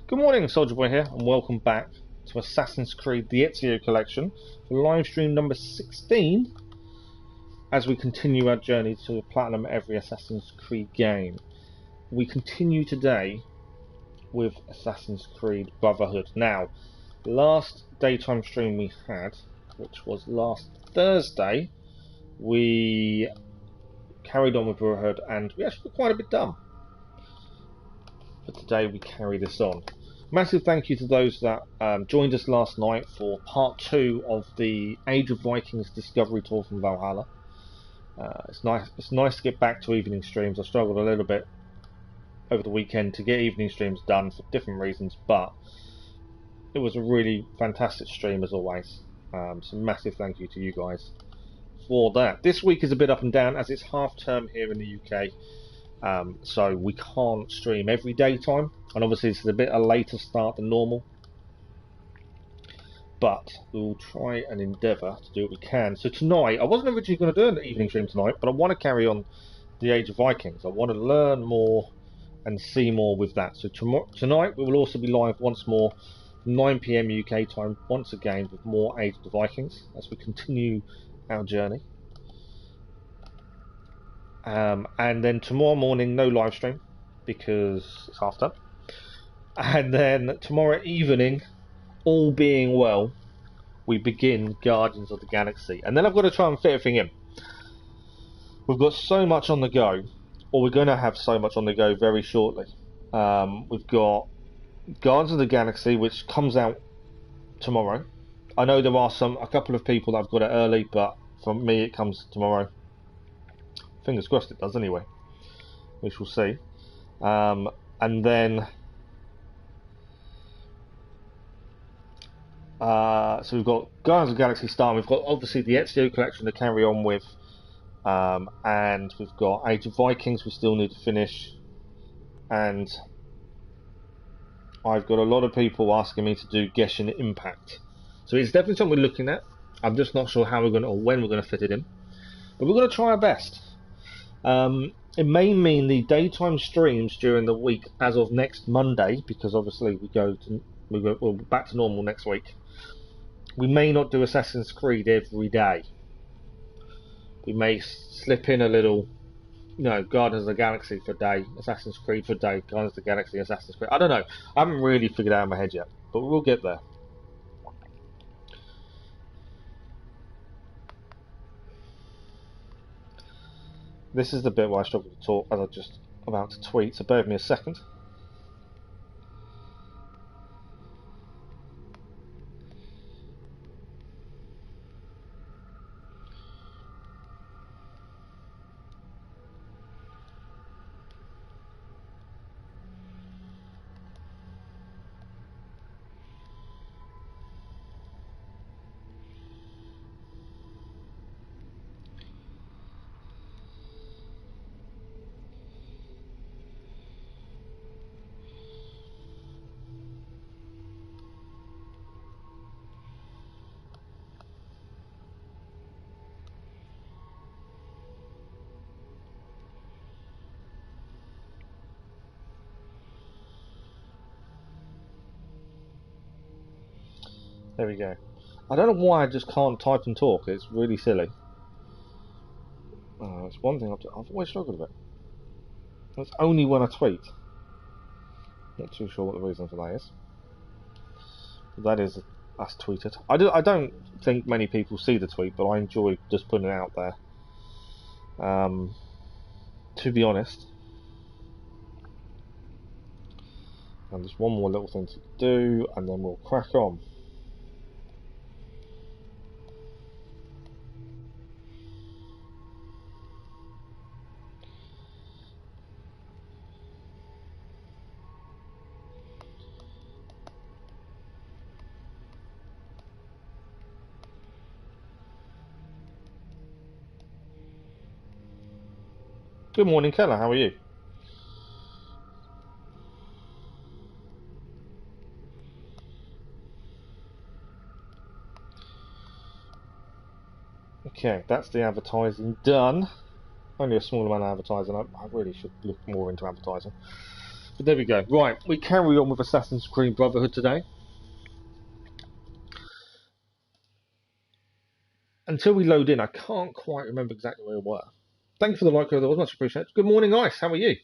Good morning, Soldier Boy here, and welcome back to Assassin's Creed the Ezio collection for live stream number 16 as we continue our journey to platinum every Assassin's Creed game. We continue today with Assassin's Creed Brotherhood. Now, last daytime stream we had, which was last Thursday, we carried on with Brotherhood and we actually got quite a bit done. But today we carry this on. Massive thank you to those that joined us last night for part 2 of the Age of Vikings Discovery Tour from Valhalla. It's nice to get back to evening streams. I struggled a little bit over the weekend to get evening streams done for different reasons, but it was a really fantastic stream as always. So massive thank you to you guys for that. This week is a bit up and down as it's half term here in the UK. So we can't stream every daytime, and obviously it's a bit a later start than normal, but we'll try and endeavour to do what we can. So tonight, I wasn't originally going to do an evening stream tonight, but I want to carry on the Age of Vikings. I want to learn more and see more with that. So tonight we will also be live once more, 9 PM UK time, once again with more Age of the Vikings as we continue our journey. And then tomorrow morning, no live stream because it's half term. And then tomorrow evening, all being well, we begin Guardians of the Galaxy. And then I've got to try and fit everything in. We've got so much on the go, or we're going to have so much on the go very shortly. We've got Guardians of the Galaxy, which comes out tomorrow. I know there are a couple of people that have got it early, but for me it comes tomorrow. Fingers crossed it does anyway. We shall see. And then so we've got Guardians of the Galaxy starting. We've got obviously the Ezio collection to carry on with, and we've got Age of Vikings we still need to finish, and I've got a lot of people asking me to do Genshin Impact. So it's definitely something we're looking at. I'm just not sure how we're going to, or when we're going to fit it in, but we're going to try our best. It may mean the daytime streams during the week as of next Monday, because obviously we're back to normal next week. We may not do Assassin's Creed every day. We may slip in a little, Guardians of the Galaxy for a day, Assassin's Creed for a day, Guardians of the Galaxy, Assassin's Creed. I don't know. I haven't really figured out in my head yet, but we'll get there. This is the bit where I struggle to talk as I'm just about to tweet, so bear with me a second. There we go. I don't know why I just can't type and talk. It's really silly. It's one thing I've always struggled with. It's only when I tweet. Not too sure what the reason for that is. But that is us tweeted. I don't think many people see the tweet, but I enjoy just putting it out there. To be honest. And just one more little thing to do, and then we'll crack on. Good morning, Keller. How are you? Okay, that's the advertising done. Only a small amount of advertising. I really should look more into advertising. But there we go. Right, we carry on with Assassin's Creed Brotherhood today. Until we load in, I can't quite remember exactly where we were. Thank you for the like, that was much appreciated. Good morning, Ice. How are you?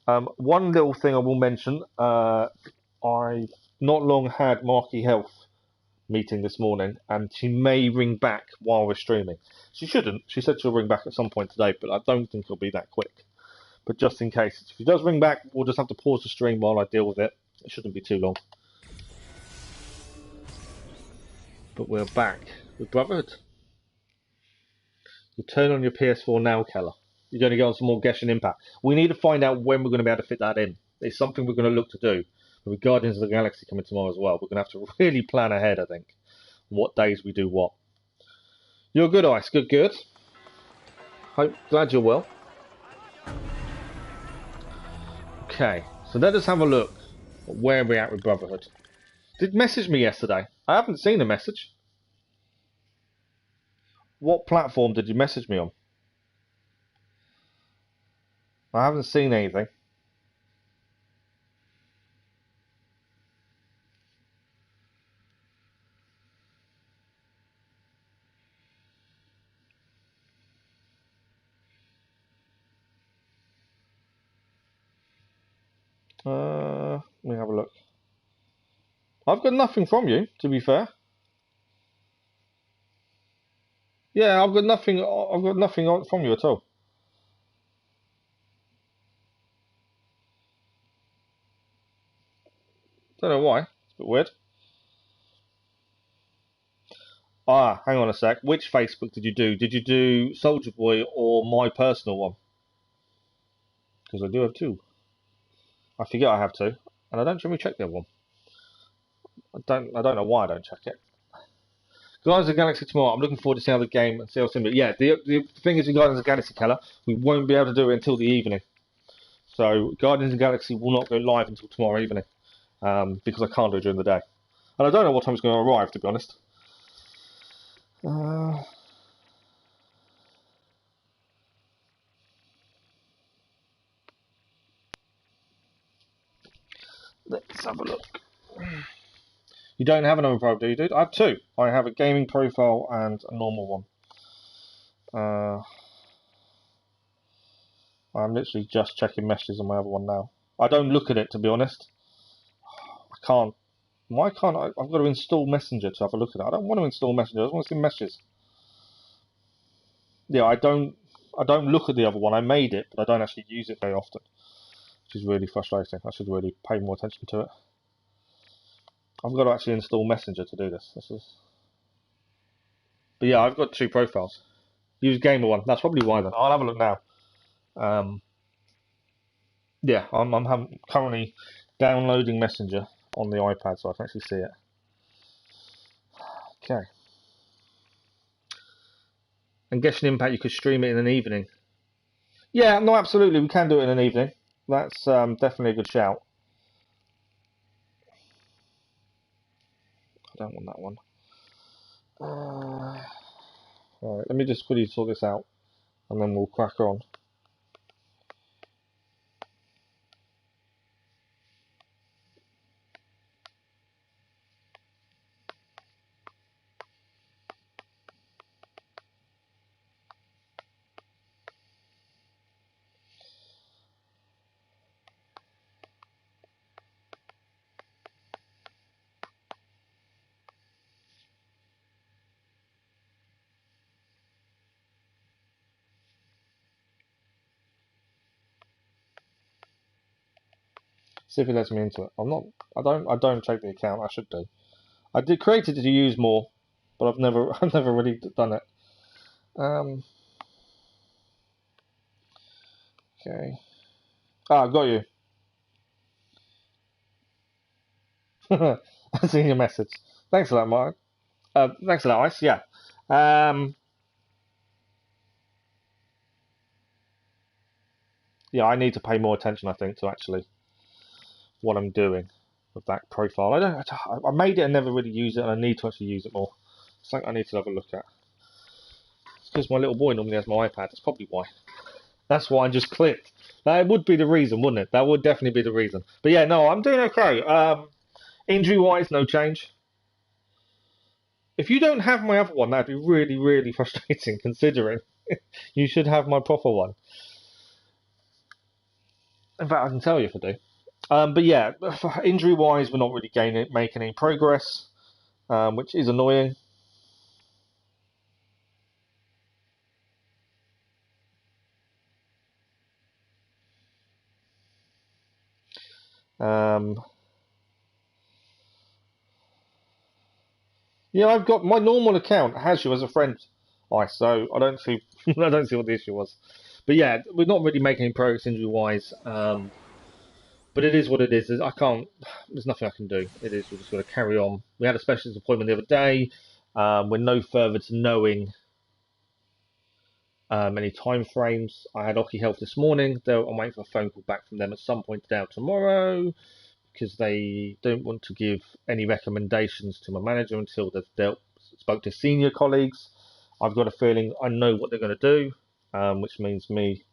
One little thing I will mention. I not long had Marky Health meeting this morning, and she may ring back while we're streaming. She shouldn't. She said she'll ring back at some point today, but I don't think it'll be that quick. But just in case, if she does ring back, we'll just have to pause the stream while I deal with it. It shouldn't be too long. But we're back with Brotherhood. You turn on your PS4 now, Keller. You're going to get on some more Genshin Impact. We need to find out when we're going to be able to fit that in. It's something we're going to look to do. With Guardians of the Galaxy coming tomorrow as well, we're going to have to really plan ahead, I think, what days we do what. You're good, Ice. Good, good. Glad you're well. Okay, so let us have a look at where we're at with Brotherhood. Did message me yesterday. I haven't seen a message. What platform did you message me on? I haven't seen anything. Let me have a look. I've got nothing from you, to be fair. Yeah, I've got nothing. I've got nothing from you at all. Don't know why. It's a bit weird. Ah, hang on a sec. Which Facebook did you do? Did you do Soldier Boy or my personal one? Because I do have two. I forget I have two, and I don't generally check the other one. I don't know why I don't check it. Guardians of the Galaxy tomorrow. I'm looking forward to seeing how the game and see how similar. Yeah, the thing is with Guardians of the Galaxy, Keller, we won't be able to do it until the evening. So Guardians of the Galaxy will not go live until tomorrow evening, because I can't do it during the day, and I don't know what time it's going to arrive, to be honest. Let's have a look. You don't have another profile, do you, dude? I have two. I have a gaming profile and a normal one. I'm literally just checking messages on my other one now. I don't look at it, to be honest. I can't. Why can't I? I've got to install Messenger to have a look at it. I don't want to install Messenger. I just want to see messages. Yeah, I don't look at the other one. I made it, but I don't actually use it very often, which is really frustrating. I should really pay more attention to it. I've got to actually install Messenger to do this. But yeah, I've got two profiles. Use Gamer one. That's probably why then. I'll have a look now. Yeah, I'm currently downloading Messenger on the iPad, so I can actually see it. Okay. And Genshin Impact, you could stream it in an evening. Yeah, no, absolutely, we can do it in an evening. That's definitely a good shout. I don't want that one. Alright, let me just quickly sort this out, and then we'll crack on. See if it lets me into it. I don't check the account. I should do. I did create it to use more, but I've never really done it. Okay. Ah, got you. I've seen your message. Thanks for that, Mark. Thanks for that, Ice. Yeah. Yeah, I need to pay more attention, I think, to actually what I'm doing with that profile. I made it and never really used it, and I need to actually use it more. Something I need to have a look at. because my little boy normally has my iPad. That's probably why. That's why I just clicked. That would be the reason, wouldn't it? That would definitely be the reason. But yeah, no, I'm doing okay. Injury-wise, no change. If you don't have my other one, that'd be really, really frustrating, considering you should have my proper one. In fact, I can tell you if I do. But yeah, injury-wise, we're not really making any progress, which is annoying. Yeah, I've got my normal account has you as a friend, so I don't see I don't see what the issue was. But yeah, we're not really making any progress injury-wise. But it is what it is. I can't. There's nothing I can do. It is. We're just going to carry on. We had a specialist appointment the other day. We're no further to knowing any time frames. I had Oki Health this morning. I'm waiting for a phone call back from them at some point today or tomorrow, because they don't want to give any recommendations to my manager until they've spoke to senior colleagues. I've got a feeling I know what they're going to do, which means me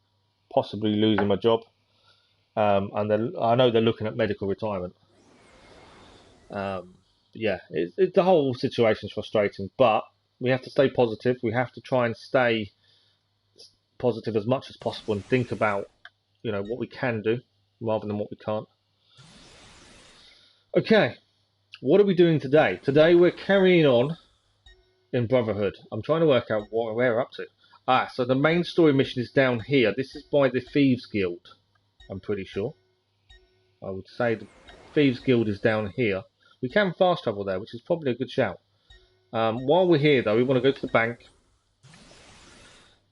possibly losing my job. And I know they're looking at medical retirement. Yeah, the whole situation is frustrating, but we have to stay positive. We have to try and stay positive as much as possible and think about, what we can do rather than what we can't. Okay, what are we doing today? Today we're carrying on in Brotherhood. I'm trying to work out what we're up to. So the main story mission is down here. This is by the Thieves Guild, I'm pretty sure. I would say the Thieves Guild is down here. We can fast travel there, which is probably a good shout. While we're here, though, we want to go to the bank,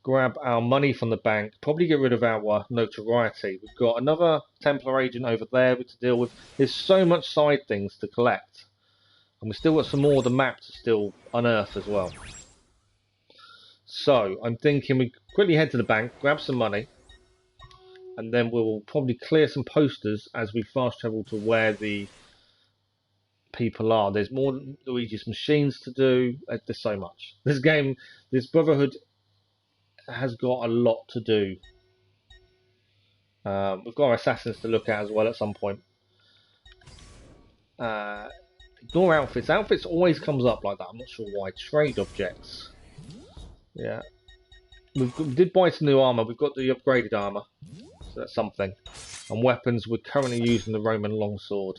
grab our money from the bank, probably get rid of our notoriety. We've got another Templar agent over there to deal with. There's so much side things to collect. And we've still got some more of the map to still unearth as well. So, I'm thinking we quickly head to the bank, grab some money, and then we'll probably clear some posters as we fast travel to where the people are. There's more Luigi's machines to do. There's so much. This Brotherhood has got a lot to do. We've got our assassins to look at as well at some point. Ignore outfits. Outfits always comes up like that. I'm not sure why. Trade objects. Yeah. We did buy some new armour. We've got the upgraded armour. So that's something. And weapons, we're currently using the Roman longsword.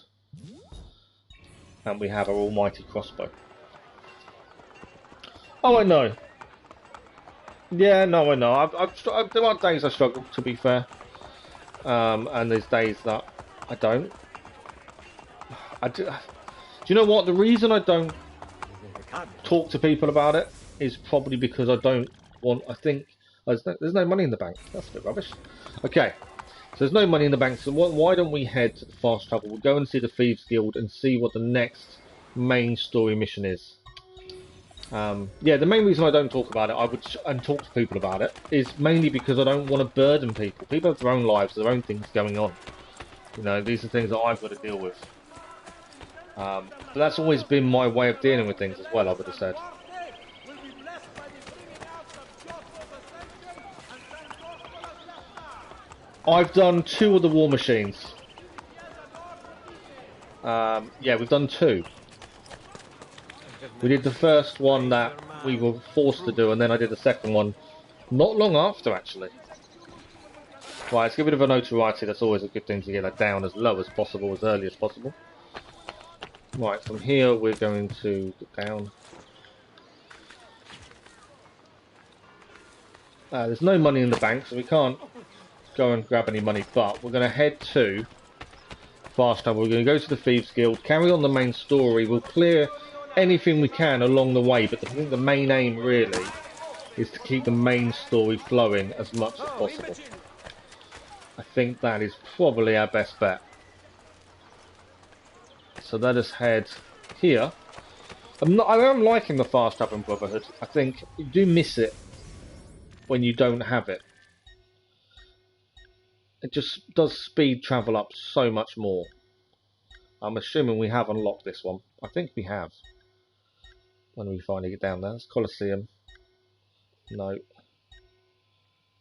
And we have our almighty crossbow. Oh, I know. Yeah, no, I know. There are days I struggle, to be fair. And there's days that I don't. Do you know what? The reason I don't talk to people about it is probably because I don't want... I think... There's no money in the bank. That's a bit rubbish. Okay. So there's no money in the bank. So why don't we head to the fast travel? We'll go and see the Thieves Guild and see what the next main story mission is. Yeah, the main reason I don't talk about it, and talk to people about it, is mainly because I don't want to burden people. People have their own lives, their own things going on. These are things that I've got to deal with. But that's always been my way of dealing with things as well, I would have said. I've done 2 of the war machines. Yeah, we've done 2. We did the first one that we were forced to do, and then I did the second one not long after, actually. Right, let's get rid of a notoriety. That's always a good thing to get that down as low as possible, as early as possible. Right, from here we're going to get down. There's no money in the bank, so we can't go and grab any money, but we're going to head to fast travel. We're going to go to the Thieves Guild, carry on the main story. We'll clear anything we can along the way, but I think the main aim really is to keep the main story flowing as much as possible. I think that is probably our best bet. So let us head here. I am liking the fast travel in Brotherhood. I think you do miss it when you don't have it. It just does speed travel up so much more. I'm assuming we have unlocked this one. I think we have. When we finally get down there, it's Colosseum. No.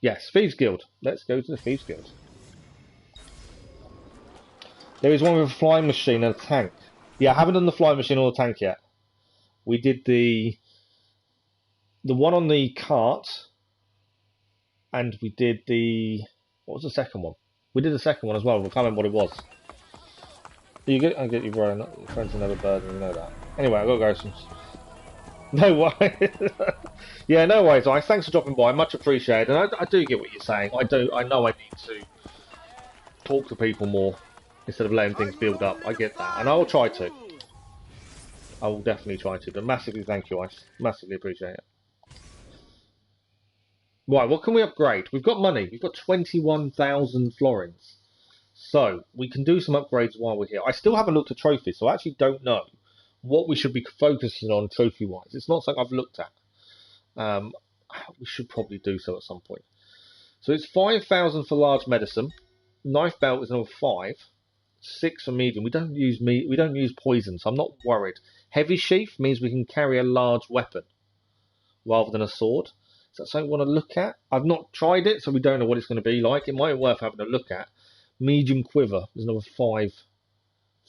Yes, Thieves Guild. Let's go to the Thieves Guild. There is one with a flying machine and a tank. Yeah, I haven't done the flying machine or the tank yet. We did the one on the cart, and we did the... What was the second one? We did the second one as well. I can't remember what it was. I get you, bro. Friends are never burden. You know that. Anyway, I've got to go some... No worries. Yeah, no worries, Ice. Thanks for dropping by. Much appreciated. And I do get what you're saying. I know I need to talk to people more instead of letting things build up. I get that. And I will try to. I will definitely try to. But massively thank you, Ice. Massively appreciate it. Right, what can we upgrade? We've got money. We've got 21,000 florins. So, we can do some upgrades while we're here. I still haven't looked at trophies, so I actually don't know what we should be focusing on trophy-wise. It's not something I've looked at. We should probably do so at some point. So it's 5,000 for large medicine. Knife belt is another 5. 6 for medium. We don't use poison, so I'm not worried. Heavy sheath means we can carry a large weapon rather than a sword. Is that something we want to look at? I've not tried it, so we don't know what it's going to be like. It might be worth having a look at. Medium quiver is another 5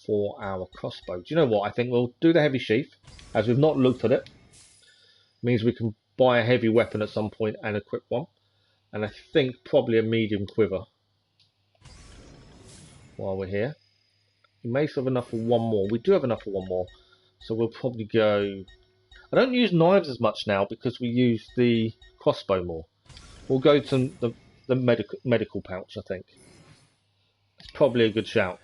for our crossbow. Do you know what? I think we'll do the heavy sheath, as we've not looked at it. Means we can buy a heavy weapon at some point and equip one. And I think probably a medium quiver while we're here. We may still have enough for one more. We do have enough for one more. So we'll probably go... I don't use knives as much now because we use the crossbow more. We'll go to the medical pouch, I think. It's probably a good shout.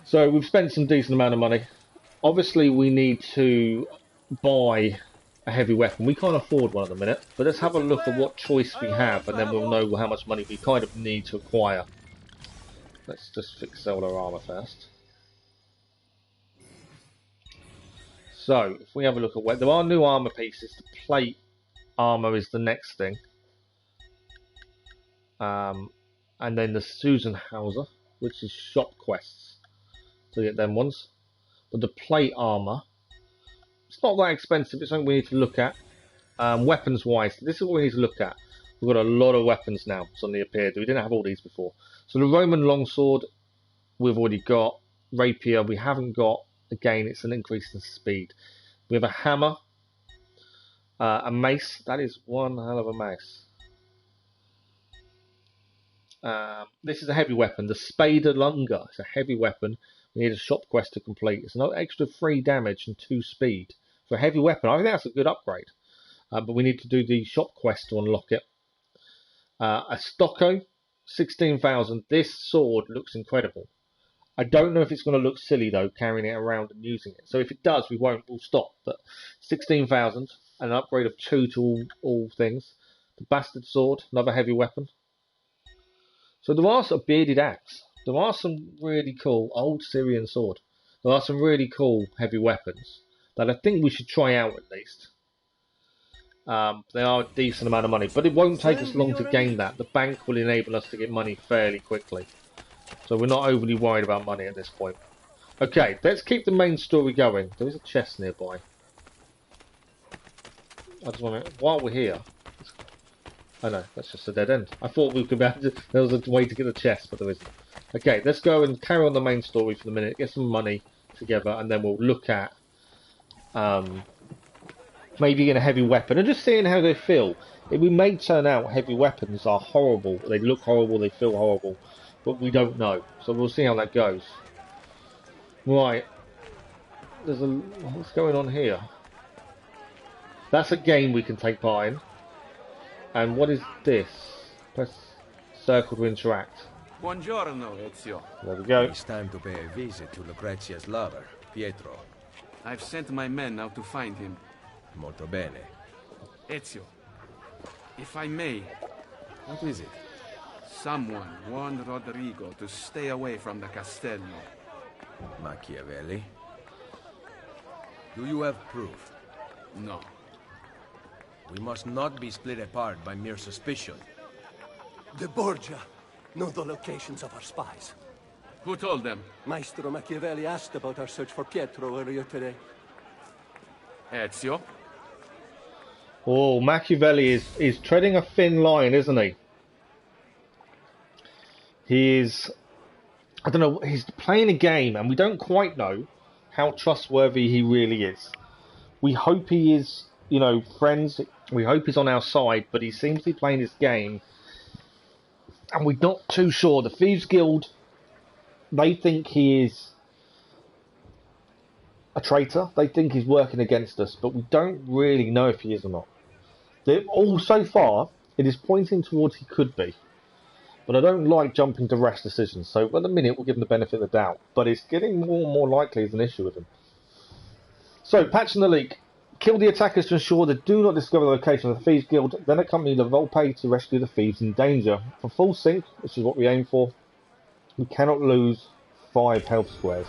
So we've spent some decent amount of money. Obviously we need to buy a heavy weapon. We can't afford one at the minute, but let's have a look at what choice we have and then we'll know how much money we kind of need to acquire. Let's just fix all our armour first. So, if we have a look at where... There are new armour pieces. The plate armour is the next thing. And then the Susan Hauser, which is shop quests to get them ones. But the plate armour, it's not that expensive. It's something we need to look at. Weapons wise, this is what we need to look at. We've got a lot of weapons now suddenly appeared. We didn't have all these before. So the Roman longsword we've already got. Rapier we haven't got. Again, it's an increase in speed. We have a hammer, a mace. That is one hell of a mace. This is a heavy weapon. The Spada Lunga is a heavy weapon. We need a shop quest to complete. It's another extra 3 damage and 2 speed. For a heavy weapon, I think that's a good upgrade. But we need to do the shop quest to unlock it. A Stocco, 16,000. This sword looks incredible. I don't know if it's going to look silly though, carrying it around and using it. So if it does, we'll stop. But 16,000 and an upgrade of 2 to all things. The Bastard Sword, another heavy weapon. So there are some bearded axe. There are some really cool old Syrian sword. There are some really cool heavy weapons that I think we should try out at least. They are a decent amount of money, but it won't take us long to gain that. The bank will enable us to get money fairly quickly. So we're not overly worried about money at this point. Okay, let's keep the main story going. There is a chest nearby. I just want to... While we're here... Oh no, that's just a dead end. I thought we could be able to... There was a way to get the chest, but there isn't. Okay, let's go and carry on the main story for the minute. Get some money together, and then we'll look at... maybe getting a heavy weapon, and just seeing how they feel. We may turn out heavy weapons are horrible. They look horrible, they feel horrible. But we don't know, so we'll see how that goes. Right, what's going on here? That's a game we can take part in. And what is this? Press circle to interact. Buongiorno, Ezio. There we go. It's time to pay a visit to Lucrezia's lover, Pietro. I've sent my men out to find him. Molto bene. Ezio, if I may. What is it? Someone warned Rodrigo to stay away from the Castello. Machiavelli? Do you have proof? No. We must not be split apart by mere suspicion. The Borgia know the locations of our spies. Who told them? Maestro Machiavelli asked about our search for Pietro earlier today. Ezio? Oh, Machiavelli is treading a thin line, isn't he? He is, I don't know, he's playing a game and we don't quite know how trustworthy he really is. We hope he is, you know, friends, we hope he's on our side, but he seems to be playing his game and we're not too sure. The Thieves Guild, they think he is a traitor, they think he's working against us, but we don't really know if he is or not. All so far, it is pointing towards he could be. But I don't like jumping to rash decisions, so at the minute we'll give him the benefit of the doubt. But it's getting more and more likely as an issue with him. So, patching the leak. Kill the attackers to ensure they do not discover the location of the Thieves Guild, then accompany the Volpe to rescue the thieves in danger. For full sync, which is what we aim for, we cannot lose 5 health squares.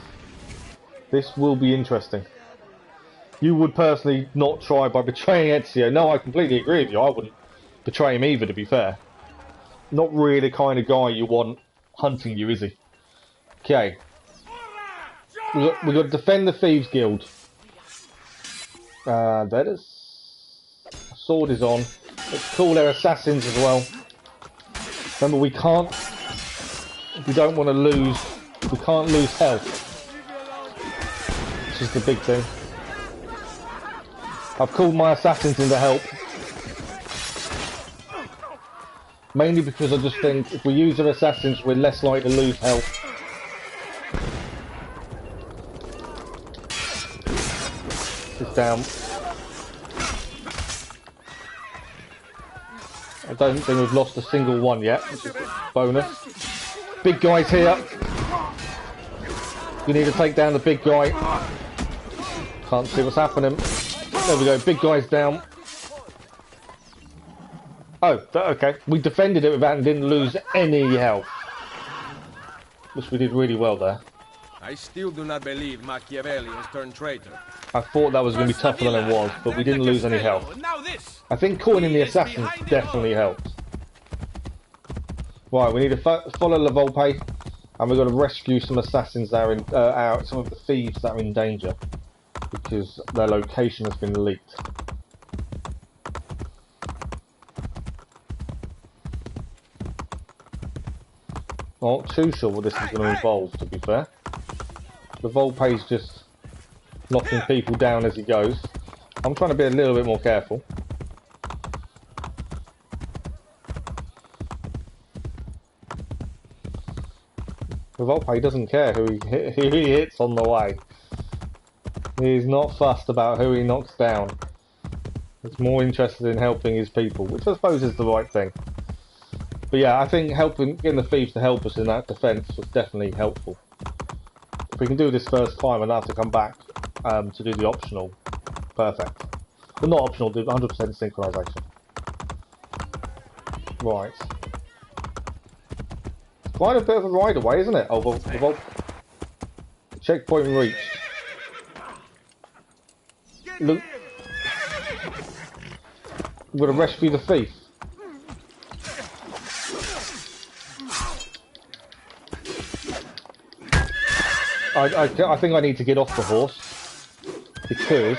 This will be interesting. You would personally not try by betraying Ezio. No, I completely agree with you. I wouldn't betray him either, to be fair. Not really the kind of guy you want hunting you, is he? Okay. We've got to defend the Thieves Guild. That is... Sword is on. Let's call their assassins as well. Remember, we can't... We don't want to lose... We can't lose health. Which is the big thing. I've called my assassins in to help. Mainly because I just think if we use our assassins, we're less likely to lose health. It's down. I don't think we've lost a single one yet, which is a bonus. Big guy's here. We need to take down the big guy. Can't see what's happening. There we go, big guy's down. Oh, okay. We defended it without and didn't lose any health. Which we did really well there. I still do not believe Machiavelli has turned traitor. I thought that was going to be tougher than it was, but we didn't lose any health. I think calling in the assassins definitely helped. Right, we need to follow La Volpe, and we've got to rescue some assassins that are in, some of the thieves that are in danger, because their location has been leaked. Not too sure what this is going to involve, to be fair. The Volpe's just knocking people down as he goes. I'm trying to be a little bit more careful. The Volpe doesn't care who he hits on the way. He's not fussed about who he knocks down. He's more interested in helping his people, which I suppose is the right thing. But yeah, I think getting the thieves to help us in that defence was definitely helpful. If we can do this first time and have to come back to do the optional, perfect. But not optional, do 100% synchronisation. Right. Quite a bit of a ride away, isn't it? Oh, checkpoint reached. Look. We've got to rescue the thief. I think I need to get off the horse because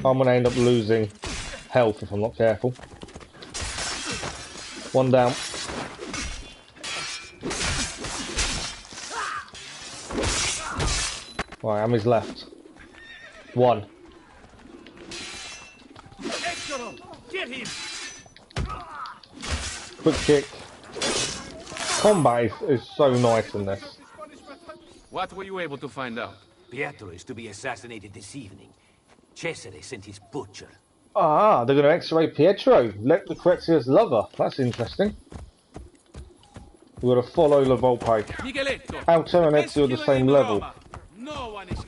I'm going to end up losing health if I'm not careful. One down. Right, Ami's left. One. Quick kick. Combat is so nice in this. What were you able to find out? Pietro is to be assassinated this evening. Cesare sent his butcher. Ah, they're going to X-ray Pietro. Let Lucrezia's lover. That's interesting. We've got to follow La Volpe. Alto and Ezio are the same level.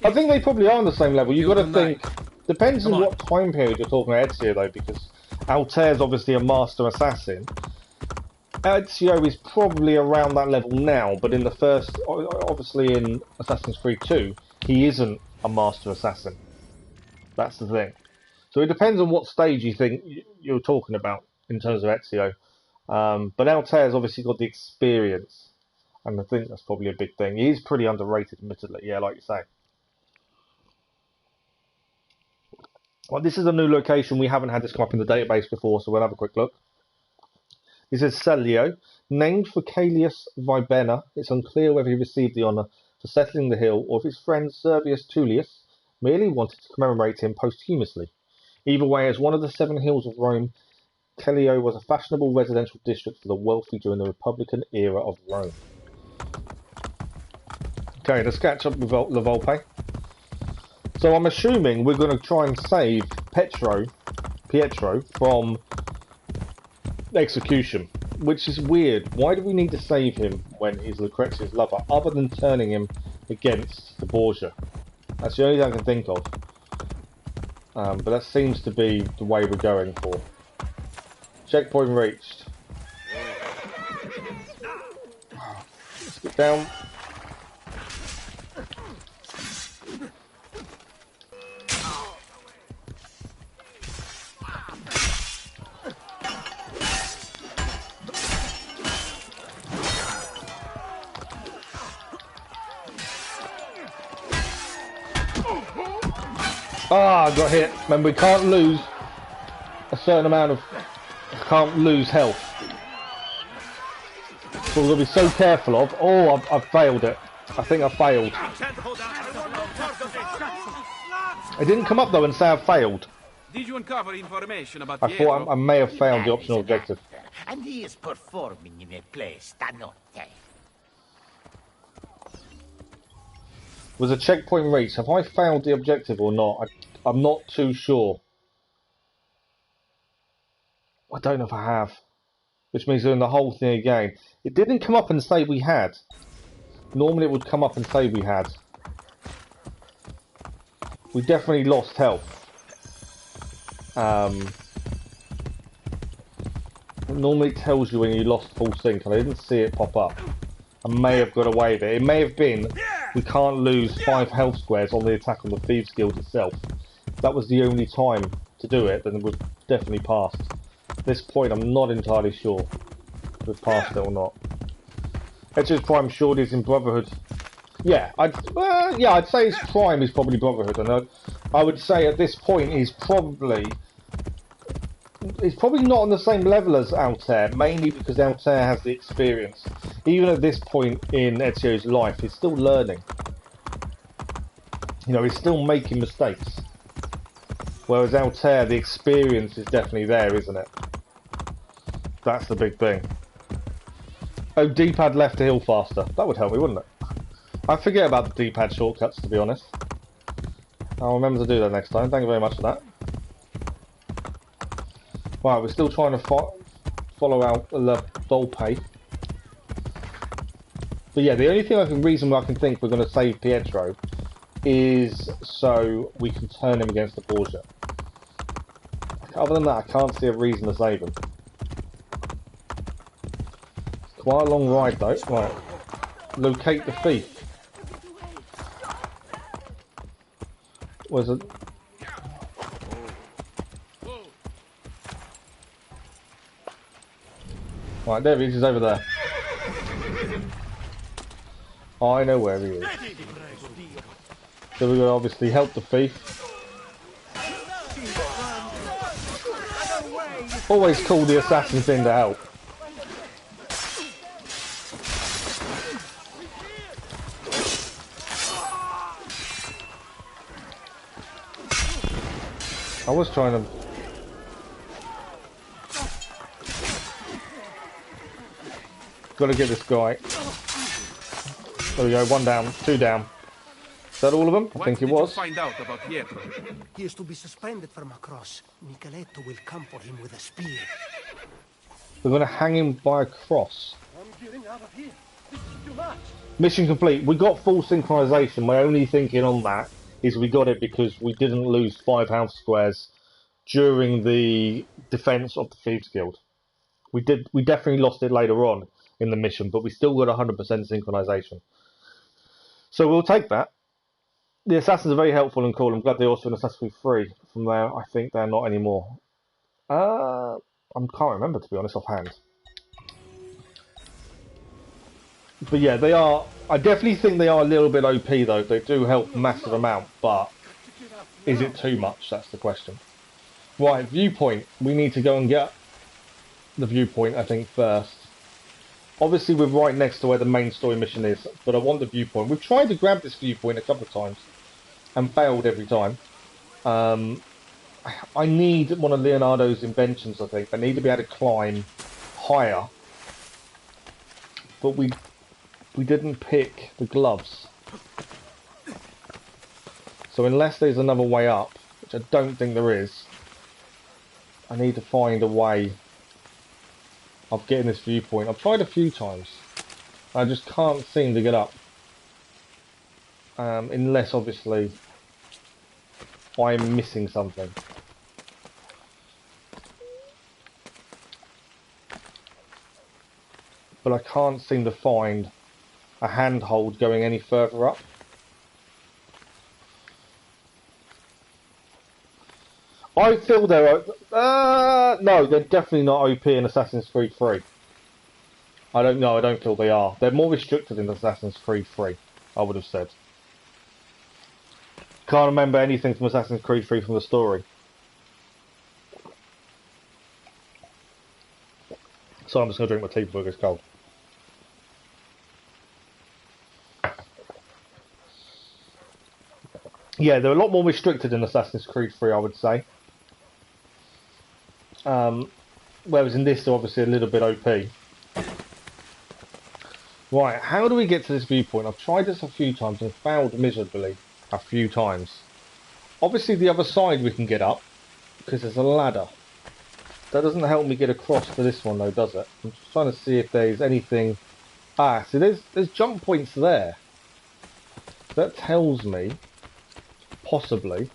I think they probably are on the same level. You've got to think... Depends on what time period you're talking about Ezio, though, because Altair's obviously a master assassin. Ezio is probably around that level now, but in the first... Obviously in Assassin's Creed 2, he isn't a master assassin. That's the thing. So it depends on what stage you think you're talking about in terms of Ezio. But Altair's obviously got the experience, and I think that's probably a big thing. He is pretty underrated, admittedly, yeah, like you say. Well, this is a new location. We haven't had this come up in the database before, so we'll have a quick look. This is Celio, named for Caelius Vibena. It's unclear whether he received the honour for settling the hill or if his friend Servius Tullius merely wanted to commemorate him posthumously. Either way, as one of the 7 hills of Rome, Celio was a fashionable residential district for the wealthy during the Republican era of Rome. Okay, let's catch up with La Volpe. So I'm assuming we're going to try and save Pietro from execution, which is weird. Why do we need to save him when he's Lucrezia's lover, other than turning him against the Borgia? That's the only thing I can think of. But that seems to be the way we're going for. Checkpoint reached. Let's get down. Ah, I got hit. Remember, we can't lose a certain amount of... Can't lose health. So we've got to be so careful of... Oh, I've failed it. I think I failed. It didn't come up though and say I failed. Did you uncover information about I thought I may have failed the optional objective. And he is performing in a place stanotte. Was a checkpoint reached? Have I failed the objective or not? I'm not too sure. I don't know if I have. Which means doing the whole thing again. It didn't come up and say we had. Normally it would come up and say we had. We definitely lost health. It normally tells you when you lost full sync, and I didn't see it pop up. I may have got away with it. It may have been we can't lose 5 health squares on the attack on the Thieves Guild itself. If that was the only time to do it, then we've definitely passed. At this point, I'm not entirely sure if we've passed it or not. Ezio's Prime Short is in Brotherhood. Yeah, I'd say his Prime is probably Brotherhood, and I would say at this point he's probably not on the same level as Altair, mainly because Altair has the experience. Even at this point in Ezio's life, he's still learning. You know, he's still making mistakes. Whereas Altair, the experience is definitely there, isn't it? That's the big thing. Oh, D-pad left to heal faster. That would help me, wouldn't it? I forget about the D-pad shortcuts, to be honest. I'll remember to do that next time. Thank you very much for that. Right, we're still trying to follow out La Volpe. But yeah, the only reason I can think we're going to save Pietro is so we can turn him against the Borgia. Other than that, I can't see a reason to save him. It's quite a long ride though. Right, locate the thief. Where's it? Right, there he is, he's over there. I know where he is. So we're going to obviously help the thief. Always call the assassin thing to help. I was trying to... Got to get this guy. There we go, 1 down, 2 down. Is that all of them? I think it was. Find out about Pietro. He is to be suspended from a cross. Micheletto will come for him with a spear. We're going to hang him by a cross. I'm getting out of here. This is too much. Mission complete. We got full synchronization. My only thinking on that is we got it because we didn't lose 5 health squares during the defense of the Thieves Guild. We definitely lost it later on in the mission, but we still got 100% synchronization. So we'll take that. The assassins are very helpful and cool. I'm glad they also in Assassin's Creed 3. From there, I think they're not anymore. I can't remember, to be honest, offhand. But yeah, they are... I definitely think they are a little bit OP, though. They do help a massive amount, but Is it too much? That's the question. Right, viewpoint. We need to go and get the viewpoint, I think, first. Obviously, we're right next to where the main story mission is, but I want the viewpoint. We've tried to grab this viewpoint a couple of times and failed every time. I need one of Leonardo's inventions, I think. I need to be able to climb higher. But we didn't pick the gloves. So unless there's another way up, which I don't think there is, I need to find a way of getting this viewpoint. I've tried a few times. I just can't seem to get up. Unless, obviously, I'm missing something. But I can't seem to find a handhold going any further up. I feel they're... no, they're definitely not OP in Assassin's Creed 3. I don't know, I don't feel they are. They're more restricted in Assassin's Creed 3, I would have said. Can't remember anything from Assassin's Creed 3 from the story. So I'm just going to drink my tea before it gets cold. Yeah, they're a lot more restricted in Assassin's Creed 3, I would say. Whereas in this, they're obviously a little bit OP. Right, how do we get to this viewpoint? I've tried this a few times and failed miserably a few times. Obviously, the other side we can get up, because there's a ladder. That doesn't help me get across to this one, though, does it? I'm just trying to see if there's anything... Ah, see, there's jump points there. That tells me, possibly,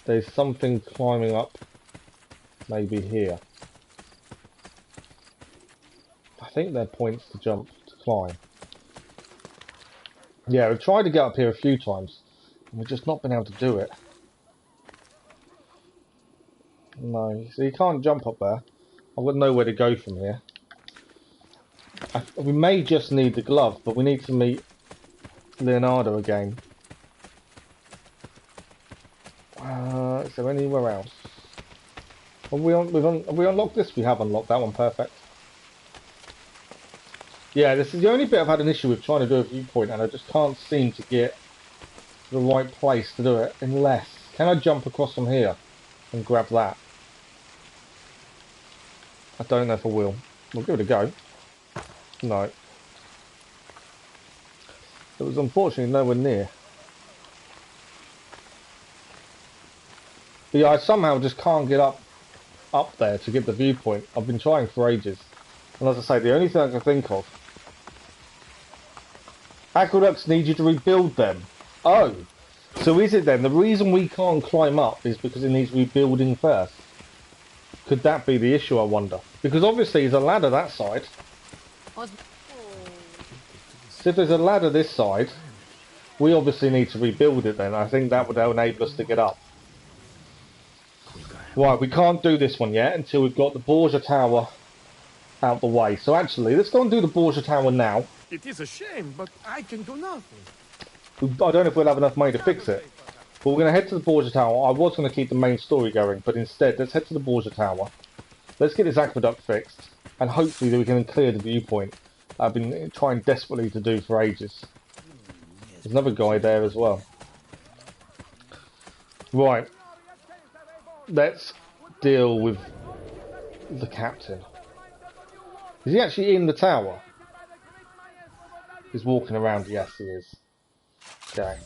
there's something climbing up, maybe here. I think they're points to jump, to climb. Yeah, we've tried to get up here a few times, and we've just not been able to do it. No, so you can't jump up there. I've got nowhere to go from here. We may just need the glove, but we need to meet Leonardo again. Is there anywhere else? Have we unlocked this? We have unlocked that one, perfect. Yeah, this is the only bit I've had an issue with trying to do a viewpoint, and I just can't seem to get the right place to do it, unless... Can I jump across from here and grab that? I don't know if I will. We'll give it a go. No. It was unfortunately nowhere near. But yeah, I somehow just can't get up there to get the viewpoint. I've been trying for ages. And as I say, the only thing I can think of... Aqueducts need you to rebuild them. Oh! So is it then, the reason we can't climb up is because it needs rebuilding first? Could that be the issue, I wonder? Because obviously there's a ladder that side. So if there's a ladder this side, we obviously need to rebuild it then. I think that would enable us to get up. Right, we can't do this one yet until we've got the Borgia Tower out the way. So actually, let's go and do the Borgia Tower now. It is a shame, but I can do nothing. I don't know if we'll have enough money to fix it. But we're going to head to the Borgia Tower. I was going to keep the main story going, but instead, let's head to the Borgia Tower. Let's get this aqueduct fixed, and hopefully we can clear the viewpoint I've been trying desperately to do for ages. There's another guy there as well. Right. Let's deal with the captain. Is he actually in the tower? He's walking around. Yes, he is. Okay.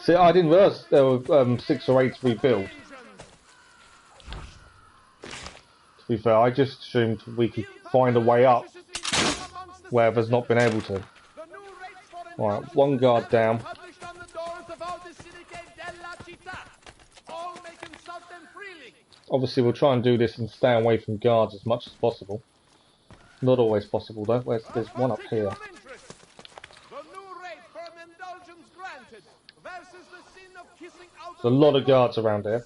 See, I didn't realise there were 6 or 8 to rebuild. To be fair, I just assumed we could find a way up where there's not been able to. Right, one guard down. Obviously, we'll try and do this and stay away from guards as much as possible. Not always possible though. There's one up here. There's a lot of guards around here.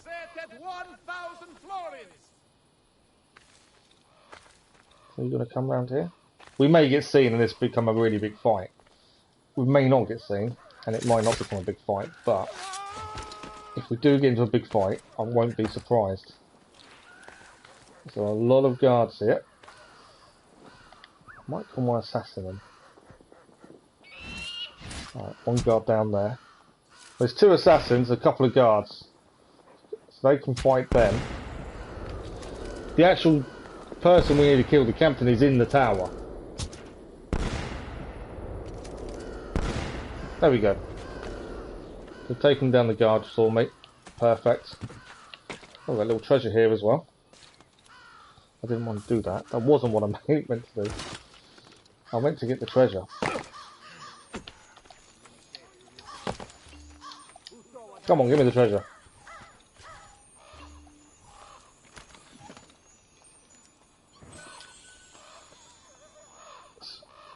Are you going to come around here? We may get seen and this become a really big fight. We may not get seen. and it might not become a big fight, but if we do get into a big fight, I won't be surprised. There's a lot of guards here. I might call my assassin in. Alright, one guard down there. There's 2 assassins, a couple of guards. So they can fight them. The actual person we need to kill, the captain, is in the tower. There we go. They've taken down the guard for me. Perfect. Oh, got a little treasure here as well. I didn't want to do that. That wasn't what I meant to do. I went to get the treasure. Come on, give me the treasure.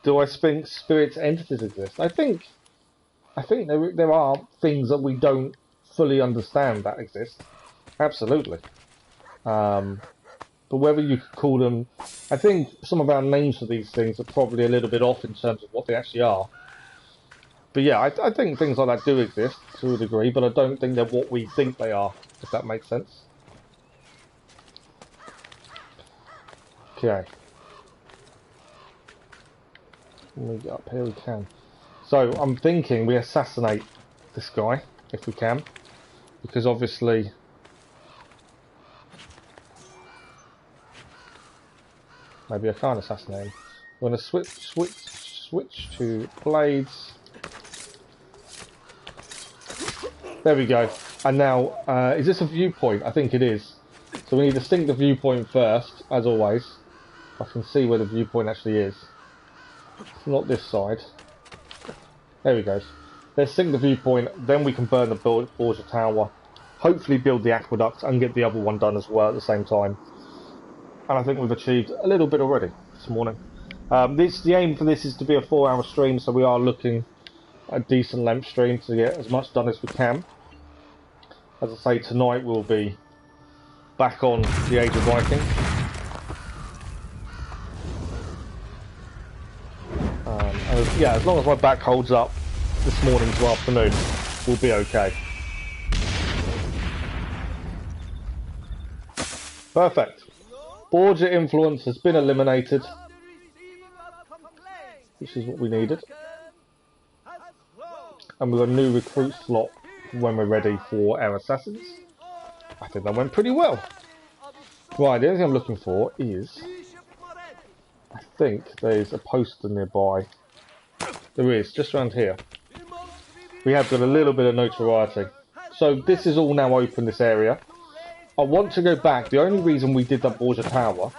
Do I think spirits entities exist? I think there are things that we don't fully understand that exist. Absolutely. But whether you could call them... I think some of our names for these things are probably a little bit off in terms of what they actually are. But yeah, I think things like that do exist to a degree, but I don't think they're what we think they are, if that makes sense. Okay. When we get up here we can. So I'm thinking we assassinate this guy, if we can. Because obviously... Maybe I can't assassinate him. I'm going to switch to blades. There we go. And now, is this a viewpoint? I think it is. So we need to sync the viewpoint first, as always. I can see where the viewpoint actually is. It's not this side. There we go. Let's sync the viewpoint, then we can burn the Borgia tower. Hopefully build the aqueduct and get the other one done as well at the same time. And I think we've achieved a little bit already this morning. The aim for this is to be a 4-hour stream, so we are looking at a decent length stream to get as much done as we can. As I say, tonight we'll be back on the Age of Vikings. And yeah, as long as my back holds up this morning to afternoon, we'll be okay. Perfect. Borgia influence has been eliminated, which is what we needed. And we've got a new recruit slot when we're ready for our assassins. I think that went pretty well. Right, the only thing I'm looking for is... I think there's a poster nearby. There is, just around here. We have got a little bit of notoriety. So this is all now open, this area. I want to go back. The only reason we did that Borgia tower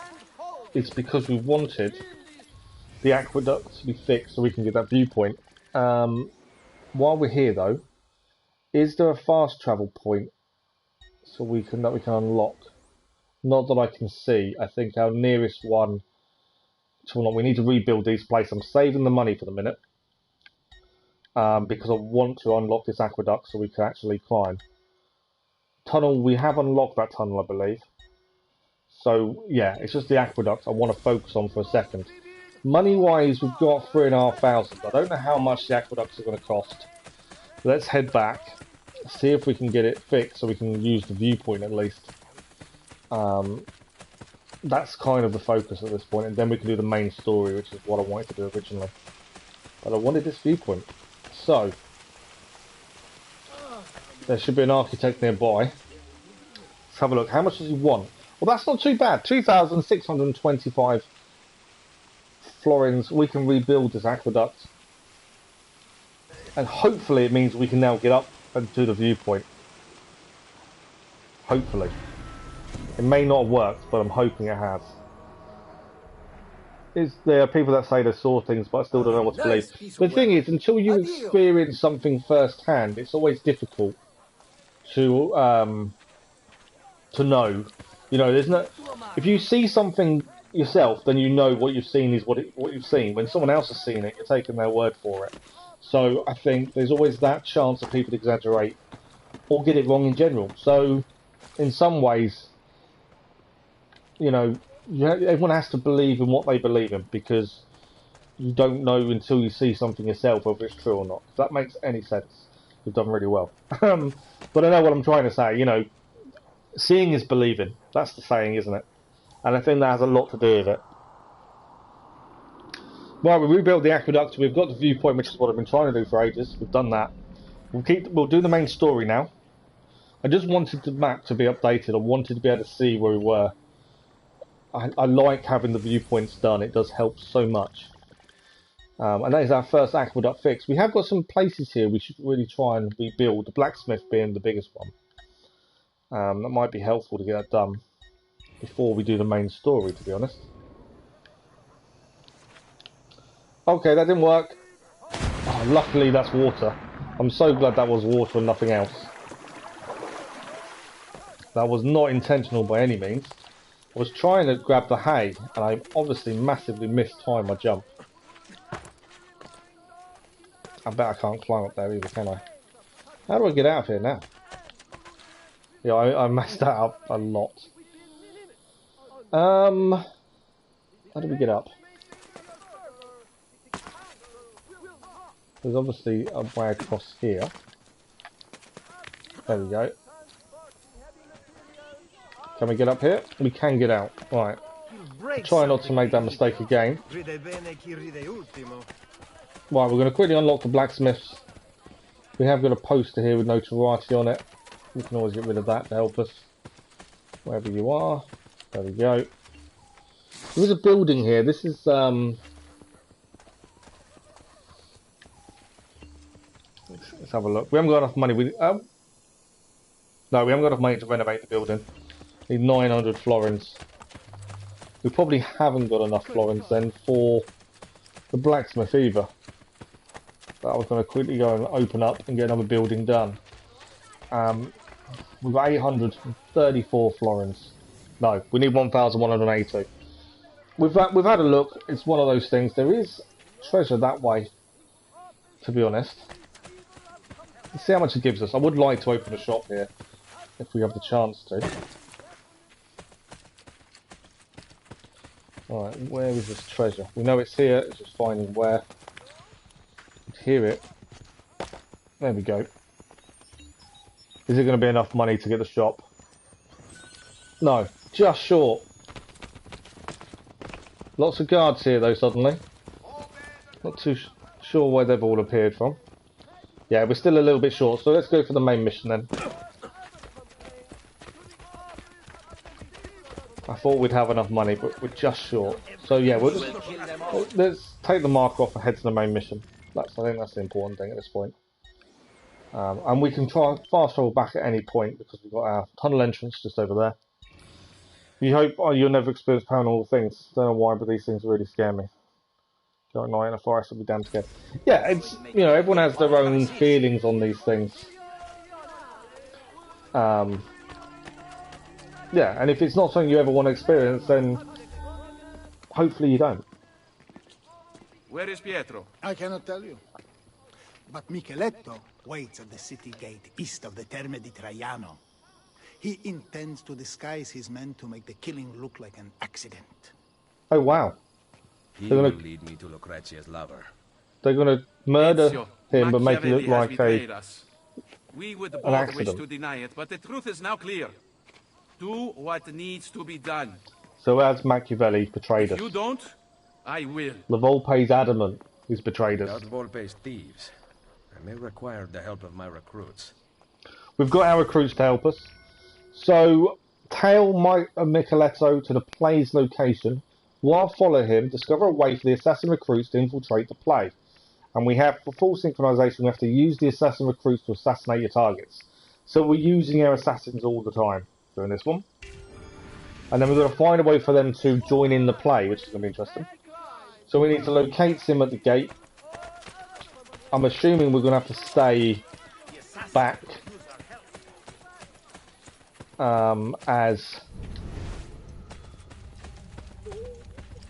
is because we wanted the aqueduct to be fixed so we can get that viewpoint. While we're here though, is there a fast travel point so we can unlock? Not that I can see. I think our nearest one to unlock, we need to rebuild these places. I'm saving the money for the minute because I want to unlock this aqueduct so we can actually climb. Tunnel, we have unlocked that tunnel, I believe. So yeah, it's just the aqueduct I want to focus on for a second. Money wise, we've got 3,500. I don't know how much the aqueducts are going to cost. Let's head back, see if we can get it fixed so we can use the viewpoint at least. That's kind of the focus at this point, and then we can do the main story, which is what I wanted to do originally. But I wanted this viewpoint. So there should be an architect nearby. Let's have a look. How much does he want? Well, that's not too bad. 2,625 florins. We can rebuild this aqueduct. And hopefully it means we can now get up and do the viewpoint. Hopefully. It may not have worked, but I'm hoping it has. There are people that say they saw things, but I still don't know what to believe. The thing is, until you experience something firsthand, it's always difficult to know. You know, there's no. If you see something yourself, then you know what you've seen is what you've seen. When someone else has seen it, you're taking their word for it. So I think there's always that chance that people exaggerate or get it wrong in general. So in some ways, you know, everyone has to believe in what they believe in, because you don't know until you see something yourself whether it's true or not. If that makes any sense, you've done really well. But I know what I'm trying to say. You know, seeing is believing. That's the saying, isn't it? And I think that has a lot to do with it. Right, we rebuilt the aqueduct. We've got the viewpoint, which is what I've been trying to do for ages. We've done that. We'll do the main story now. I just wanted the map to be updated. I wanted to be able to see where we were. I like having the viewpoints done. It does help so much. And that is our first aqueduct fix. We have got some places here we should really try and rebuild. The blacksmith being the biggest one. That might be helpful to get that done before we do the main story, to be honest. Okay, that didn't work. Oh, luckily that's water. I'm so glad that was water and nothing else. That was not intentional by any means. I was trying to grab the hay, and I obviously massively mistimed my jump. I bet I can't climb up there either, can I? How do I get out of here now? Yeah, I messed that up a lot. How do we get up? There's obviously a way across here. There we go. Can we get up here? We can get out. Right. Try not to make that mistake again. Right, we're going to quickly unlock the blacksmiths. We have got a poster here with notoriety on it. We can always get rid of that to help us. Wherever you are. There we go. There is a building here. This is let's have a look. We haven't got enough money. No, we haven't got enough money to renovate the building. Need 900 florins. We probably haven't got enough florins then for the blacksmith either. But I was going to quickly go and open up and get another building done. We've got 834 florins. No, we need 1,182. We've had a look. It's one of those things. There is treasure that way, to be honest. Let's see how much it gives us. I would like to open a shop here if we have the chance to. Alright, where is this treasure? We know it's here, it's just finding where. Hear it. There we go. Is it going to be enough money to get the shop? No, just short. Lots of guards here though suddenly. Not too sure where they've all appeared from. Yeah, we're still a little bit short, so let's go for the main mission then. I thought we'd have enough money, but we're just short. So yeah, let's take the mark off and head to the main mission. I think that's the important thing at this point. And we can try and fast travel back at any point because we've got our tunnel entrance just over there. You hope you'll never experience paranormal things. Don't know why, but these things really scare me. Go at night in a forest, will be damn scared. Yeah, it's, you know, everyone has their own feelings on these things. Yeah, and if it's not something you ever want to experience, then hopefully you don't. Where is Pietro? I cannot tell you. But Micheletto waits at the city gate east of the Terme di Traiano. He intends to disguise his men to make the killing look like an accident. Oh wow. He will lead me to Lucrezia's lover. They're going to murder Ezio, him but make it look Machiavelli has like betrayed us. We would both wish accident. to deny it, but the truth is now clear. Do what needs to be done. So as Machiavelli betrayed us. If you don't, I will. La Volpe's adamant he's betrayed us. Without Volpe's thieves, I may require the help of my recruits. We've got our recruits to help us. So tail Micheletto to the play's location. While follow him, discover a way for the assassin recruits to infiltrate the play. And we have, for full synchronization, we have to use the assassin recruits to assassinate your targets. So we're using our assassins all the time doing this one. And then we've got to find a way for them to join in the play, which is going to be interesting. So we need to locate him at the gate. I'm assuming we're going to have to stay back as...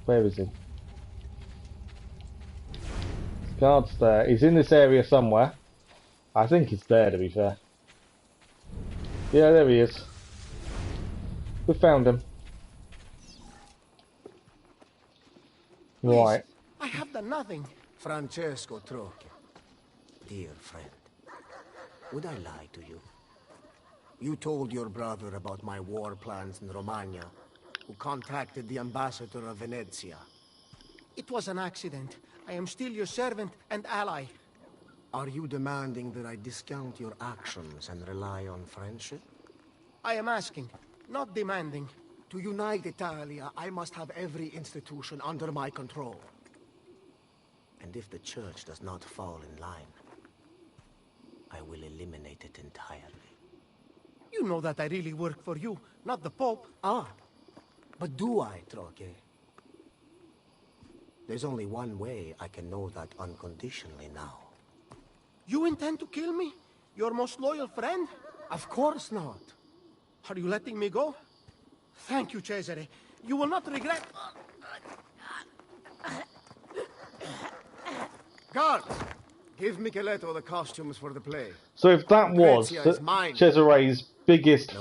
Where is he? Guard's there. He's in this area somewhere. I think he's there, to be fair. Yeah, there he is. We found him. Right. I have done nothing. Francesco Trocchi, dear friend, would I lie to you? You told your brother about my war plans in Romagna, who contacted the ambassador of Venezia. It was an accident. I am still your servant and ally. Are you demanding that I discount your actions and rely on friendship? I am asking, not demanding. To unite Italia, I must have every institution under my control. And if the church does not fall in line, I will eliminate it entirely. You know that I really work for you, not the Pope. Ah, but do I, Trocchi? There's only one way I can know that unconditionally now. You intend to kill me? Your most loyal friend? Of course not. Are you letting me go? Thank you, Cesare. You will not regret... Guards! Give Micheletto the costumes for the play. So if that was Cesare's biggest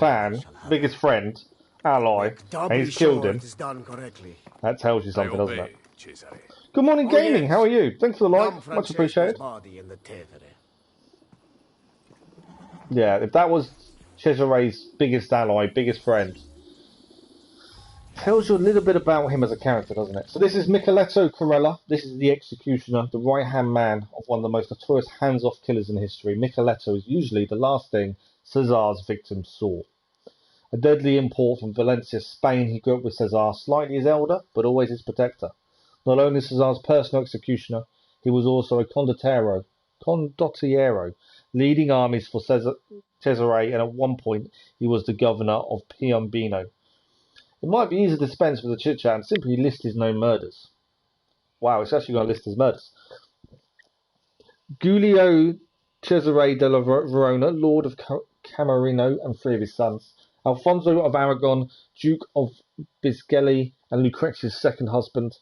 biggest friend, ally, and he's killed him, that tells you something, doesn't it? Cesare. Good morning, gaming. How are you? Thanks for the like. Much appreciated. Yeah, if that was Cesare's biggest ally, biggest friend, tells you a little bit about him as a character, doesn't it? So this is Micheletto Corella. This is the executioner, the right-hand man of one of the most notorious hands-off killers in history. Micheletto is usually the last thing Caesar's victims saw. A deadly import from Valencia, Spain, he grew up with Caesar, slightly his elder, but always his protector. Not only Caesar's personal executioner, he was also a condottiero, leading armies for Cesare, and at one point he was the governor of Piombino. It might be easy to dispense with the chit-chat and simply list his known murders. Wow, it's actually going to list his murders. Giulio Cesare della Verona, Lord of Camerino, and 3 of his sons. Alfonso of Aragon, Duke of Bisceglie and Lucrezia's second husband.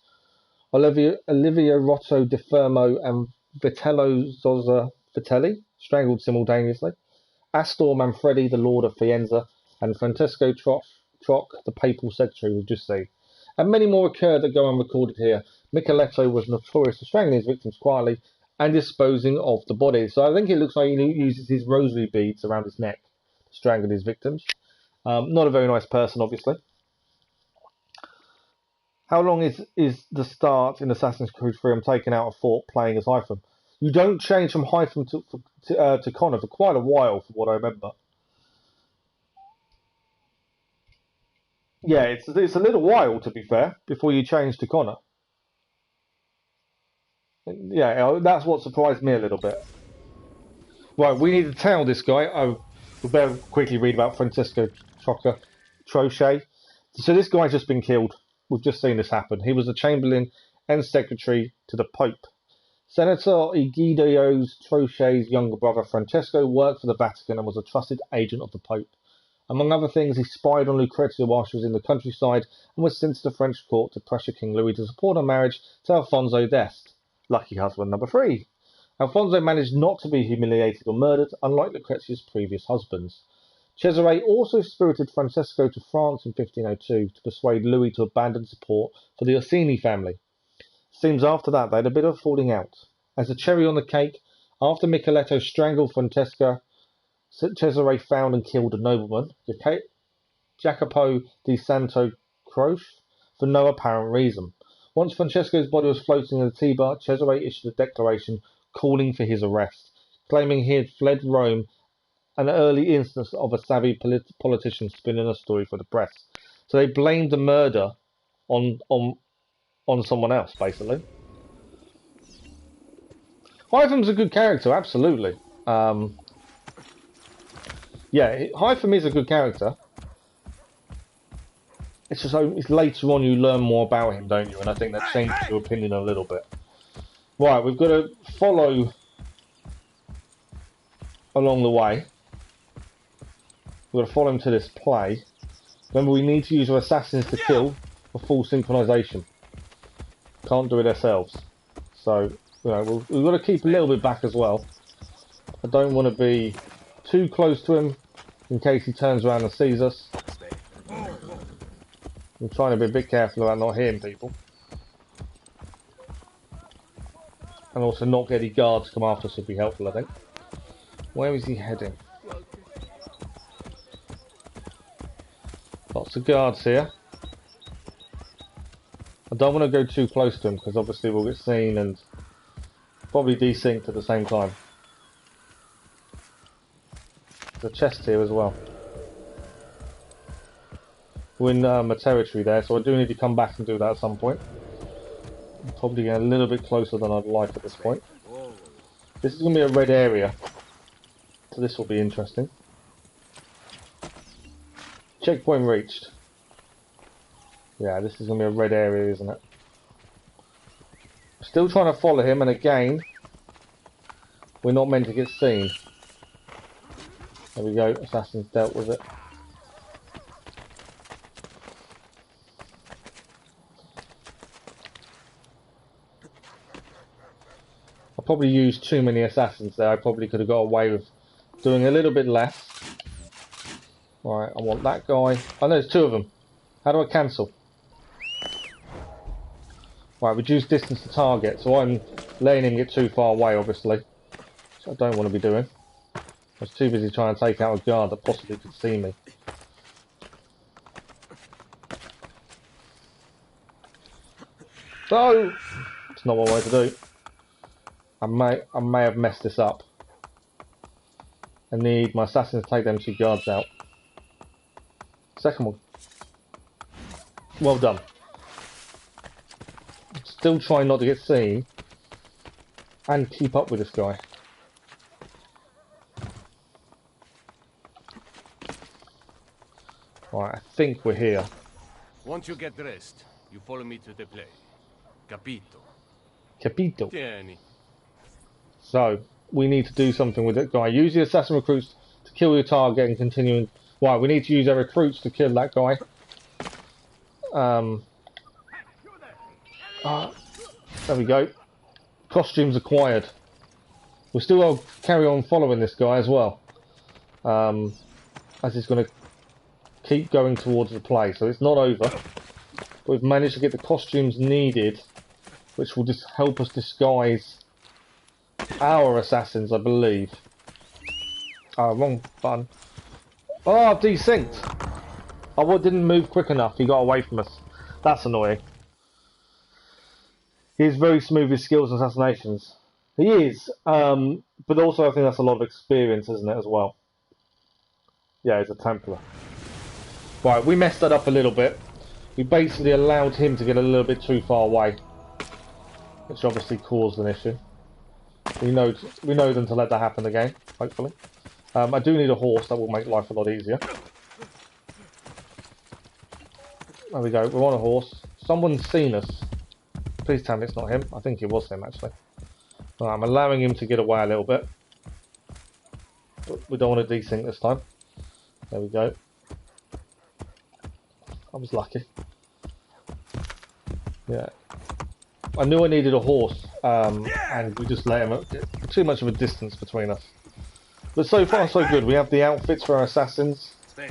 Olivia Rotto de Fermo and Vitello Zozza Vitelli, strangled simultaneously. Astor Manfredi, the Lord of Faenza, and Francesco Troc, the papal secretary we've just seen. And many more occurred that go unrecorded here. Micheletto was notorious for strangling his victims quietly and disposing of the bodies. So I think it looks like he uses his rosary beads around his neck to strangle his victims. Not a very nice person, obviously. How long is the start in Assassin's Creed 3? I'm taking out a fort playing as Hytham. You don't change from Hytham to Connor for quite a while, from what I remember. Yeah, it's a little while, to be fair, before you change to Connor. Yeah, that's what surprised me a little bit. Right, we need to tell this guy. We'll better quickly read about Francesco Trocchi. So this guy's just been killed. We've just seen this happen. He was the Chamberlain and Secretary to the Pope. Senator Egidio Trocchi's younger brother Francesco worked for the Vatican and was a trusted agent of the Pope. Among other things, he spied on Lucrezia while she was in the countryside and was sent to the French court to pressure King Louis to support her marriage to Alfonso d'Este, lucky husband number 3. Alfonso managed not to be humiliated or murdered, unlike Lucrezia's previous husbands. Cesare also spirited Francesco to France in 1502 to persuade Louis to abandon support for the Orsini family. Seems after that they had a bit of a falling out. As a cherry on the cake, after Micheletto strangled Francesca, Cesare found and killed a nobleman, Jacopo di Santo Croce, for no apparent reason. Once Francesco's body was floating in the Tiber, Cesare issued a declaration calling for his arrest, claiming he had fled Rome, an early instance of a savvy politician spinning a story for the press. So they blamed the murder on someone else, basically. Hytham's a good character, absolutely. Yeah, Hytham is a good character. It's just it's later on you learn more about him, don't you? And I think that changes your opinion a little bit. Right, we've got to follow along the way. We've got to follow him to this play. Remember, we need to use our assassins to kill for full synchronization. Can't do it ourselves. So, you know, we've got to keep a little bit back as well. I don't want to be too close to him in case he turns around and sees us. I'm trying to be a bit careful about not hitting people. And also not get any guards come after us would be helpful, I think. Where is he heading? Lots of guards here. I don't want to go too close to him because obviously we'll get seen and probably desynced at the same time. There's a chest here as well. We're in a territory there, so I do need to come back and do that at some point. I'm probably getting a little bit closer than I'd like at this point. This is going to be a red area, so this will be interesting. Checkpoint reached. Yeah, this is going to be a red area, isn't it? Still trying to follow him, and again, we're not meant to get seen. There we go, Assassin's dealt with it. I probably used too many Assassins there. I probably could have got away with doing a little bit less. Right, I want that guy. Oh no, there's two of them. How do I cancel? Right, reduce distance to target. So I'm letting him get too far away, obviously. Which I don't want to be doing. I was too busy trying to take out a guard that possibly could see me. So, it's not what I wanted to do. I may have messed this up. I need my assassin to take them two guards out. Second one. Well done. Still trying not to get seen and keep up with this guy. Right, I think we're here. Once you get dressed, you follow me to the play. Capito. Capito. Tieni. So, we need to do something with that guy. Use the assassin recruits to kill your target and continuing. Right, we need to use our recruits to kill that guy. There we go. Costumes acquired. We'll still carry on following this guy as well. As he's going to keep going towards the play. So it's not over. We've managed to get the costumes needed, which will just help us disguise our assassins, I believe. Oh, wrong button. Oh, I've desynced. Oh, didn't move quick enough. He got away from us. That's annoying. He's very smooth with skills and assassinations. He is. But also I think that's a lot of experience, isn't it, as well? Yeah, he's a Templar. Right, we messed that up a little bit. We basically allowed him to get a little bit too far away, which obviously caused an issue. We know them to let that happen again, hopefully. I do need a horse. That will make life a lot easier. There we go. We're on a horse. Someone's seen us. Please tell me it's not him. I think it was him, actually. Right, I'm allowing him to get away a little bit. But we don't want to desync this time. There we go. I was lucky. Yeah. I knew I needed a horse, and we just let him get too much of a distance between us. But so far, so good. We have the outfits for our assassins. So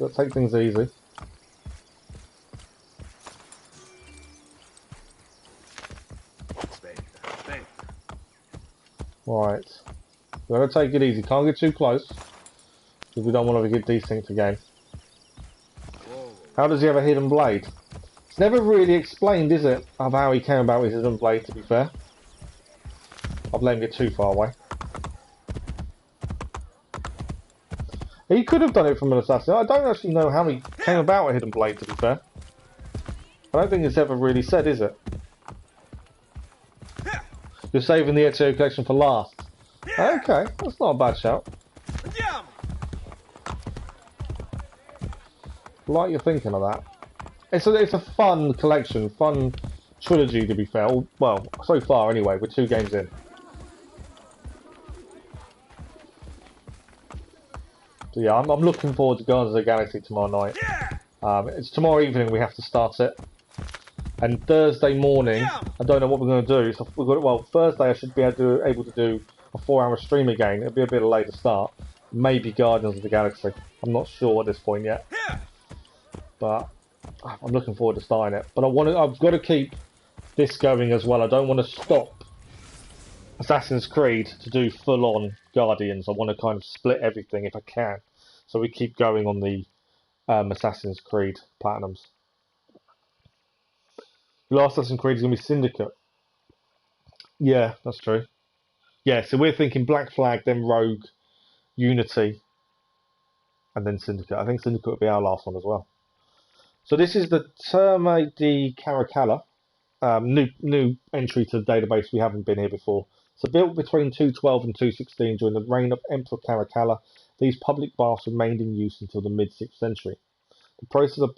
let's take things easy. Right. We're going to take it easy. Can't get too close, because we don't want to get desynced again. How does he have a hidden blade? It's never really explained, is it, of how he came about with his hidden blade, to be fair. I've let him get too far away. He could have done it from an assassin. I don't actually know how he came about a hidden blade, to be fair. I don't think it's ever really said, is it? You're saving the Ezio collection for last. Okay, that's not a bad shout. I like you're thinking of that. It's a fun collection, fun trilogy, to be fair. Well, so far anyway, we're 2 games in. So yeah, I'm looking forward to Guardians of the Galaxy tomorrow night. It's tomorrow evening we have to start it. And Thursday morning, I don't know what we're going to do. So Thursday I should be able to do a 4-hour stream again. It'll be a bit of a later start. Maybe Guardians of the Galaxy. I'm not sure at this point yet. But I'm looking forward to starting it. But I've got to keep this going as well. I don't want to stop Assassin's Creed to do full-on Guardians. I want to kind of split everything if I can, so we keep going on the Assassin's Creed Platinums. The last Assassin's Creed is going to be Syndicate. Yeah, that's true. Yeah, so we're thinking Black Flag, then Rogue, Unity, and then Syndicate. I think Syndicate will be our last one as well. So this is the Terme di Caracalla, new entry to the database. We haven't been here before. So built between 212 and 216 during the reign of Emperor Caracalla, these public baths remained in use until the mid-6th century. The process of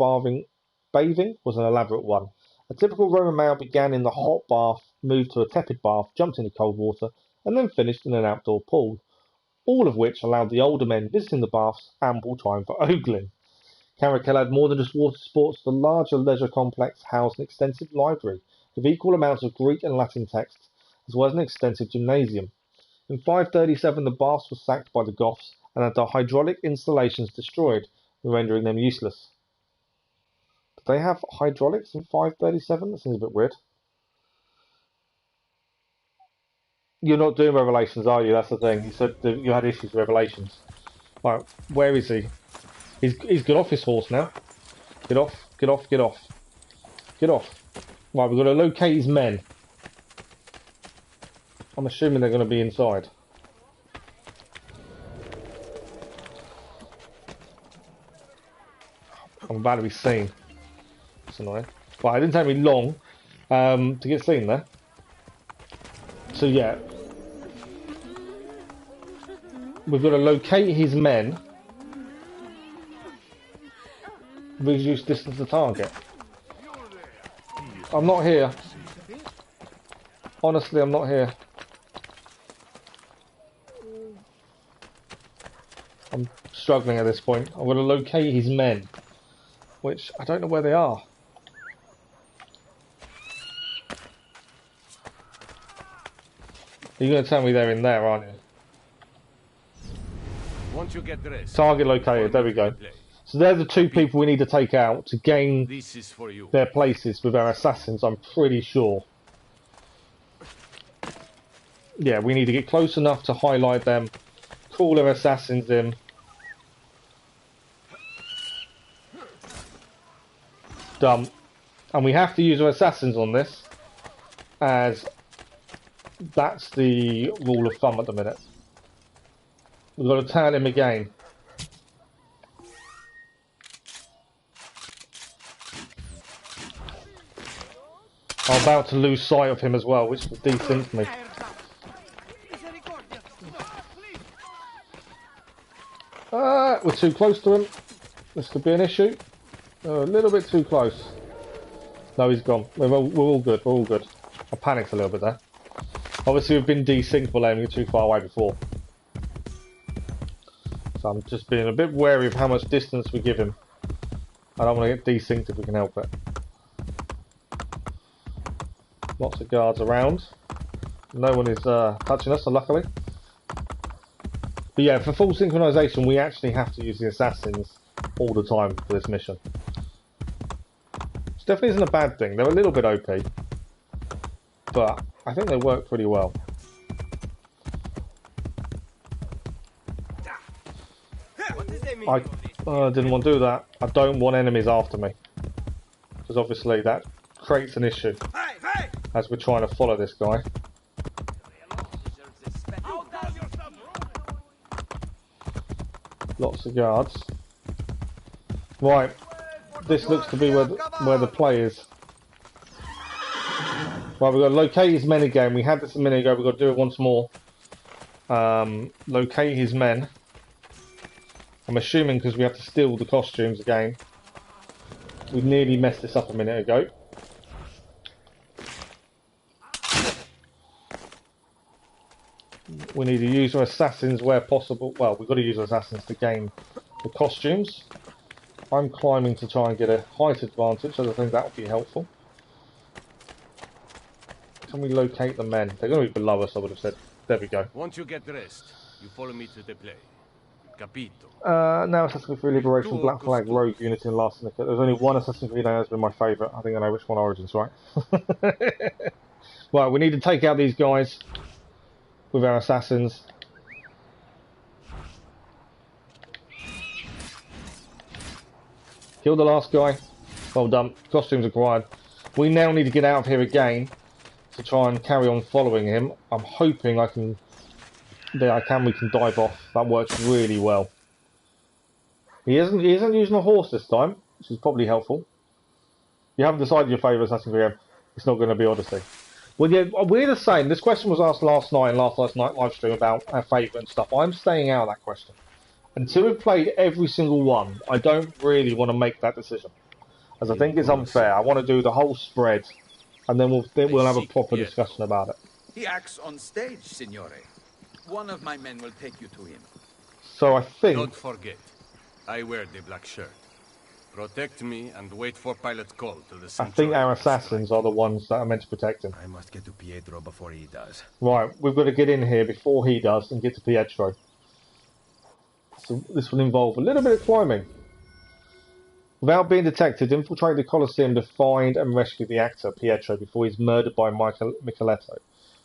bathing was an elaborate one. A typical Roman male began in the hot bath, moved to a tepid bath, jumped into cold water, and then finished in an outdoor pool, all of which allowed the older men visiting the baths ample time for ogling. Caracalla had more than just water sports. The larger leisure complex housed an extensive library with equal amounts of Greek and Latin texts, as well as an extensive gymnasium. In 537, the baths were sacked by the Goths and had their hydraulic installations destroyed, rendering them useless. Did they have hydraulics in 537? That seems a bit weird. You're not doing Revelations, are you? That's the thing. You said that you had issues with Revelations. Right, where is he? He's got off his horse now. Get off, get off, get off. Get off. Right, we've got to locate his men. I'm assuming they're going to be inside. I'm about to be seen. That's annoying. Right, it didn't take me long to get seen there. So yeah. We've got to locate his men. Reduce distance to target. I'm not here. Honestly, I'm not here. I'm struggling at this point. I'm going to locate his men, which I don't know where they are. You're going to tell me they're in there, aren't you? Once you get dressed, Target located. There we go. So they're the two people we need to take out to gain this is for you. their places with our assassins, I'm pretty sure. Yeah, we need to get close enough to highlight them, call their assassins in. Done. And we have to use our assassins on this, as that's the rule of thumb at the minute. We've got to turn him again. I'm about to lose sight of him as well, which will desync me. We're too close to him. This could be an issue. A little bit too close. No, he's gone. We're all good. We're all good. I panicked a little bit there. Obviously, we've been desynced for letting you too far away before. So I'm just being a bit wary of how much distance we give him. I don't want to get desynced if we can help it. Lots of guards around. No one is touching us, so luckily. But yeah, for full synchronization, we actually have to use the assassins all the time for this mission. Which definitely isn't a bad thing. They're a little bit OP, but I think they work pretty well. I didn't want to do that. I don't want enemies after me, because obviously that creates an issue as we're trying to follow this guy. Lots of guards. Right, this looks to be where the play is. Right, we've got to locate his men again. We had this a minute ago, we've got to do it once more. Locate his men. I'm assuming because we have to steal the costumes again. We nearly messed this up a minute ago. We need to use our assassins where possible. Well, we've got to use our assassins to gain the costumes. I'm climbing to try and get a height advantage, so I think that would be helpful. Can we locate the men? They're going to be below us, I would have said. There we go. Once you get dressed, you follow me to the play. Capito. Now Assassin's Creed Liberation, Black Flag, Rogue, Unity and Last Syndicate. There's only one Assassin's Creed that has been my favourite. I think I know which one Origins, right? Right, we need to take out these guys. with our assassins. Kill the last guy. Well done. Costumes acquired. We now need to get out of here again to try and carry on following him. I'm hoping we can dive off. That works really well. He isn't using a horse this time, which is probably helpful. You haven't decided your favourite Assassin's Creed game. It's not going to be Odyssey. Well, yeah, we're the same. This question was asked last night in last night's live stream about our favourite and stuff. I'm staying out of that question. Until we've played every single one, I don't really want to make that decision. As I think it's unfair. I want to do the whole spread, and then we'll have a proper discussion about it. He acts on stage, Signore. One of my men will take you to him. So I think... Don't forget, I wear the black shirt. Protect me and wait for pilot's call to the I think our assassins are the ones that are meant to protect him. I must get to Pietro before he does. Right, we've got to get in here before he does and get to Pietro. So this will involve a little bit of climbing. Without being detected, infiltrate the Colosseum to find and rescue the actor, Pietro, before he's murdered by Micheletto.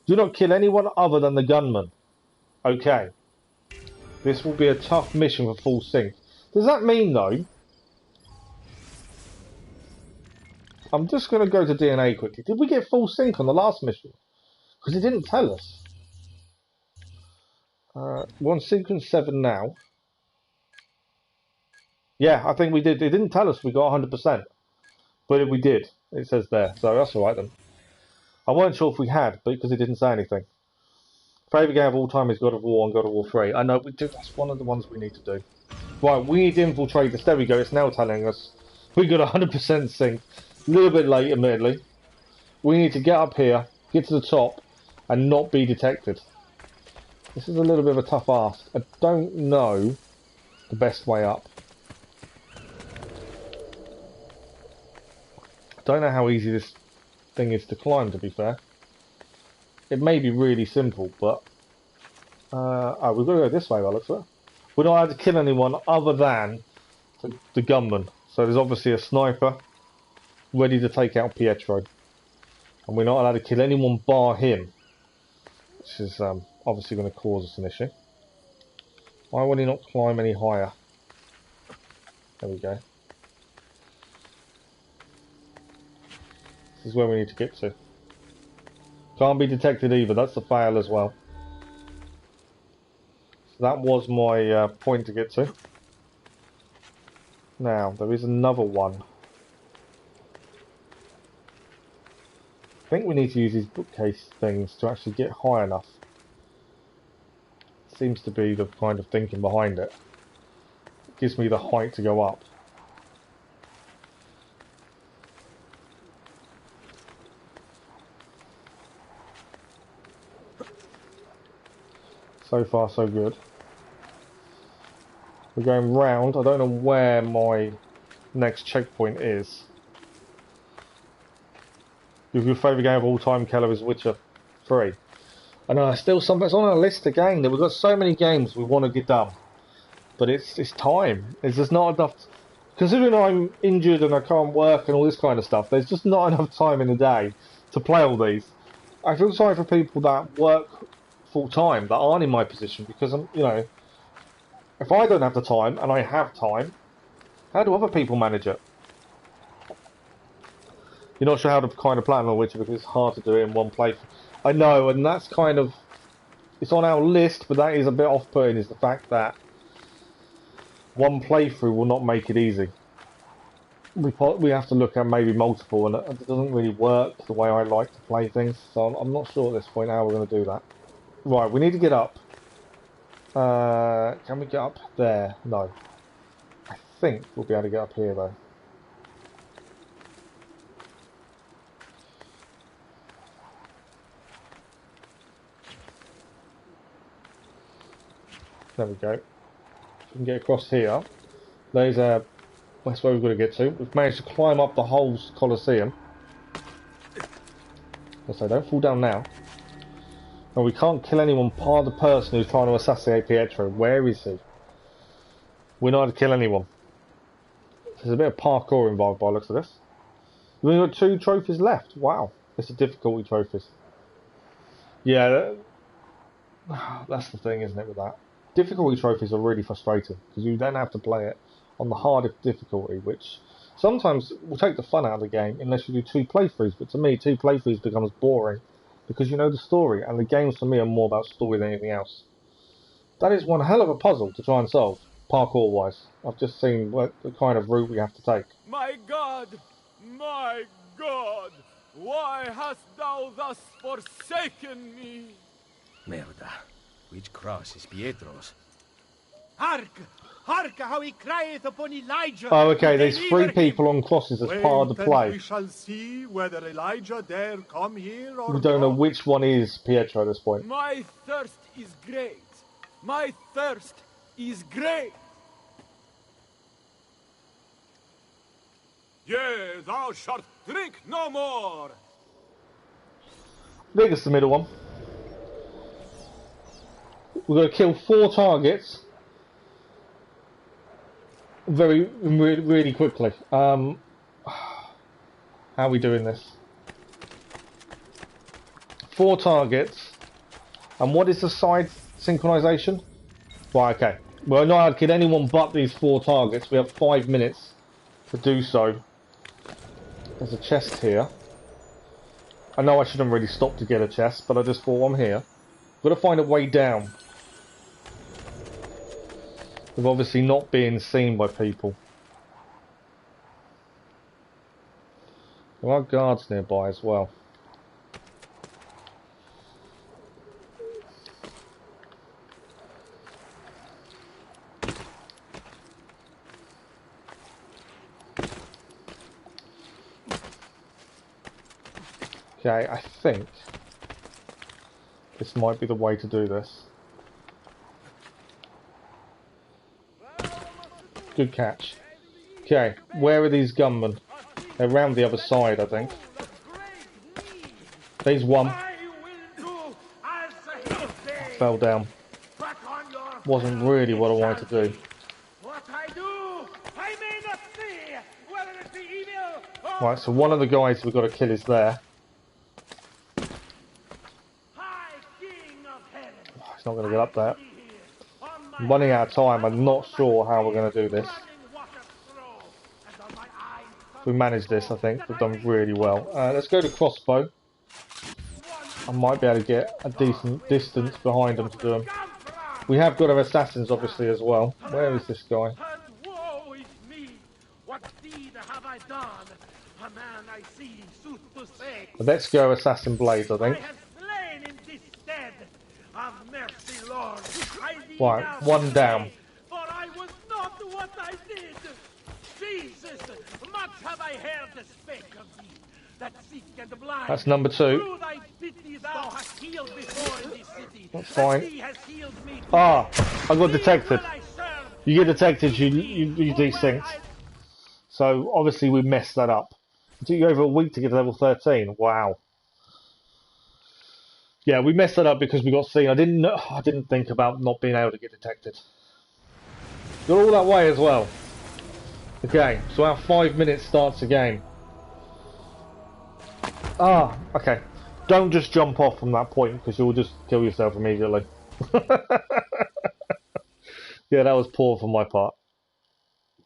Do not kill anyone other than the gunman. Okay. This will be a tough mission for full sync. Does that mean, though... I'm just going to go to DNA quickly. Did we get full sync on the last mission? Because it didn't tell us. We're on sequence 7 now. Yeah, I think we did. It didn't tell us we got 100%. But we did. It says there. So that's alright then. I weren't sure if we had, because it didn't say anything. Favourite game of all time is God of War and God of War 3. I know, we do. That's one of the ones we need to do. Right, we need to infiltrate this. There we go. It's now telling us we got 100% sync. A little bit late, admittedly. We need to get up here, get to the top, and not be detected. This is a little bit of a tough ask. I don't know the best way up. I don't know how easy this thing is to climb, to be fair. It may be really simple, but... oh, we've got to go this way, by the looks of it. We're not allowed to kill anyone other than the gunman. So there's obviously a sniper ready to take out Pietro. And we're not allowed to kill anyone bar him. Which is obviously going to cause us an issue. Why will he not climb any higher? There we go. This is where we need to get to. Can't be detected either, that's the fail as well. So that was my point to get to. Now, there is another one. I think we need to use these bookcase things to actually get high enough. Seems to be the kind of thinking behind it. It gives me the height to go up. So far, so good. We're going round. I don't know where my next checkpoint is. Your favourite game of all time, Keller, is Witcher 3. I know, still it's on our list again. We've got so many games we want to get done. But it's time. There's just not enough... Considering I'm injured and I can't work and all this kind of stuff, there's just not enough time in the day to play all these. I feel sorry for people that work full-time, that aren't in my position, because, you know, if I don't have the time, and I have time, how do other people manage it? You're not sure how to kind of plan on Witcher because it's hard to do it in one playthrough. I know, and that's kind of... It's on our list, but that is a bit off-putting, is the fact that one playthrough will not make it easy. We have to look at maybe multiple, and it doesn't really work the way I like to play things, so I'm not sure at this point how we're going to do that. Right, we need to get up. Can we get up there? No. I think we'll be able to get up here, though. There we go. We can get across here. That's where we've got to get to. We've managed to climb up the whole Colosseum. So don't fall down now. And we can't kill anyone part of the person who's trying to assassinate Pietro. Where is he? We're not allowed to kill anyone. There's a bit of parkour involved by the looks of this. We've only got 2 trophies left. Wow. It's a difficulty trophies. Yeah, That's the thing, isn't it, with that? Difficulty trophies are really frustrating, because you then have to play it on the hardest difficulty, which sometimes will take the fun out of the game unless you do 2 playthroughs, but to me 2 playthroughs becomes boring, because you know the story, and the games for me are more about story than anything else. That is one hell of a puzzle to try and solve, parkour-wise. I've just seen what the kind of route we have to take. My God! My God! Why hast thou thus forsaken me? Merda. Which cross is Pietro's? Hark! Hark how he crieth upon Elijah! Oh, okay, there's 3 people on crosses as part of the play. We shall see whether Elijah dare come here or We don't know which one is Pietro at this point. My thirst is great. My thirst is great. Yea, thou shalt drink no more. I think it's the middle one. We're going to kill 4 targets really quickly. How are we doing this? 4 targets. And what is the side synchronization? Right, okay. We're not allowed to kill anyone but these 4 targets. We have 5 minutes to do so. There's a chest here. I know I shouldn't really stop to get a chest, but I just thought I'm here. Got to find a way down. With obviously not being seen by people. There are guards nearby as well. Okay, I think this might be the way to do this. Good catch. Okay, where are these gunmen? They're around the other side, I think. There's one. Fell down. Wasn't really what I wanted to do. Right, so one of the guys we've got to kill is there. He's not going to get up there. I'm running out of time. I'm not sure how we're going to do this. If we manage this, I think we've done really well. Let's go to crossbow. I might be able to get a decent distance behind them to do them. We have got our assassins, obviously, as well. Where is this guy? Let's go assassin blades, I think. Right, one down. For I was not what I did. Jesus, much have I heard the spake of thee, that sick and blind. That's number 2. Through thy pity thou hast healed before in this city. That's fine. Thee has healed me. Ah, I got detected. You get detected, you desynced. So obviously we messed that up. It took you over a week to get to level 13. Wow. Yeah, we messed that up because we got seen. I didn't think about not being able to get detected. Got all that way as well. Okay, so our 5 minutes starts again. Ah, okay. Don't just jump off from that point because you'll just kill yourself immediately. Yeah, that was poor from my part.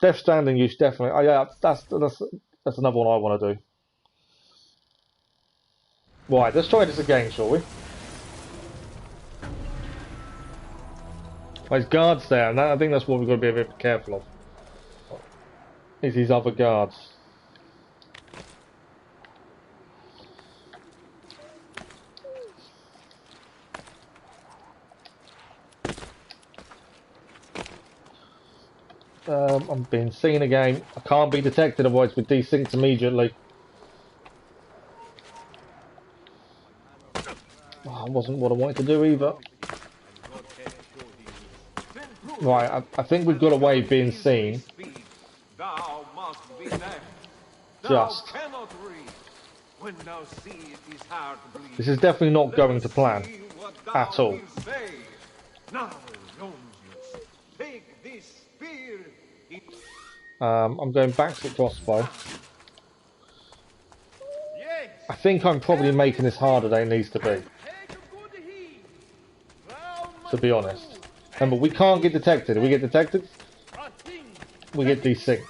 Death Stranding use definitely. Oh yeah, that's another one I want to do. Right, let's try this again, shall we? There's guards there, and I think that's what we've got to be a bit careful of. Is these other guards. I'm being seen again. I can't be detected, otherwise we're desynced immediately. Oh, wasn't what I wanted to do either. Right, I think we've got a way of being seen. Just. This is definitely not going to plan. At all. I'm going back to crossbow. I think I'm probably making this harder than it needs to be. to be honest. Remember, we can't get detected. If we get detected, we get desynced.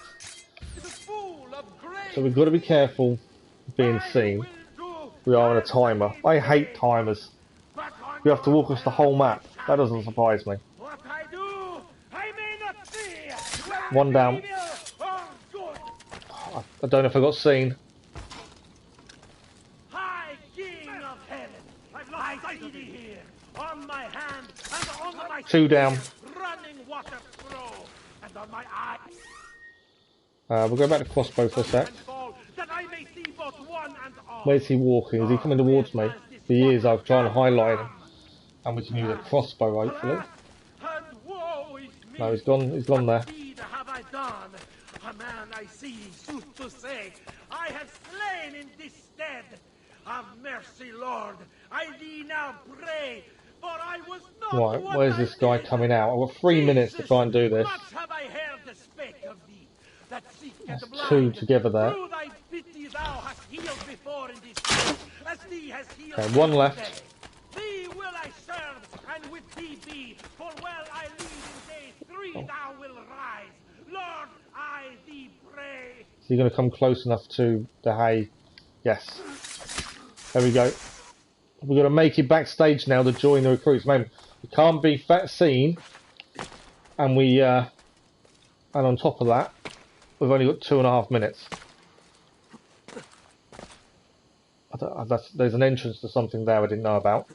So we've got to be careful of being seen. We are on a timer. I hate timers. We have to walk across the whole map. That doesn't surprise me. One down. I don't know if I got seen. High King of Heaven, I see thee here, on my hand and on my Two down. running water flow, and on my eye. We'll go back to crossbow for a sec. That I may see both one and all. Where's he walking? Is he coming towards me? If he is, I'll try and highlight him. And we can use a crossbow, hopefully. No, he's gone. He's gone there. Have I done? A man I see, sooth to say, I have slain in this stead. Have mercy, Lord. I thee now pray, for I was not. Right, where's this guy coming out? I've got 3 minutes to try and do this. Much have I heard the spake of thee, that seek That's and blind. two together there. Through thy pity thou hast healed before in this place, as thee has healed. Okay, one left. Today. Thee will I serve, and with thee be, for well I lead in day 3 thou will rise. Lord, I thee pray. Is he going to come close enough to the hay? Yes. There we go. We've got to make it backstage now to join the recruits. Man, we can't be seen, and and on top of that, we've only got 2.5 minutes. There's an entrance to something there I didn't know about.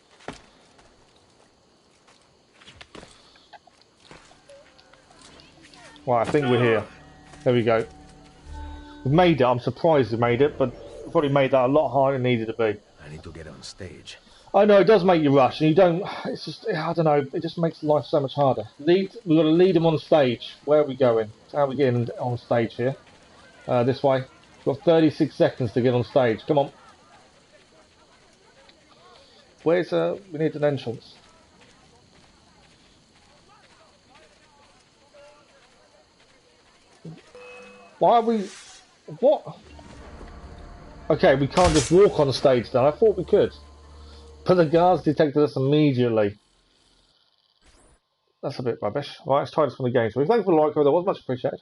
Right, I think we're here. There we go. We've made it. I'm surprised we made it, but we've probably made that a lot harder than it needed to be. I need to get on stage. I know, it does make you rush, and you don't... It's just, I don't know, it just makes life so much harder. We've got to lead them on stage. Where are we going? How are we getting on stage here? This way. We've got 36 seconds to get on stage. Come on. Where's... we need an entrance. Why are we... What? Okay, we can't just walk on stage now. I thought we could. But the guards detected us immediately. That's a bit rubbish. Right, let's try this one again. So thanks for the like, that was much appreciated.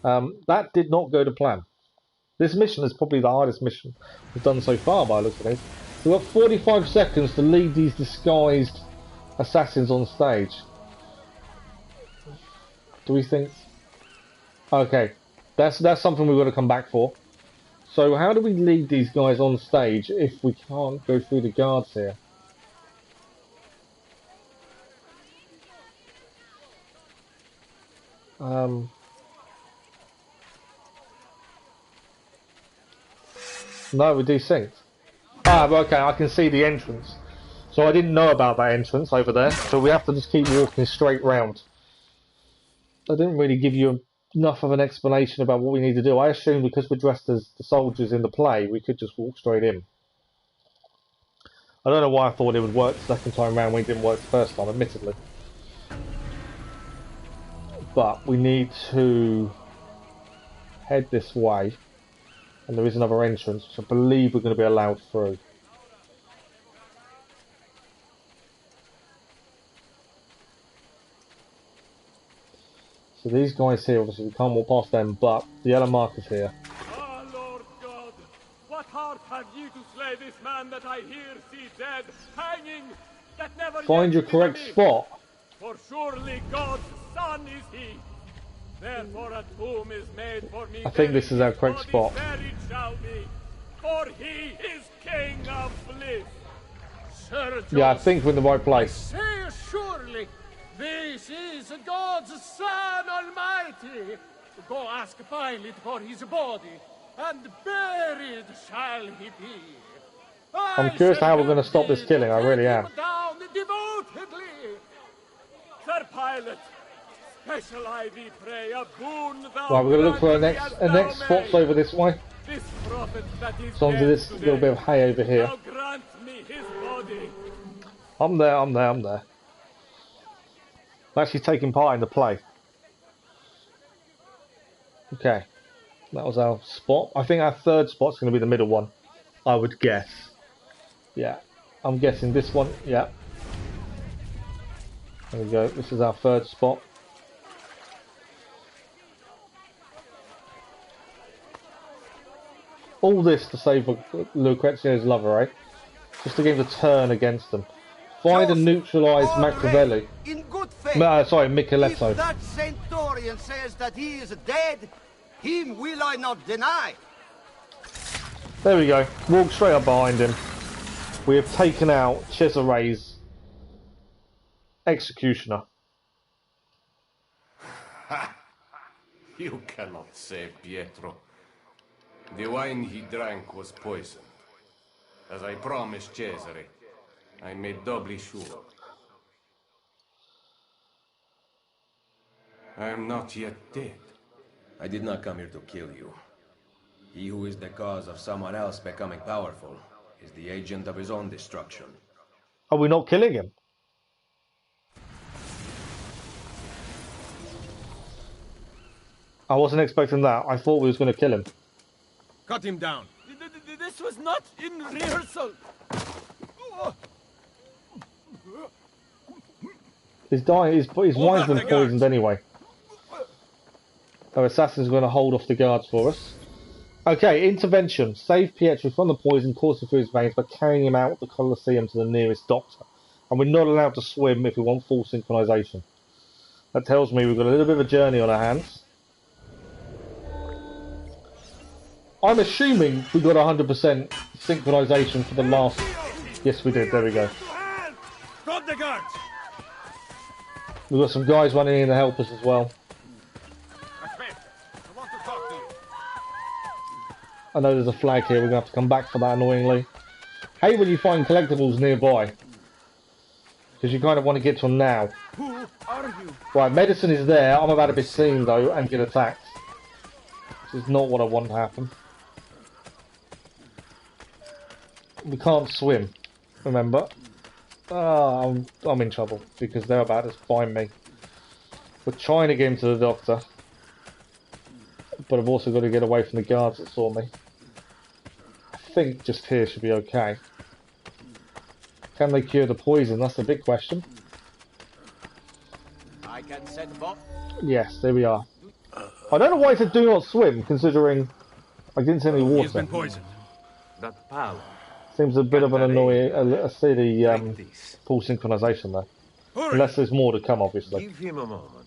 That did not go to plan. This mission is probably the hardest mission we've done so far by the looks of it. We've got 45 seconds to lead these disguised assassins on stage. Do we think... Okay, that's something we've got to come back for. So how do we lead these guys on stage if we can't go through the guards here? No, we're desynced. Ah, okay, I can see the entrance. So I didn't know about that entrance over there, so we have to just keep walking straight round. I didn't really give you enough of an explanation about what we need to do. I assumed because we're dressed as the soldiers in the play, we could just walk straight in. I don't know why I thought it would work the second time around when it didn't work the first time, admittedly. But we need to head this way, and there is another entrance, which I believe we're going to be allowed through. So these guys here, obviously we can't walk past them, but the yellow marker's here. Ah, Lord God, what heart have you to slay this man that I here see dead, hanging, that never Find your correct spot. For surely God's son is he. Therefore a tomb is made for me. I think this is our correct spot. Buried shall be, for he is King of bliss. Sir Yeah, I think we're in the right place. say surely, this is God's Son Almighty. Go ask Pilate for his body, and buried shall he be. I'm curious how we're going to stop this killing, I really am. Down devotedly. Sir Pilate, special I thee pray, a boon thou Right, we're going to look for a grant next me as thou spot's may. over this way. This prophet that is So onto dead this today, little bit of hay over here. thou grant me his body. I'm there. I'm actually taking part in the play. Okay, that was our spot. I think our third spot's going to be the middle one, I would guess. Yeah, I'm guessing this one. Yeah. There we go. This is our third spot. All this to save Lucrezio's lover, right? Just to get him to turn against them. Find and neutralise Machiavelli. In good faith. Sorry, Micheletto. If that Centurion says that he is dead, him will I not deny. There we go. Walk straight up behind him. We have taken out Cesare's executioner. Ha! You cannot save Pietro. The wine he drank was poisoned. As I promised Cesare, I made doubly sure. I am not yet dead. I did not come here to kill you. He who is the cause of someone else becoming powerful is the agent of his own destruction. Are we not killing him? I wasn't expecting that. I thought we was going to kill him. Cut him down. This was not in rehearsal. His wine's been poisoned anyway. Our assassin's going to hold off the guards for us. Okay, intervention. Save Pietro from the poison coursing through his veins by carrying him out of the Colosseum to the nearest doctor. And we're not allowed to swim if we want full synchronization. That tells me we've got a little bit of a journey on our hands. I'm assuming we got 100% synchronization for the last... Yes, we did. There we go. Stop the guards! We've got some guys running in to help us as well. I know there's a flag here. We're going to have to come back for that, annoyingly. Hate when you find collectibles nearby. Because you kind of want to get to them now. Who are you? Right, medicine is there. I'm about to be seen, though, and get attacked. This is not what I want to happen. We can't swim, remember? I'm in trouble, because they're about to find me. We're trying to get him to the doctor. But I've also got to get away from the guards that saw me. I think just here should be okay. Can they cure the poison? That's the big question. I can set Bob. Yes, there we are. I don't know why it said do not swim, considering I didn't see any water. He's been poisoned. That pal. Seems a bit of an annoying, a silly full synchronization there. Unless there's more to come, obviously. Give him a moment.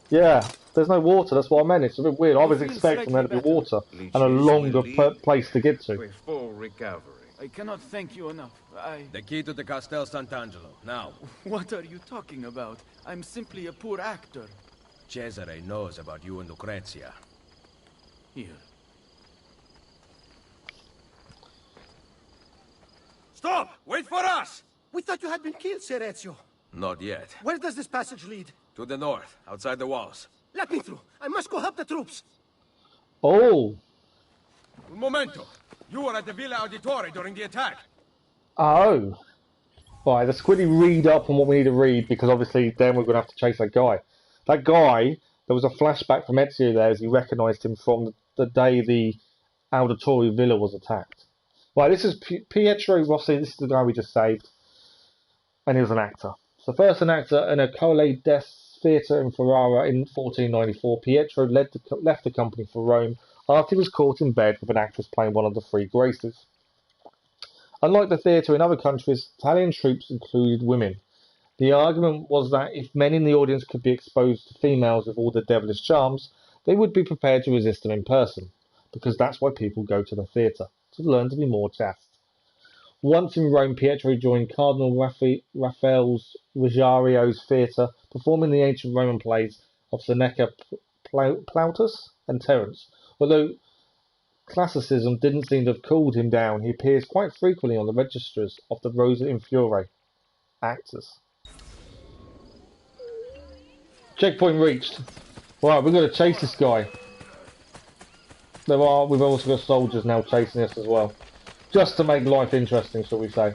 Yeah, there's no water, that's what I meant. It's a bit weird. I was expecting there to be water and a longer place to get to. Full recovery. I cannot thank you enough. The key to the Castel Sant'Angelo, now. What are you talking about? I'm simply a poor actor. Cesare knows about you and Lucrezia. Here. Stop! Wait for us! We thought you had been killed, Sir Ezio. Not yet. Where does this passage lead? To the north, outside the walls. Let me through. I must go help the troops. Oh! Un momento! You were at the Villa Auditore during the attack. Oh! Right, let's quickly read up on what we need to read, because obviously then we're going to have to chase that guy. That guy, there was a flashback from Ezio there as he recognised him from the day the Auditore Villa was attacked. Right, this is Pietro Rossi, this is the guy we just saved. And he was an actor. So first an actor in a Colle des Theatre in Ferrara in 1494, Pietro left the company for Rome after he was caught in bed with an actress playing one of the Three Graces. Unlike the theatre in other countries, Italian troops included women. The argument was that if men in the audience could be exposed to females with all their devilish charms, they would be prepared to resist them in person, because that's why people go to the theatre, to learn to be more chaste. Once in Rome, Pietro joined Cardinal Raphael's Ruggiaro's theatre, performing the ancient Roman plays of Seneca, Plautus and Terence. Although classicism didn't seem to have cooled him down, he appears quite frequently on the registers of the Rosa in Fiore actors. Checkpoint reached. Right, we've got to chase this guy. We've also got soldiers now chasing us as well. Just to make life interesting, shall we say.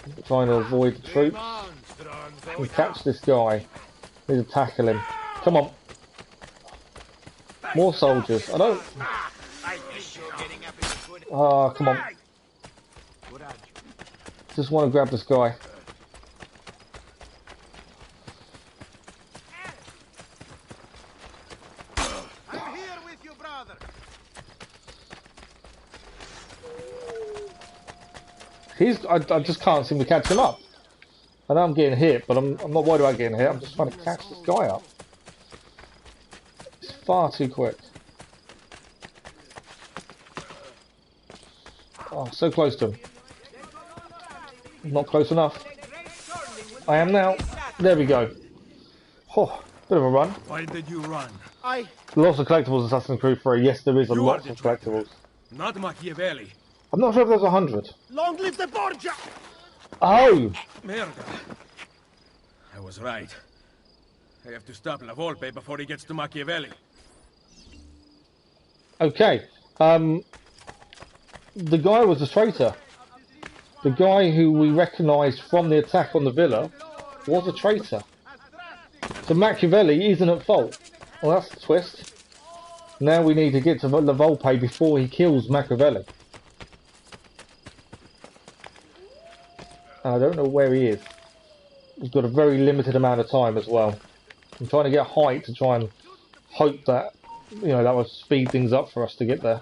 We're trying to avoid the troops. And catch this guy. We need to tackle him. Come on. More soldiers. I don't... Ah, come on. Just want to grab this guy. I'm here with you, brother. I just can't seem to catch him up. I know I'm getting hit, but I'm not worried about getting hit. I'm just trying to catch this guy up. It's far too quick. Oh, so close to him. Not close enough. I am now. There we go. Oh, bit of a run. Why did you run? Lots of collectibles in Assassin's Creed 3. Yes, there is a lot of collectibles. Not Machiavelli. I'm not sure if there's 100. Long live the Borgia! Oh! Merda. I was right. I have to stop La Volpe before he gets to Machiavelli. Okay. The guy was a traitor. The guy who we recognised from the attack on the villa was a traitor. So Machiavelli isn't at fault. Well, that's a twist. Now we need to get to La Volpe before he kills Machiavelli. I don't know where he is. He's got a very limited amount of time as well. I'm trying to get height to try and hope that, you know, that will speed things up for us to get there.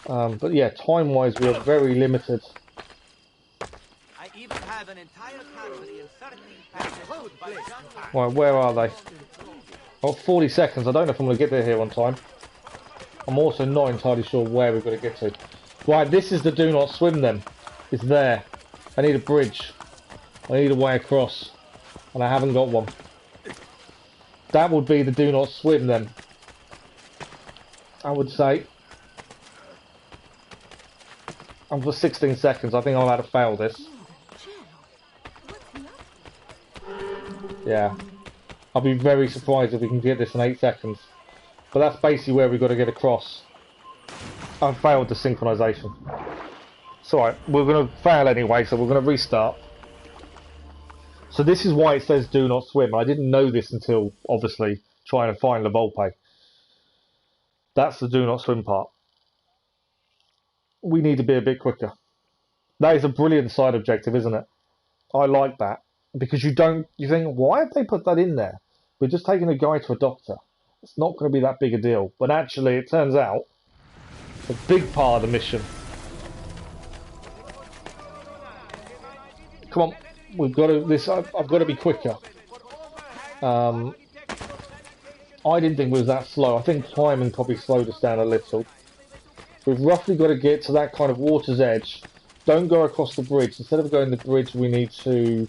But yeah, time-wise, we are very limited. I even have an entire cavalry and 13 passes by gunfire. Right, where are they? Oh, 40 seconds. I don't know if I'm going to get there here on time. I'm also not entirely sure where we've got to get to. Right, this is the do not swim then. It's there. I need a bridge. I need a way across. And I haven't got one. That would be the do not swim then. I would say. And for 16 seconds, I think I'm about to fail this. Yeah. I'll be very surprised if we can get this in 8 seconds. But that's basically where we've got to get across. I've failed the synchronization. It's alright, we're going to fail anyway, so we're going to restart. So this is why it says do not swim. I didn't know this until, obviously, trying to find La Volpe. That's the do not swim part. We need to be a bit quicker. That is a brilliant side objective, isn't it? I like that. Because you think, why have they put that in there? We're just taking a guy to a doctor. It's not going to be that big a deal. But actually, it turns out, it's a big part of the mission. Come on, we've got to. I've got to be quicker. I didn't think it was that slow. I think climbing probably slowed us down a little. We've roughly got to get to that kind of water's edge. Don't go across the bridge. Instead of going the bridge, we need to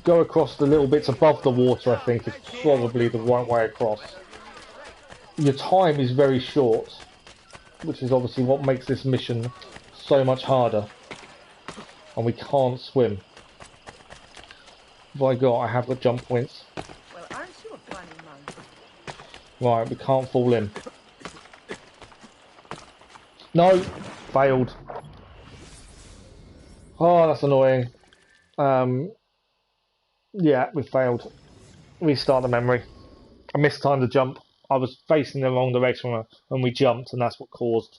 go across the little bits above the water. I think is probably the right way across. Your time is very short, which is obviously what makes this mission so much harder. And we can't swim. By God, I have got jump points. Well, aren't you a funny monkey? Right, we can't fall in. No! Failed. Oh, that's annoying. Yeah, we failed. Restart the memory. I mistimed the jump. I was facing the wrong direction when we jumped, and that's what caused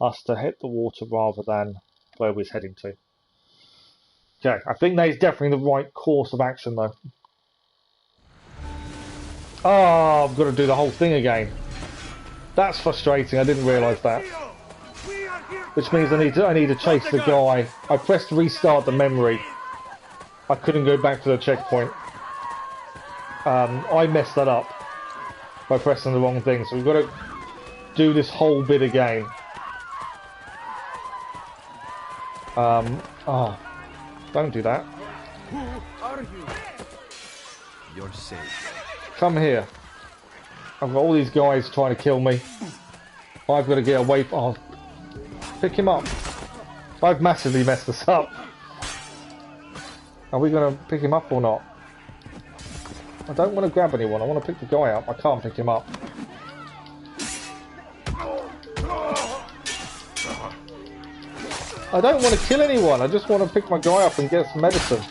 us to hit the water rather than where we was heading to. Okay, I think that is definitely the right course of action though. Oh, I've got to do the whole thing again. That's frustrating, I didn't realise that. Which means I need to chase the guy. I pressed restart the memory. I couldn't go back to the checkpoint. I messed that up by pressing the wrong thing, so we've got to do this whole bit again. Oh. Don't do that. Who are you? You're safe. Come here. I've got all these guys trying to kill me. I've got to get away from... Oh. Pick him up. I've massively messed this up. Are we going to pick him up or not? I don't want to grab anyone. I want to pick the guy up. I can't pick him up. I don't want to kill anyone, I just want to pick my guy up and get some medicine.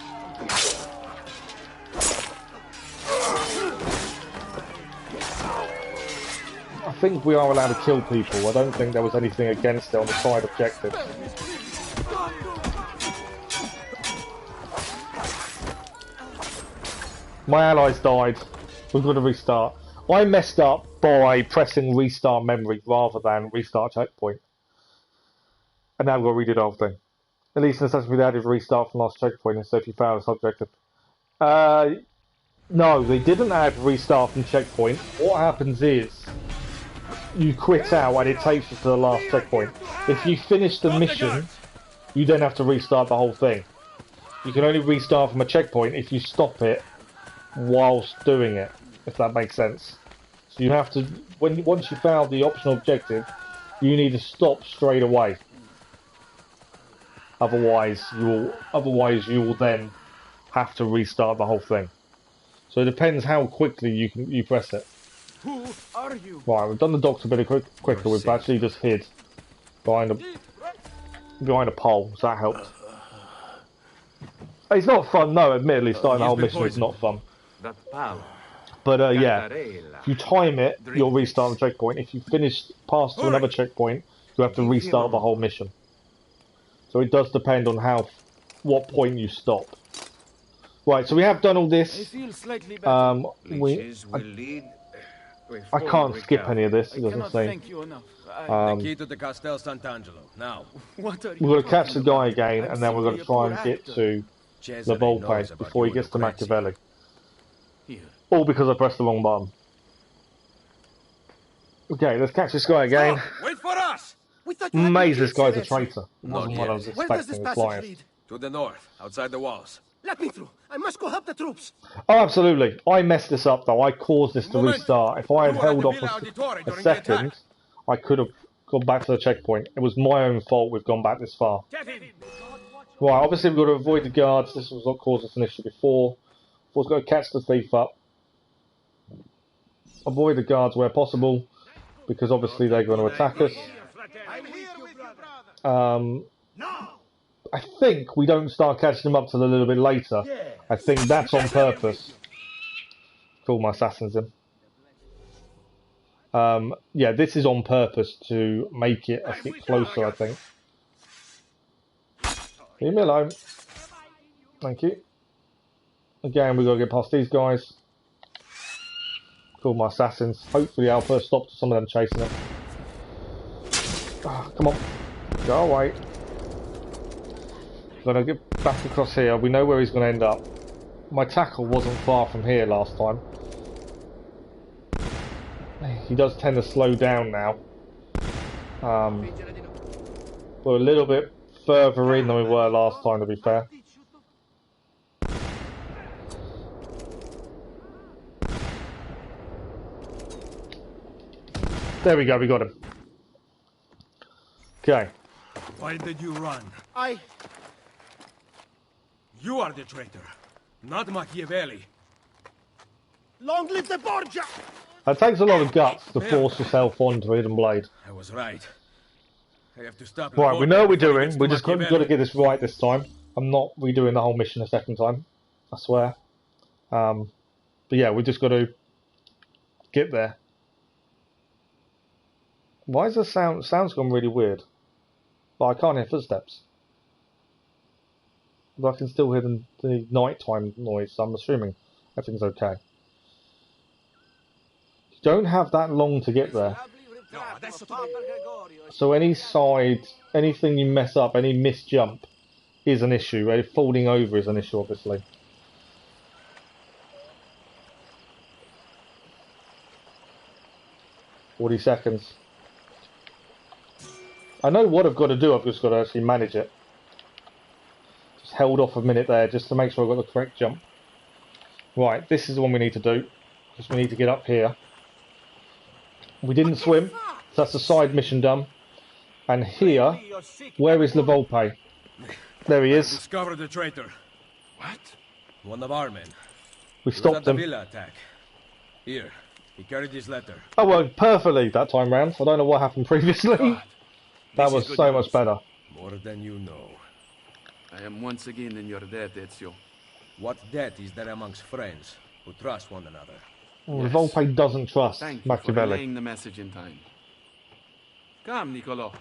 I think we are allowed to kill people. I don't think there was anything against it on the side objective. My allies died. We've got to restart. I messed up by pressing restart memory rather than restart checkpoint. And now we've got to redo the whole thing. At least in Assassin's Creed they added restart from last checkpoint instead if you fail this objective. No, they didn't add restart from checkpoint. What happens is you quit out and it takes you to the last checkpoint. If you finish the mission, you then have to restart the whole thing. You can only restart from a checkpoint if you stop it whilst doing it, if that makes sense. So you have to, once you fail the optional objective, you need to stop straight away. Otherwise you will then have to restart the whole thing. So it depends how quickly you press it. Who are you? Right, we've done the docks a bit quicker. We've actually just hid behind a pole, so that helped. It's not fun, no. Admittedly, starting the whole mission is not fun. But yeah, if you time it, you'll restart the checkpoint. If you finish past to another checkpoint, you have to restart the whole mission. So it does depend on what point you stop. Right, so we have done all this. I can't skip any of this. It doesn't say. The key to the Castel Sant'Angelo. Now, We've got to catch the guy again, and then we're going to try and get to the Volpe before he gets to Machiavelli. All because I pressed the wrong button. Okay, let's catch this guy again. Wait for us! Maze, this guy's a traitor. Wasn't what I was expecting. To the north, outside the walls. Let me through. I must go help the troops. Oh, absolutely. I messed this up, though. I caused this to restart. If I had held off a second, I could have gone back to the checkpoint. It was my own fault we've gone back this far. Right, obviously we've got to avoid the guards. This was what caused us an issue before. We've got to catch the thief up. Avoid the guards where possible, because obviously they're going to attack us. I think we don't start catching them up till a little bit later. I think that's on purpose. Call my assassins in. Yeah, this is on purpose to make it a bit closer, I think. Leave me alone. Thank you. Again, we've got to get past these guys. Call my assassins. Hopefully I'll put a stop to some of them chasing them. Oh, come on. Go away. Gonna get back across here. We know where he's going to end up. My tackle wasn't far from here last time. He does tend to slow down now. We're a little bit further in than we were last time, to be fair. There we go, we got him. Okay. Why did you run? You are the traitor, not Machiavelli. Long live the Borgia! It takes a lot of guts to force yourself onto a hidden blade. I was right. I have to stop. Right, we know what we're doing. We just got to get this right this time. I'm not redoing the whole mission a second time. I swear. But yeah, we just got to get there. Why is the sound? Sound's gone really weird. But I can't hear footsteps. But I can still hear the nighttime noise, so I'm assuming everything's okay. You don't have that long to get there. So any side, anything you mess up, any missed jump is an issue. Any falling over is an issue, obviously. "40 seconds. I know what I've got to do, I've just got to actually manage it. Just held off a minute there just to make sure I've got the correct jump. Right, this is the one we need to do. Because we need to get up here. We didn't swim, so that's the side mission done. And here, where is the Volpe? There he is. Discovered the traitor. What? One of our men. We stopped him. Villa attack. Here, he carried his letter. Oh, well, perfectly that time round. I don't know what happened previously. God, that was so much better. More than you know. I am once again in your debt, Ezio. What debt is there amongst friends who trust one another? Yes. Volpe doesn't trust Thank you for Machiavelli. relaying the message in time. Come, Niccolo.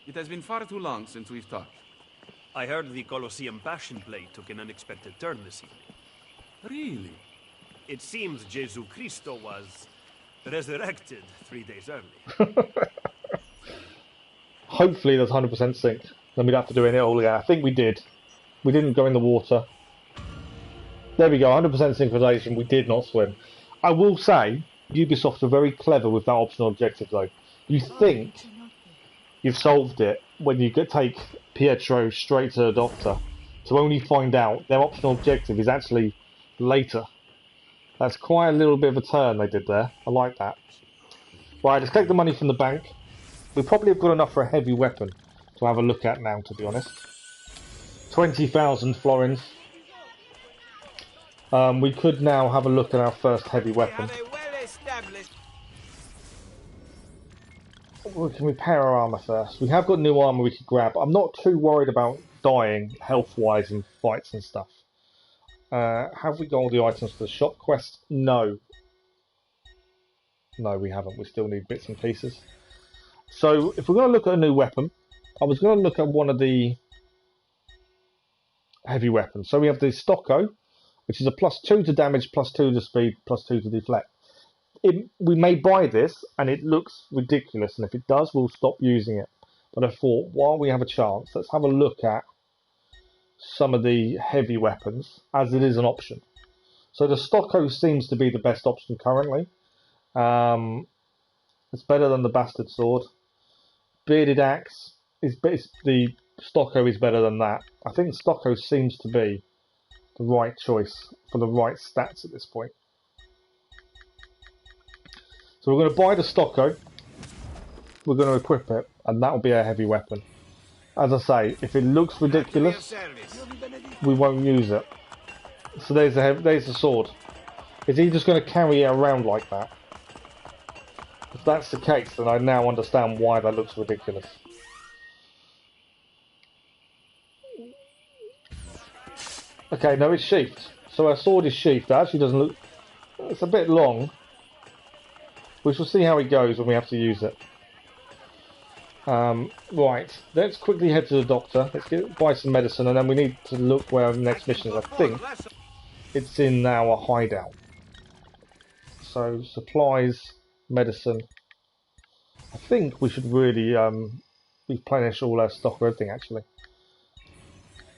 It has been far too long since we've talked. I heard the Colosseum Passion Play took an unexpected turn this evening. Really? It seems Jesu Cristo was resurrected 3 days early. Hopefully there's 100% sync. Then we'd have to do it all again. I think we did. We didn't go in the water. There we go, 100% synchronization. We did not swim. I will say, Ubisoft are very clever with that optional objective though. You think you've solved it when you take Pietro straight to the doctor, to only find out their optional objective is actually later. That's quite a little bit of a turn they did there. I like that. Right, let's take the money from the bank. We probably have got enough for a heavy weapon to have a look at now, to be honest. 20,000 florins. We could now have a look at our first heavy weapon. We can repair our armour first. We have got new armour we could grab. I'm not too worried about dying health-wise in fights and stuff. Have we got all the items for the shop quest? No. No, we haven't. We still need bits and pieces. So, if we're going to look at a new weapon, I was going to look at one of the heavy weapons. So we have the Stocco, which is a +2 to damage, +2 to speed, +2 to deflect. We may buy this, and it looks ridiculous, and if it does, we'll stop using it. But I thought, while we have a chance, let's have a look at some of the heavy weapons, as it is an option. So the Stocco seems to be the best option currently. It's better than the Bastard Sword. Bearded Axe, the Stocco is better than that. I think Stocco seems to be the right choice for the right stats at this point. So we're going to buy the Stocco, we're going to equip it, and that will be our heavy weapon. As I say, if it looks ridiculous, we won't use it. So there's the sword. Is he just going to carry it around like that? If that's the case, then I now understand why that looks ridiculous. Okay, no, it's sheathed. So our sword is sheathed. It actually doesn't look... It's a bit long. We shall see how it goes when we have to use it. Right, let's quickly head to the doctor. Let's buy some medicine, and then we need to look where the next mission is. I think it's in our hideout. So, supplies, medicine. I think we should really replenish all our stock or everything, actually.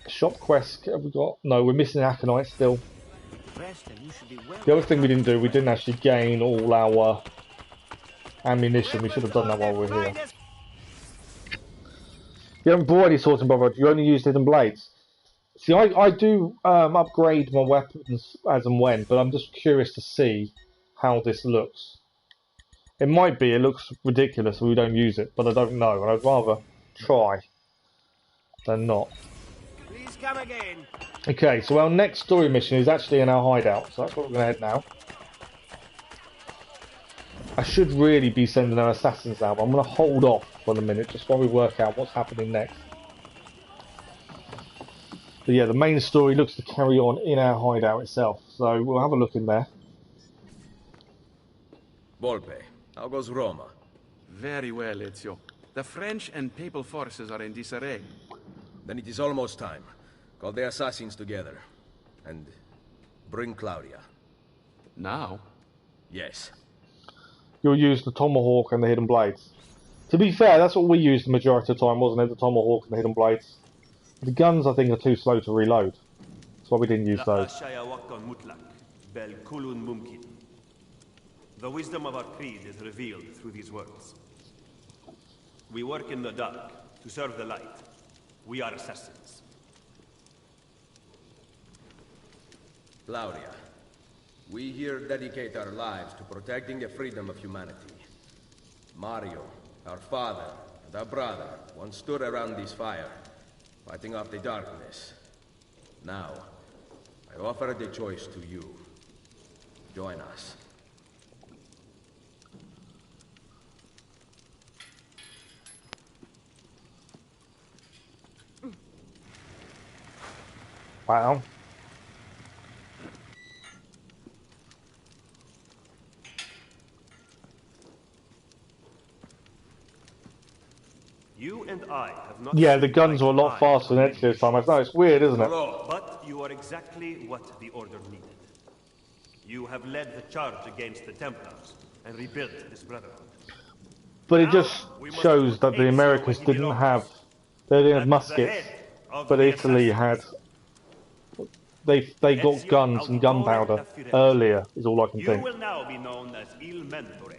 Shop quest, have we got? No, we're missing Aconite still. The other thing we didn't do, we didn't actually gain all our ammunition. We should have done that while we were here. You haven't bought any Swords and Brotherhood, you only use hidden blades. See, I do upgrade my weapons as and when, but I'm just curious to see how this looks. It might be, it looks ridiculous and we don't use it, but I don't know, and I'd rather try than not. Please come again. Okay, so our next story mission is actually in our hideout, so that's where we're going to head now. I should really be sending our assassins out, but I'm going to hold off for the minute just while we work out what's happening next. But yeah, the main story looks to carry on in our hideout itself, so we'll have a look in there. Volpe, how goes Roma? Very well, Ezio. The French and Papal forces are in disarray. Then it is almost time. Call the assassins together. And bring Claudia. Now? Yes. You'll use the Tomahawk and the Hidden Blades. To be fair, that's what we used the majority of the time, wasn't it? The Tomahawk and the Hidden Blades. The guns, I think, are too slow to reload. That's why we didn't use those. The wisdom of our creed is revealed through these words. We work in the dark to serve the light. We are assassins. Claudia, we here dedicate our lives to protecting the freedom of humanity. Mario, our father, and our brother once stood around this fire, fighting off the darkness. Now, I offer the choice to you. Join us. Wow. You and I have not Yeah, the seen guns eye are a to lot eye faster on than many Ezio's time. I issues. know, it's weird, isn't it? But you are exactly what the Order needed. You have led the charge against the Templars and rebuilt this Brotherhood. But it Now, just we must shows put that the Ezio Americans where he didn't belongs. have, they didn't have At the muskets, head of but the Italy had, assassins. they got Ezio guns and Auditore gunpowder da Firenze. earlier, is all I can You think. will now be known as Il Mentore,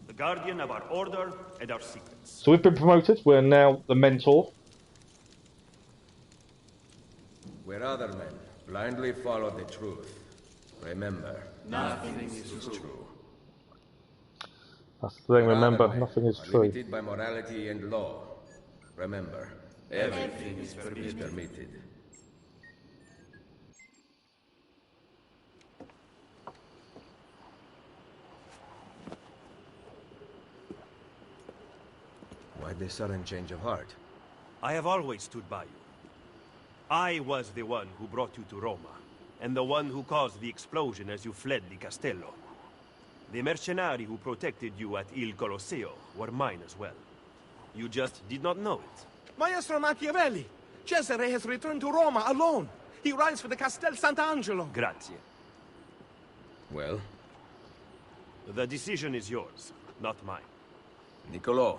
the guardian of our order and our secrets. So we've been promoted, we're now the mentor. Where other men blindly follow the truth, remember, Nothing is true. That's the thing, where remember, other men nothing is are true. limited by morality and law, remember, everything is permitted. Why this sudden change of heart? I have always stood by you. I was the one who brought you to Roma, and the one who caused the explosion as you fled the Castello. The mercenari who protected you at Il Colosseo were mine as well. You just did not know it. Maestro Machiavelli! Cesare has returned to Roma alone. He rides for the Castel Sant'Angelo. Grazie. Well? The decision is yours, not mine. Niccolò,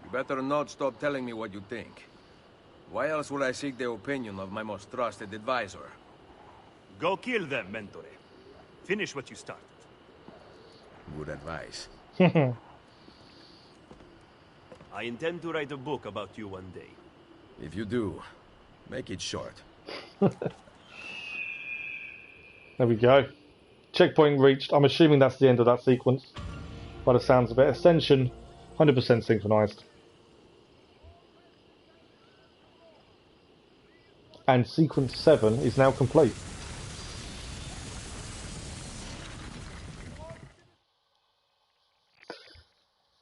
you better not stop telling me what you think. Why else would I seek the opinion of my most trusted advisor? Go kill them, Mentore. Finish what you started. Good advice. I intend to write a book about you one day. If you do, make it short. There we go. Checkpoint reached. I'm assuming that's the end of that sequence. By the sounds of it. Ascension, 100% synchronized. And sequence 7 is now complete.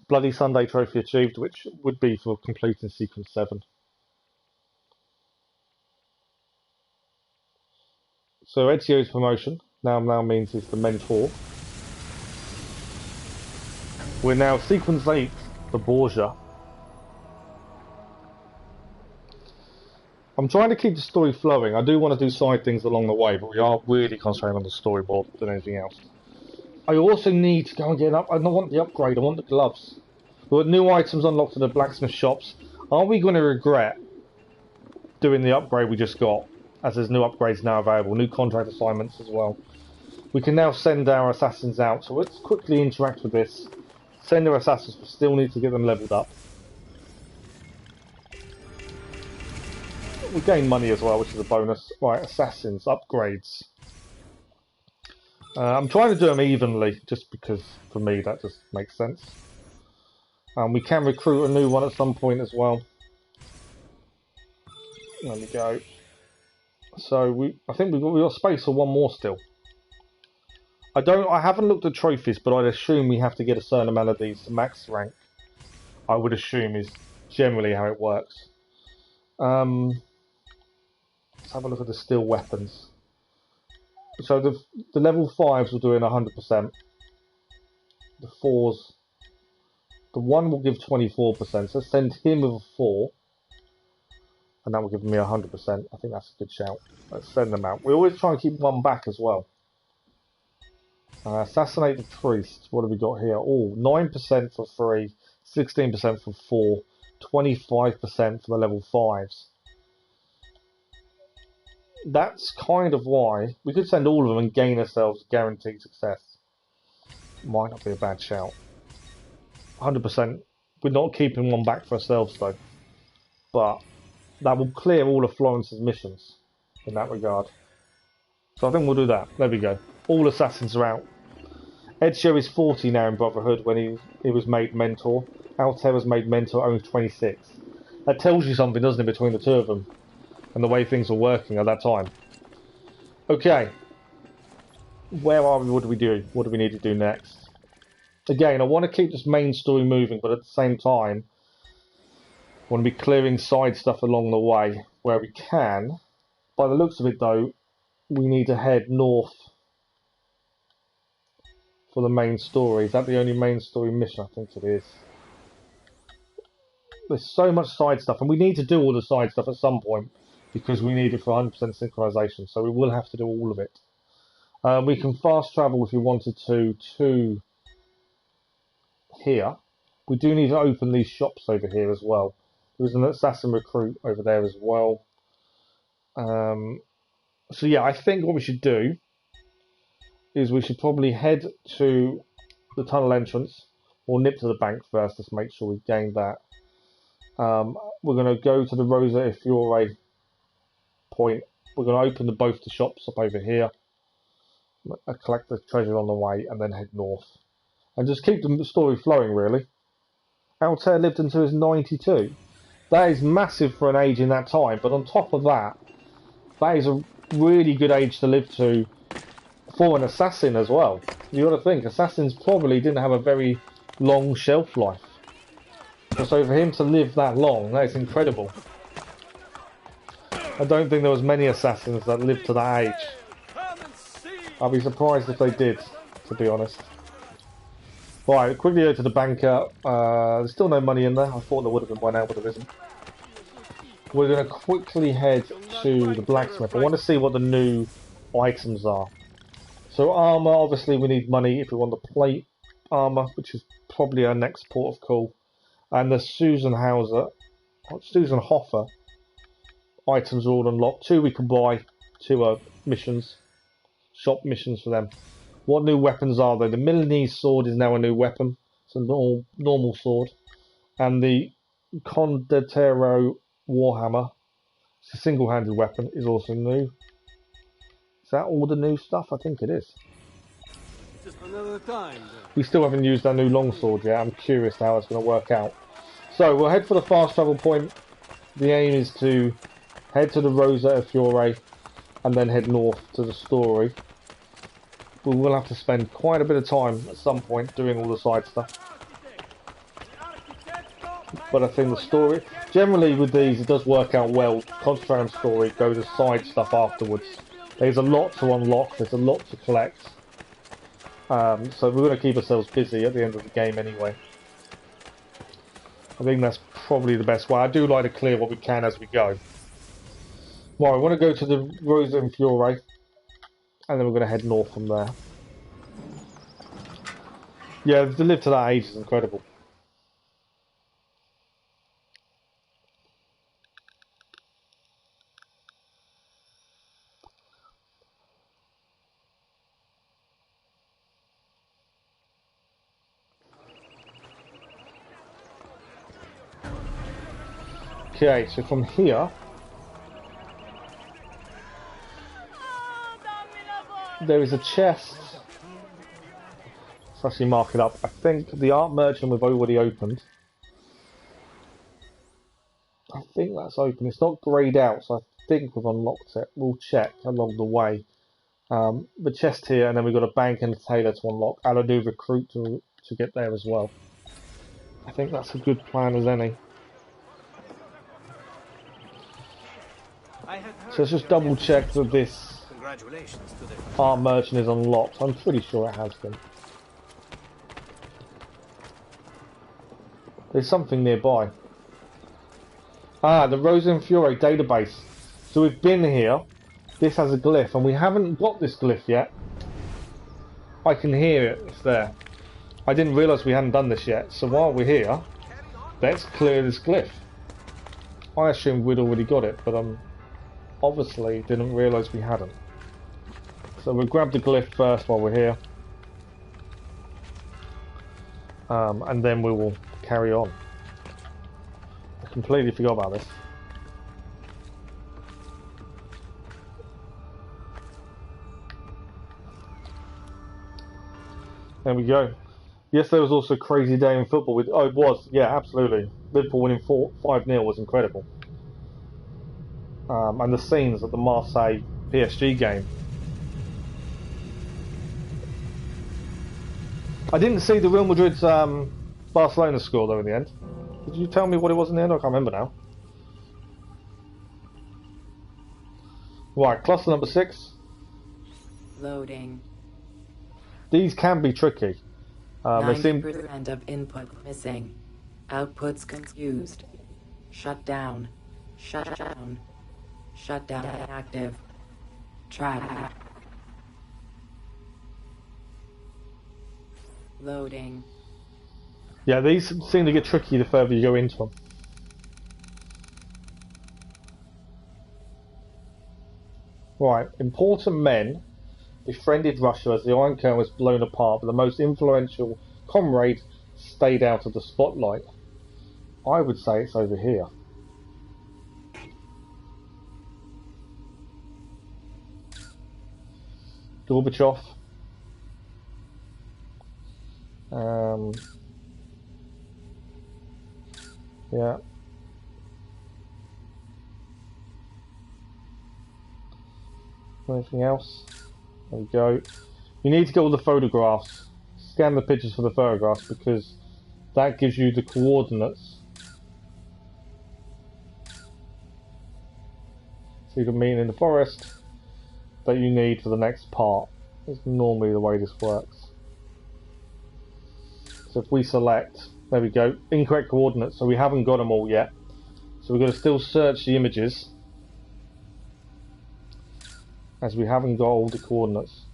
Bloody Sunday trophy achieved, which would be for completing sequence 7. So Ezio's promotion now means he's the mentor. We're now sequence 8 for Borgia. I'm trying to keep the story flowing. I do want to do side things along the way, but we are really concentrating on the storyboard than anything else. I also need to go and get up. I don't want the upgrade, I want the gloves. We've got new items unlocked in the blacksmith shops. Are we going to regret doing the upgrade we just got? As there's new upgrades now available, new contract assignments as well. We can now send our assassins out, so let's quickly interact with this. Send our assassins, but still need to get them leveled up. We gain money as well, which is a bonus. Right, assassins, upgrades. I'm trying to do them evenly, just because for me that just makes sense. We can recruit a new one at some point as well. There we go. So I think we've got space for one more still. I haven't looked at trophies, but I'd assume we have to get a certain amount of these to max rank. I would assume is generally how it works. Let's have a look at the steel weapons. So the level 5s will do in 100%. The 4s, the 1 will give 24%. So send him with a 4, and that will give me 100%. I think that's a good shout. Let's send them out. We always try and keep one back as well. Assassinate the priest. What have we got here? Oh, 9% for 3, 16% for 4, 25% for the level 5s. That's kind of why we could send all of them and gain ourselves guaranteed success. Might not be a bad shout. 100%. We're not keeping one back for ourselves though. But that will clear all of Florence's missions in that regard. So I think we'll do that. There we go. All assassins are out. Ezio is 40 now in Brotherhood when he was made mentor. Altair was made mentor only 26. That tells you something, doesn't it, between the two of them? And the way things were working at that time. Okay. Where are we? What do we do? What do we need to do next? Again, I want to keep this main story moving, but at the same time, I want to be clearing side stuff along the way where we can. By the looks of it, though, we need to head north for the main story. Is that the only main story mission? I think it is. There's so much side stuff, and we need to do all the side stuff at some point because we need it for 100% synchronization. So we will have to do all of it. We can fast travel if we wanted to here. We do need to open these shops over here as well. There's an assassin recruit over there as well. So yeah, I think what we should do is we should probably head to the tunnel entrance, or nip to the bank first. Let's make sure we gain that. We're going to go to the Rosa e Fiore point. We're going to open both the shops up over here, collect the treasure on the way, and then head north. And just keep the story flowing, really. Altair lived until his 92. That is massive for an age in that time, but on top of that, that is a really good age to live to for an assassin as well. You got to think, assassins probably didn't have a very long shelf life. So for him to live that long, that is incredible. I don't think there was many assassins that lived to that age. I'd be surprised if they did, to be honest. Right, quickly go to the banker. There's still no money in there. I thought there would have been by now, but there isn't. We're going to quickly head to the blacksmith. I want to see what the new items are. So armour, obviously we need money if we want the plate armour, which is probably our next port of call. And the Susan Hofer items are all unlocked. 2 we can buy, 2 missions, shop missions for them. What new weapons are there? The Milanese sword is now a new weapon. It's a normal sword. And the Condottiero Warhammer, it's a single-handed weapon, is also new. Is that all the new stuff? I think it is. Just another time. We still haven't used our new longsword yet. I'm curious how it's going to work out. So we'll head for the fast travel point. The aim is to head to the Rosa e Fiore and then head north to the story. We will have to spend quite a bit of time at some point doing all the side stuff. But I think the story, generally with these, it does work out well. Concentrate on story, go to side stuff afterwards. There's a lot to unlock, there's a lot to collect. So we're going to keep ourselves busy at the end of the game anyway. I think that's probably the best way. I do like to clear what we can as we go. Right, I want to go to the Rosa e Fiore, and then we're going to head north from there. Yeah, to live to that age is incredible. Okay, so from here, there is a chest. Let's actually mark it up. I think the art merchant we've already opened. I think that's open. It's not greyed out, so I think we've unlocked it. We'll check along the way. The chest here, and then we've got a bank and a tailor to unlock, and a new recruit to get there as well. I think that's a good plan as any. So let's just double check that this art merchant is unlocked. I'm pretty sure it has been. There's something nearby. Ah, the Rosa e Fiore database. So we've been here. This has a glyph, and we haven't got this glyph yet. I can hear it. It's there. I didn't realise we hadn't done this yet. So while we're here, let's clear this glyph. I assumed we'd already got it, but obviously didn't realise we hadn't. So we'll grab the glyph first while we're here. And then we will carry on. I completely forgot about this. There we go. Yes, there was also a crazy day in football. Oh, it was. Yeah, absolutely. Liverpool winning 5-0 was incredible. And the scenes at the Marseille PSG game. I didn't see the Real Madrid's Barcelona score though in the end. Did you tell me what it was in the end? I can't remember now. Right, cluster number 6. Loading. These can be tricky. 90% of input missing. Outputs confused. Shut down. Shut down. Shut down. Active. Trap. Loading. Yeah, these seem to get tricky the further you go into them. Right, important men befriended Russia as the Iron Curtain was blown apart, but the most influential comrade stayed out of the spotlight. I would say it's over here. Gorbachev. Yeah. Anything else? There we go. You need to get all the photographs. Scan the pictures for the photographs because that gives you the coordinates. So you can meet in the forest that you need for the next part. That's normally the way this works. So if we select, there we go, incorrect coordinates, so we haven't got them all yet. So we've got to still search the images as we haven't got all the coordinates.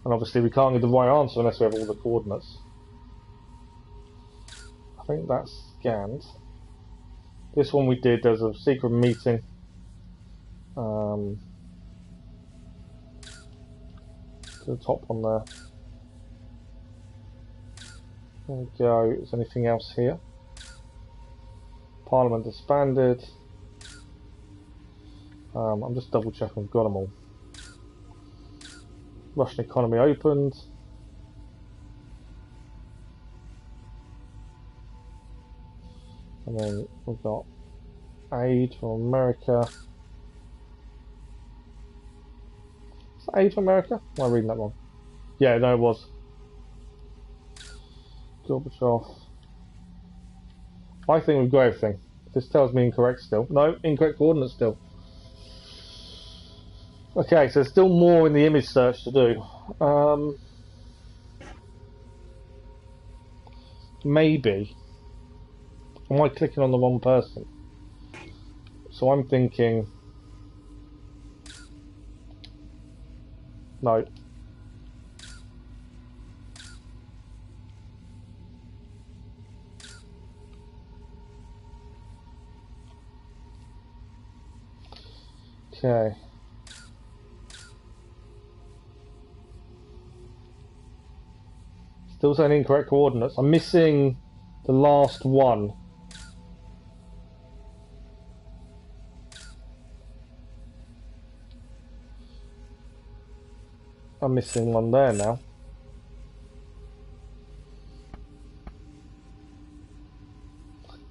And obviously we can't get the right answer unless we have all the coordinates. I think that's scanned. This one we did, there's a secret meeting. To the top one there. There we go. Is there anything else here? Parliament disbanded. I'm just double checking we've got them all. Russian economy opened. And then we've got aid from America. Is that aid from America? Am I reading that wrong? Yeah, no, it was. Gorbachev. I think we've got everything. This tells me incorrect still. No, incorrect coordinates still. Okay, so there's still more in the image search to do. Maybe. Am I clicking on the wrong person? So I'm thinking... No. Okay. Still saying incorrect coordinates. I'm missing the last one. I'm missing one there now.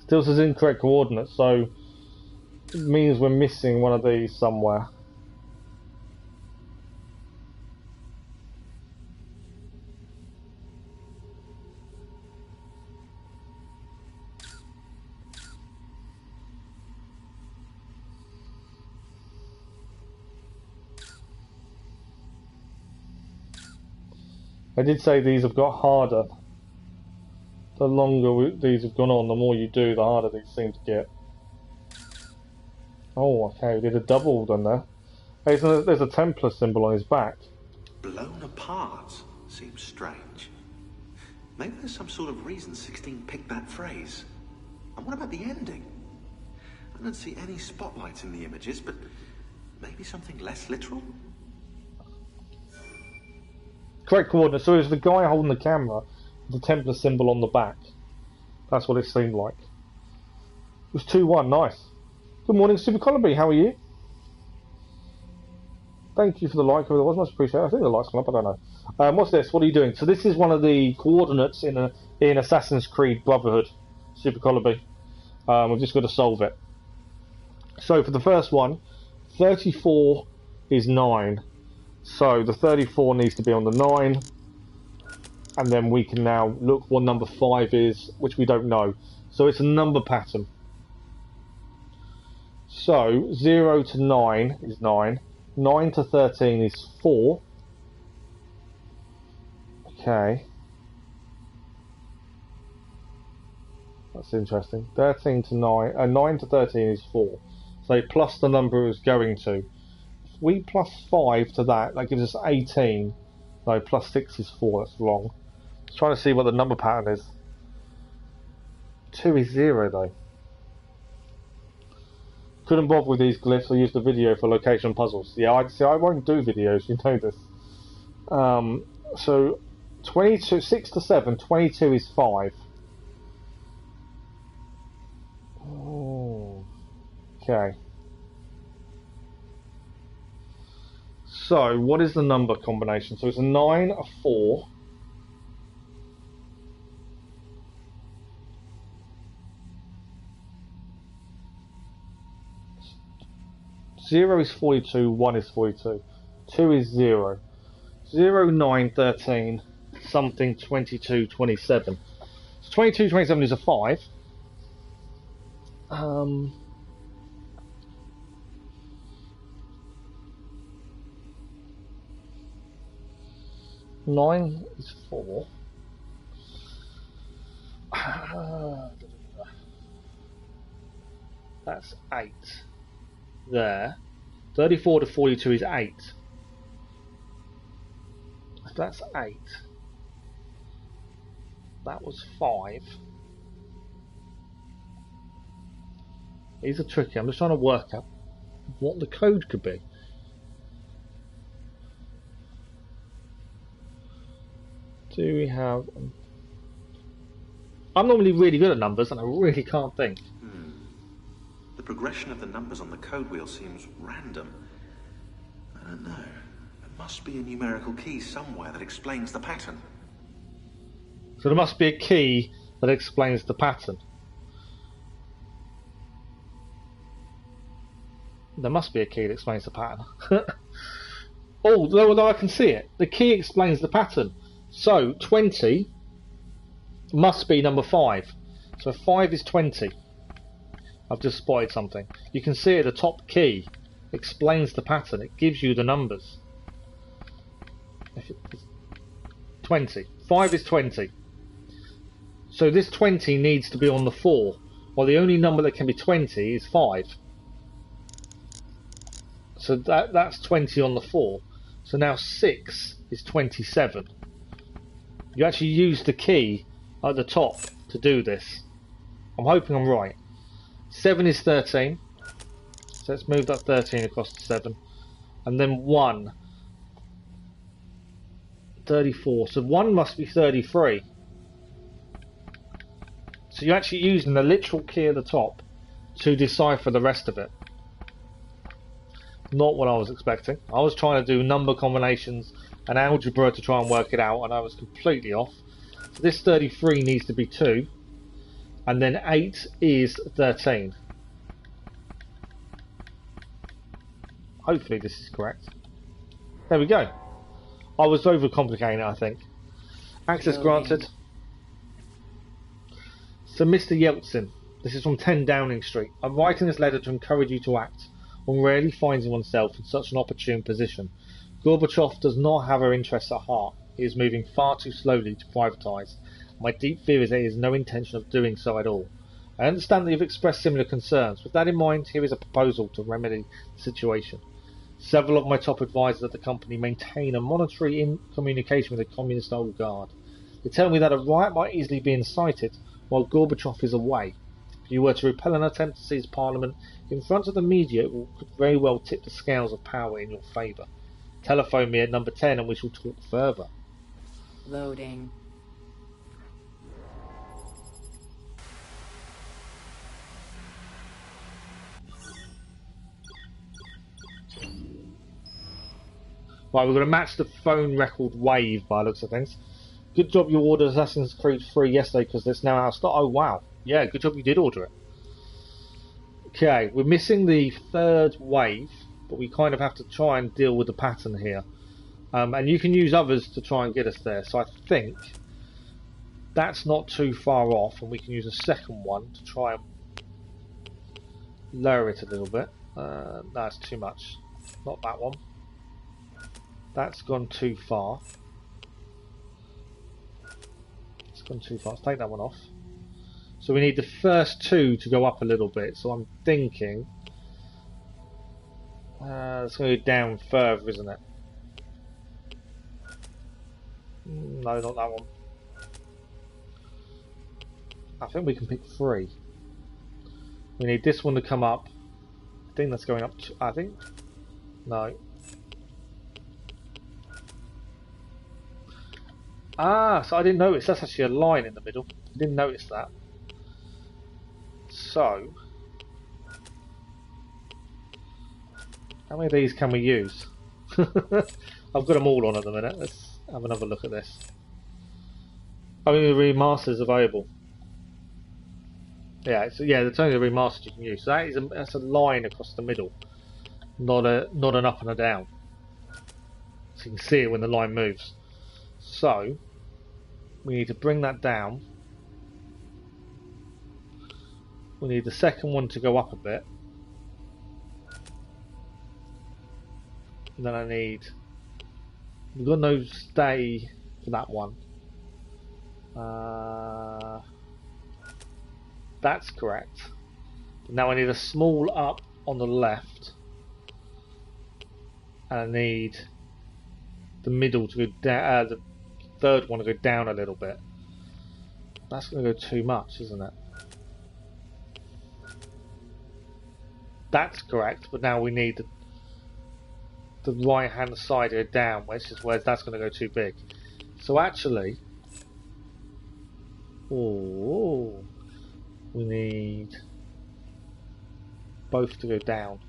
Still says incorrect coordinates, so it means we're missing one of these somewhere. I did say these have got harder. The longer these have gone on, the more you do, the harder these seem to get. Oh, okay, we did a double then there. Hey, so there's a Templar symbol on his back. Blown apart? Seems strange. Maybe there's some sort of reason 16 picked that phrase. And what about the ending? I don't see any spotlights in the images, but maybe something less literal? Correct coordinates. So it was the guy holding the camera with the Templar symbol on the back. That's what it seemed like. It was 2-1. Nice. Good morning, Super Colibri. How are you? Thank you for the like. It was much appreciated. I think the light's gone up. I don't know. What's this? What are you doing? So this is one of the coordinates in Assassin's Creed Brotherhood. Super Colibri. We've just got to solve it. So for the first one, 34 is 9. So the 34 needs to be on the 9, and then we can now look what number 5 is, which we don't know. So it's a number pattern. So 0 to 9 is 9, 9 to 13 is 4. Okay. That's interesting. 13 to 9. 9 to 13 is 4. So plus the number it was going to. If we plus 5 to that, that gives us 18. No, plus 6 is 4. That's wrong. Just trying to see what the number pattern is. 2 is 0 though. Couldn't bother with these glyphs or use the video for location puzzles. Yeah, I won't do videos, you know this. So 22, 6 to 7, 22 is 5. Oh, okay. So, what is the number combination? So it's a 9, a 4. Zero is 42, 1 is 42. 2 is 0. 0, 9, 13, something, 22, 27. So 22, 27 is a 5. 9 is 4. That's 8. There. 34 to 42 is 8. If that's 8. That was 5. These are tricky. I'm just trying to work out what the code could be. Do we have... I'm normally really good at numbers and I really can't think. The progression of the numbers on the code wheel seems random. I don't know. There must be a numerical key somewhere that explains the pattern. So there must be a key that explains the pattern. There must be a key that explains the pattern. Oh, no, I can see it. The key explains the pattern. So 20 must be number 5. So 5 is 20. I've just spotted something. You can see it, the top key explains the pattern. It gives you the numbers. 20. 5 is 20. So this 20 needs to be on the 4. Well, the only number that can be 20 is 5. So that's 20 on the 4. So now 6 is 27. You actually use the key at the top to do this. I'm hoping I'm right. 7 is 13. So let's move that 13 across to 7. And then 1. 34. So 1 must be 33. So you're actually using the literal key at the top to decipher the rest of it. Not what I was expecting. I was trying to do number combinations and algebra to try and work it out, and I was completely off. So this 33 needs to be 2. And then 8 is 13. Hopefully this is correct. There we go. I was overcomplicating it, I think. Access granted. So Mr. Yeltsin, this is from 10 Downing Street. I'm writing this letter to encourage you to act. One rarely finds oneself in such an opportune position. Gorbachev does not have our interests at heart. He is moving far too slowly to privatise. My deep fear is that he has no intention of doing so at all. I understand that you've expressed similar concerns. With that in mind, here is a proposal to remedy the situation. Several of my top advisors at the company maintain a monitory communication with the Communist Old Guard. They tell me that a riot might easily be incited while Gorbachev is away. If you were to repel an attempt to seize Parliament in front of the media, it could very well tip the scales of power in your favour. Telephone me at number 10 and we shall talk further. Loading. Right, we're going to match the phone record wave by the looks of things. Good job you ordered Assassin's Creed 3 yesterday because it's now out of stock. Oh wow. Yeah, good job you did order it. Okay, we're missing the third wave, but we kind of have to try and deal with the pattern here. And you can use others to try and get us there. So I think that's not too far off, and we can use a second one to try and lower it a little bit. That's too much. Not that one. That's gone too far. It's gone too far. Let's take that one off. So we need the first two to go up a little bit. So I'm thinking it's going to go down further, isn't it? No, not that one. I think we can pick 3. We need this one to come up. I think that's going up to, I think. No. Ah, so I didn't notice. That's actually a line in the middle. I didn't notice that. So, how many of these can we use? I've got them all on at the minute. Let's have another look at this. Only the remasters available. Yeah, so yeah, there's only the remasters you can use. So that's a line across the middle, not an up and a down. So you can see it when the line moves. So we need to bring that down. We need the second one to go up a bit. And then I need... We've got no stay for that one. That's correct. Now I need a small up on the left. And I need the middle to go down, the third one to go down a little bit. That's going to go too much, isn't it? That's correct, but now we need the right hand side to go down, which is where that's going to go too big. So actually, we need both to go down.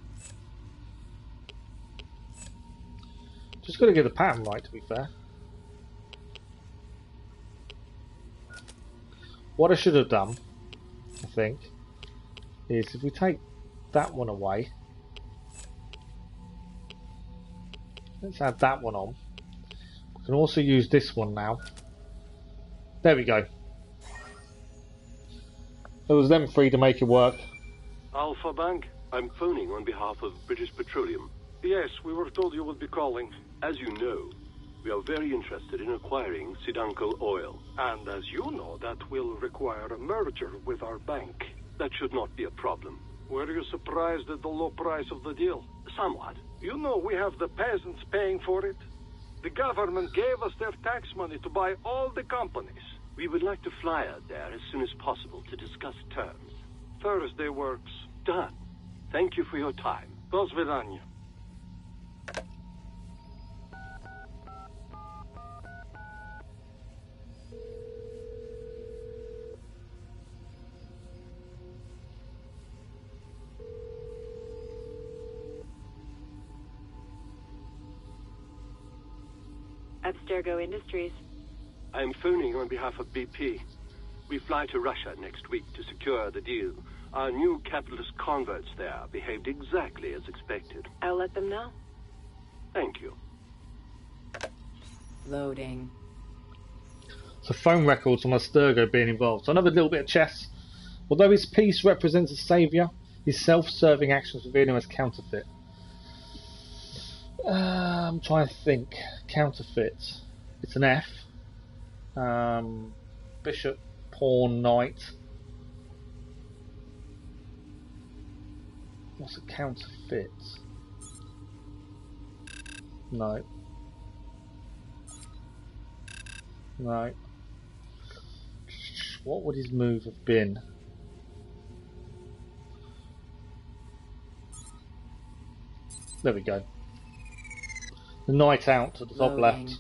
Just got to get the pattern right, to be fair. What I should have done, I think, is if we take that one away, let's add that one on. We can also use this one now. There we go. It was them 3 to make it work. Alpha Bank, I'm phoning on behalf of British Petroleum. Yes, we were told you would be calling. As you know, we are very interested in acquiring Sidanko oil. And as you know, that will require a merger with our bank. That should not be a problem. Were you surprised at the low price of the deal? Somewhat. You know we have the peasants paying for it. The government gave us their tax money to buy all the companies. We would like to fly out there as soon as possible to discuss terms. Thursday works. Done. Thank you for your time. До свидания. Abstergo Industries. I'm phoning on behalf of BP. We fly to Russia next week to secure the deal. Our new capitalist converts there behaved exactly as expected. I'll let them know. Thank you. Loading. So phone records on Abstergo being involved. So another little bit of chess. Although his piece represents a saviour, his self-serving actions reveal him as counterfeit. I'm trying to think. Counterfeit. It's an F. Bishop, pawn, knight. What's a counterfeit? No. No. What would his move have been? There we go. The knight out to the top left.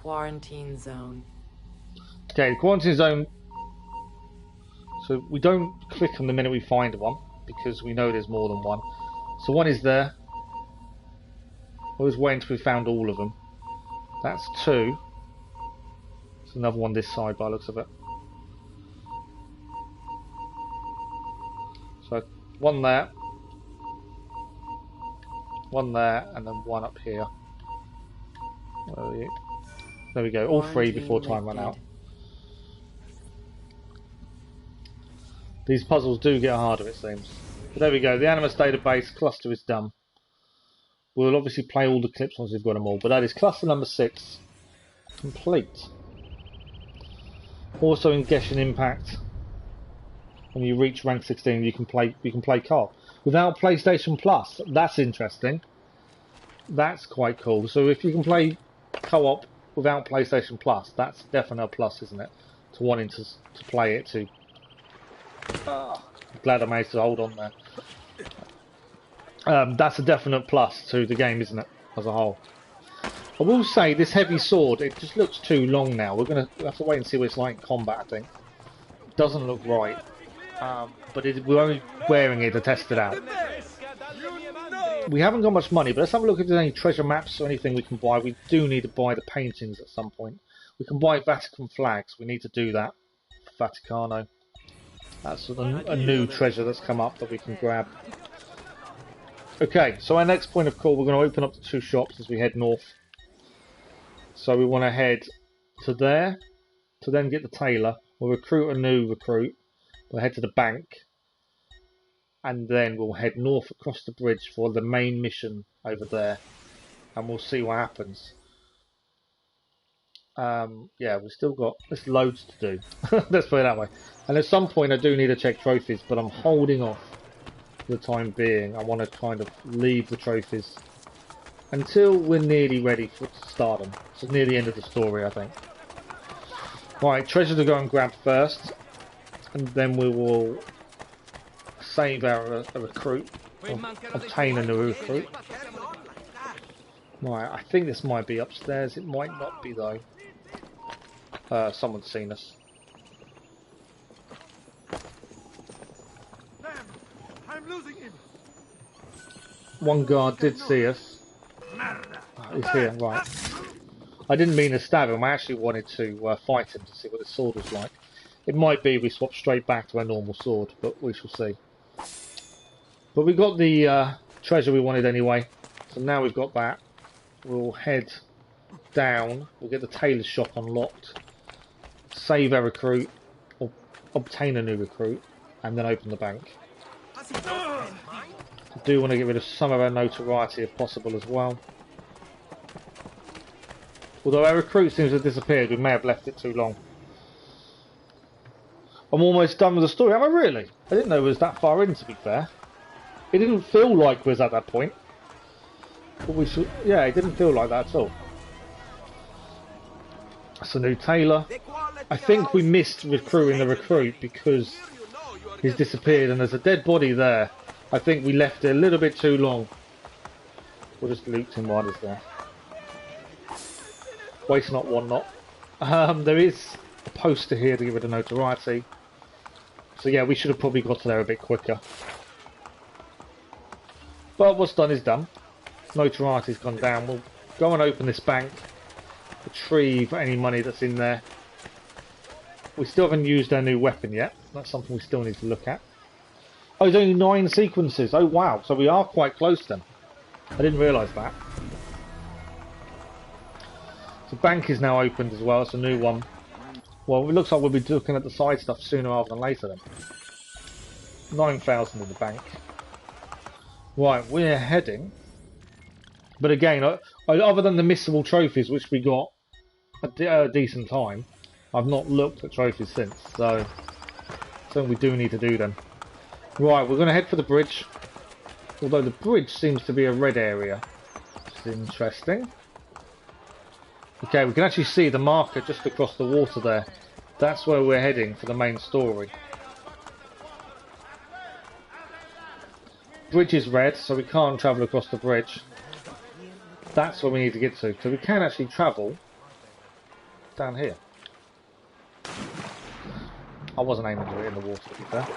Quarantine zone. Okay, the quarantine zone. So we don't click on the minute we find one because we know there's more than one. So one is there. We'll just wait until we found all of them. That's 2. There's another one this side by the looks of it. So one there. One there, and then one up here. Where are you? There we go, all 3 before time ran out. These puzzles do get harder, it seems. But there we go, the Animus database cluster is done. We'll obviously play all the clips once we've got them all, but that is cluster number 6 complete. Also in Genshin Impact, when you reach rank 16, you can play co-op without PlayStation Plus. That's interesting. That's quite cool. So if you can play co-op without PlayStation Plus, that's definitely a plus, isn't it? To wanting to play it too. Glad I managed to hold on there. That's a definite plus to the game, isn't it, as a whole? I will say this heavy sword, it just looks too long now. We're going to have to wait and see what it's like in combat, I think. It doesn't look right. But we're only wearing it to test it out. We haven't got much money, but let's have a look if there's any treasure maps or anything we can buy. We do need to buy the paintings at some point. We can buy Vatican flags. We need to do that. Vaticano. That's a new treasure that's come up that we can grab. Okay, so our next point of call, we're going to open up the 2 shops as we head north. So we want to head to there, to then get the tailor. We'll recruit a new recruit. We'll head to the bank. And then we'll head north across the bridge for the main mission over there. And we'll see what happens. Yeah, we've still got there's loads to do. Let's put it that way. And at some point I do need to check trophies, but I'm holding off for the time being. I want to kind of leave the trophies until we're nearly ready to start them. So near the end of the story, I think. Right, treasure to go and grab first, and then we will save our recruit, or obtain a new recruit. Right, I think this might be upstairs. It might not be though. Someone's seen us. I'm losing him. One guard did see us. Oh, he's here, right. I didn't mean to stab him. I actually wanted to fight him to see what his sword was like. It might be we swap straight back to our normal sword, but we shall see. But we got the treasure we wanted anyway, so now we've got that. We'll head down. We'll get the tailor's shop unlocked. Save our recruit, or obtain a new recruit, and then open the bank. I do want to get rid of some of our notoriety if possible as well. Although our recruit seems to have disappeared, we may have left it too long. I'm almost done with the story. Am I really? I didn't know it was that far in, to be fair. It didn't feel like we was at that point. But we should, yeah, it didn't feel like that at all. That's a new tailor. I think we missed recruiting the recruit because he's disappeared and there's a dead body there. I think we left it a little bit too long. We'll just loot him while he's there. Waste not, want not. There is a poster here to give it a notoriety. So yeah, we should have probably got to there a bit quicker. But what's done is done. Notoriety's gone down. We'll go and open this bank. Retrieve any money that's in there. We still haven't used our new weapon yet. That's something we still need to look at. Oh, there's only 9 sequences. Oh wow, so we are quite close then. I didn't realise that. The bank is now opened as well. It's a new one. Well, it looks like we'll be looking at the side stuff sooner rather than later then. 9,000 in the bank. Right, we're heading. But again, other than the missable trophies, which we got a decent time, I've not looked at trophies since. So, something we do need to do then. Right, we're going to head for the bridge. Although the bridge seems to be a red area. Which is interesting. Okay, we can actually see the marker just across the water there. That's where we're heading for the main story. Bridge is red, so we can't travel across the bridge. That's where we need to get to. So we can actually travel down here. I wasn't aiming to it in the water, to be fair.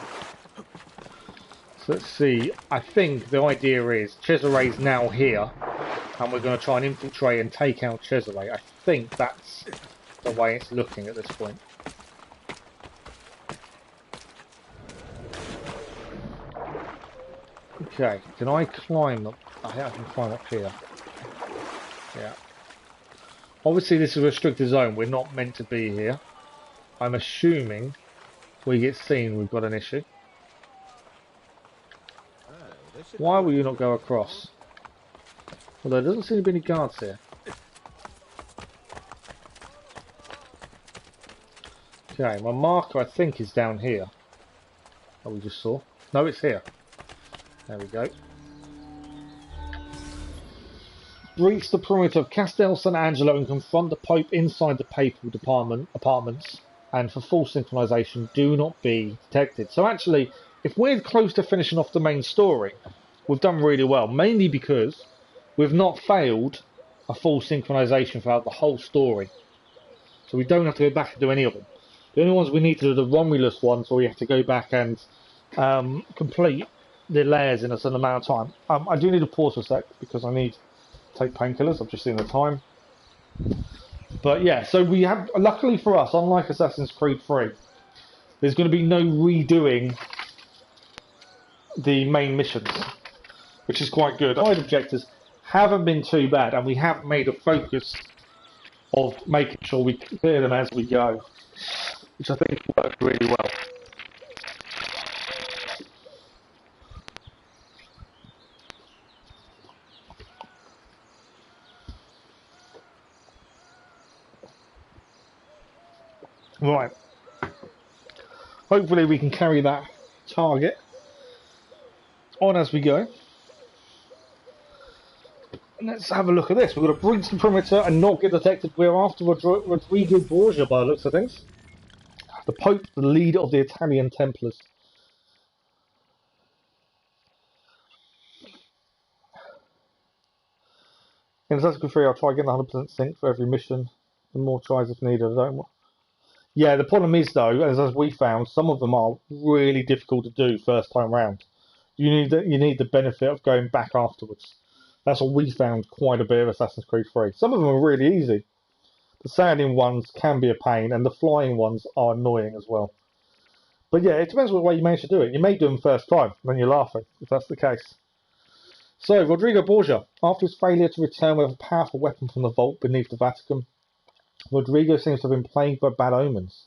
So let's see. I think the idea is Cesare's now here, and we're going to try and infiltrate and take out Cesare. I think that's the way it's looking at this point. Okay, can I climb up? I think I can climb up here. Yeah. Obviously this is a restricted zone. We're not meant to be here. I'm assuming we get seen, we've got an issue. Why will you not go across? Although there doesn't seem to be any guards here. Okay, my marker I think is down here. Oh, we just saw. No, it's here. There we go. Breach the perimeter of Castel San Angelo and confront the Pope inside the papal apartments. And for full synchronization, do not be detected. So actually, if we're close to finishing off the main story, we've done really well. Mainly because we've not failed a full synchronization throughout the whole story. So we don't have to go back and do any of them. The only ones we need to do are the Romulus ones, where we have to go back and complete the layers in a certain amount of time. I do need to pause for a sec because I need to take painkillers. I've just seen the time. But yeah, so we have, luckily for us, unlike Assassin's Creed 3, there's going to be no redoing the main missions, which is quite good. Side objectives haven't been too bad, and we have made a focus of making sure we clear them as we go, which I think worked really well. Right. Hopefully we can carry that target on as we go. And let's have a look at this. We've got to breach the perimeter and not get detected. We're after Rodrigo Borgia by the looks of things. The Pope, the leader of the Italian Templars. In Assassin's Creed 3, I'll try getting 100% sync for every mission. The more tries if needed, I don't. Yeah, the problem is though, as we found, some of them are really difficult to do first time round. You need the benefit of going back afterwards. That's what we found quite a bit of Assassin's Creed 3. Some of them are really easy. The sailing ones can be a pain, and the flying ones are annoying as well. But yeah, it depends what way you manage to do it. You may do them first time, then you're laughing, if that's the case. So, Rodrigo Borgia, after his failure to return with a powerful weapon from the vault beneath the Vatican, Rodrigo seems to have been plagued by bad omens.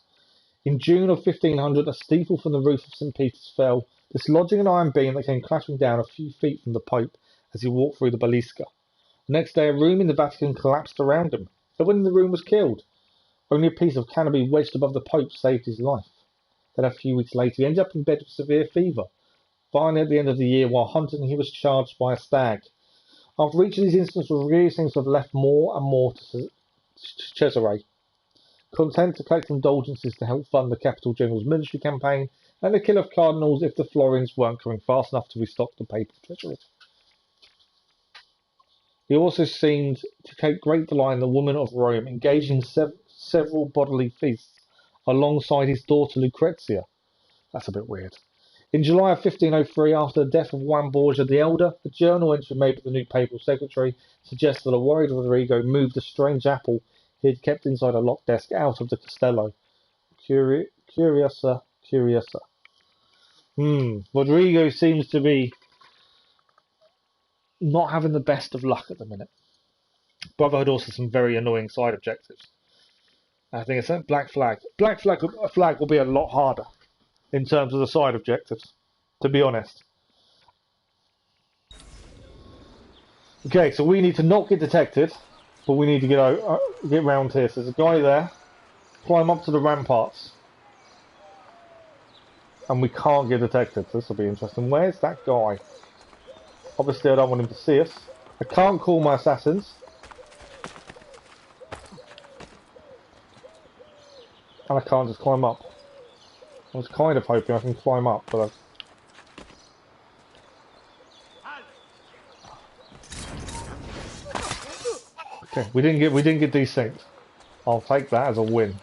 In June of 1500, a steeple from the roof of St. Peter's fell, dislodging an iron beam that came clattering down a few feet from the Pope as he walked through the Basilica. The next day, a room in the Vatican collapsed around him. Everyone in the room was killed. Only a piece of canopy wedged above the Pope saved his life. Then a few weeks later, he ended up in bed with severe fever. Finally, at the end of the year, while hunting, he was charged by a stag. After each of these incidents, Rodrigo seems to have left more and more to Cesare, content to collect indulgences to help fund the Capital General's military campaign and the kill of cardinals if the Florins weren't coming fast enough to restock the papal treasury. He also seemed to take great delight in the women of Rome, engaging in several bodily feasts alongside his daughter Lucrezia. That's a bit weird. In July of 1503, after the death of Juan Borgia the Elder, a journal entry made by the new papal secretary suggests that a worried Rodrigo moved a strange apple he had kept inside a locked desk out of the Castello. Curiosa. Rodrigo seems to be not having the best of luck at the minute. Brotherhood also has some very annoying side objectives. I think it's Black Flag. Black Flag will be a lot harder in terms of the side objectives, to be honest. Okay, so we need to not get detected, but we need to get round here. So there's a guy there. Climb up to the ramparts. And we can't get detected. So this will be interesting. Where's that guy? Obviously, I don't want him to see us. I can't call my assassins. And I can't just climb up. I was kind of hoping I can climb up, but okay, we didn't get desynced. I'll take that as a win.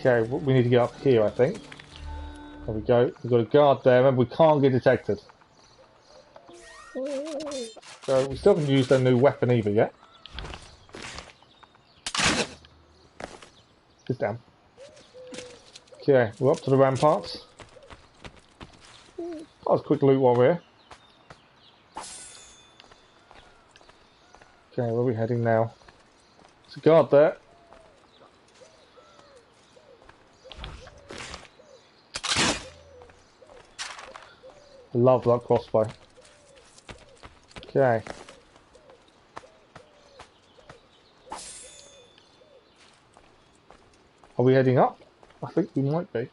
Okay, we need to get up here, I think. There we go. We've got a guard there. Remember, we can't get detected. So we still haven't used their new weapon either yet. Sit down. Okay, we're up to the ramparts. That was a quick loot while we're here. Okay, where are we heading now? There's a guard there. Love that crossbow. Okay. Are we heading up? I think we might be.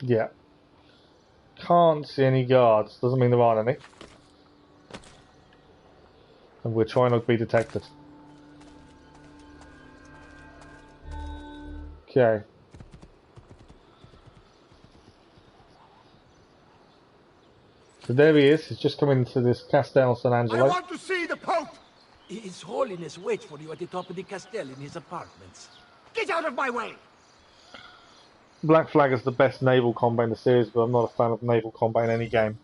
Yeah. Can't see any guards. Doesn't mean there aren't any. And we're trying not to be detected. Okay. So there he is. He's just come into this Castel San Angelo. I want to see the Pope! His Holiness waits for you at the top of the Castel in his apartments. Get out of my way! Black Flag is the best naval combat in the series, but I'm not a fan of naval combat in any game.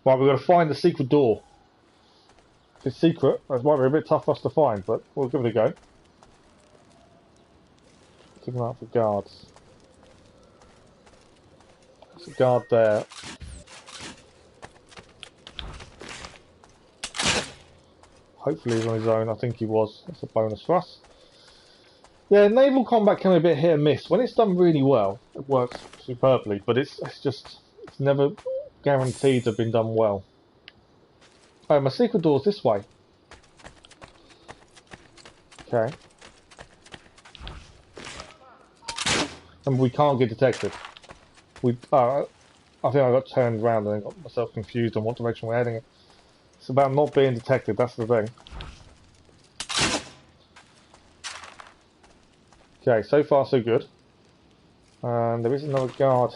Right, we've got to find the secret door. If it's secret, it might be a bit tough for us to find, but we'll give it a go. Keep an eye out for guards. There's a guard there. Hopefully he's on his own. I think he was. That's a bonus for us. Yeah, naval combat can be a bit hit and miss. When it's done really well, it works superbly, but it's never guaranteed to have been done well. Oh, my secret door's this way. Okay. And we can't get detected. I think I got turned around and then got myself confused on what direction we're heading in. It's about not being detected, that's the thing. Okay, so far so good. And there is another guard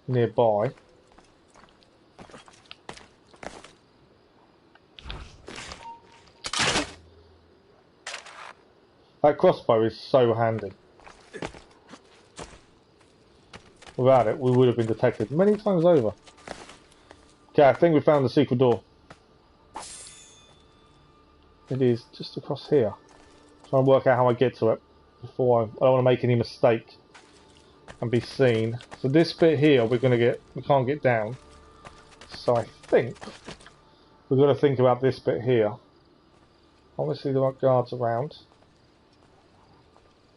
nearby. That crossbow is so handy. Without it, we would have been detected many times over. Okay, I think we found the secret door. It is just across here. Trying to work out how I get to it before I don't want to make any mistake and be seen. So this bit here, we can't get down. So I think we've got to think about this bit here. Obviously there are guards around.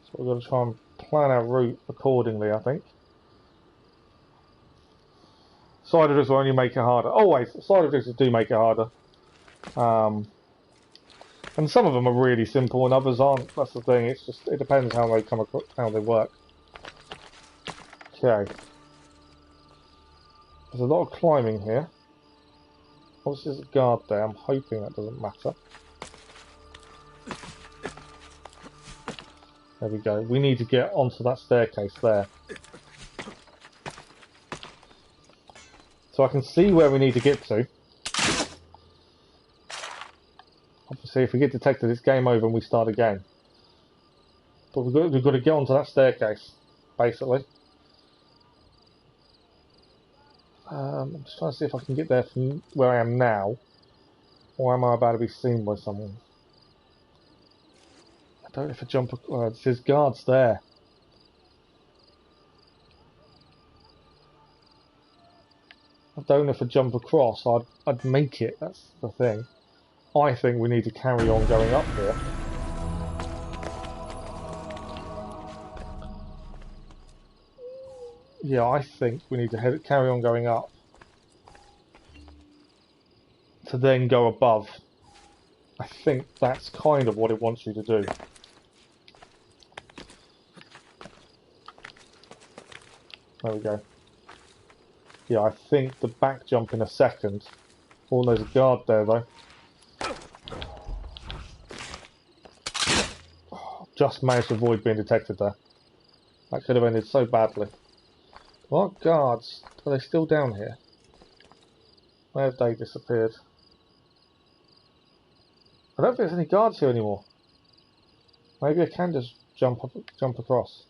So we've got to try and plan our route accordingly, I think. Side of this will only make it harder. Always, side of this do make it harder. And some of them are really simple and others aren't. That's the thing. It's just, it depends how they come across, how they work. Okay. There's a lot of climbing here. Obviously there's a guard there. I'm hoping that doesn't matter. There we go. We need to get onto that staircase there. So I can see where we need to get to. Obviously, if we get detected, it's game over and we start again. But we've got to get onto that staircase, basically. I'm just trying to see if I can get there from where I am now, or am I about to be seen by someone? I don't know if I jump. There's guards there. I don't know if I jump across. I'd make it. That's the thing. I think we need to carry on going up here. Yeah, I think we need to carry on going up to then go above. I think that's kind of what it wants you to do. There we go. Yeah, I think the back jump in a second. Oh, there's a guard there though. Just managed to avoid being detected there. That could have ended so badly. What guards? Are they still down here? Where have they disappeared? I don't think there's any guards here anymore. Maybe I can just jump across.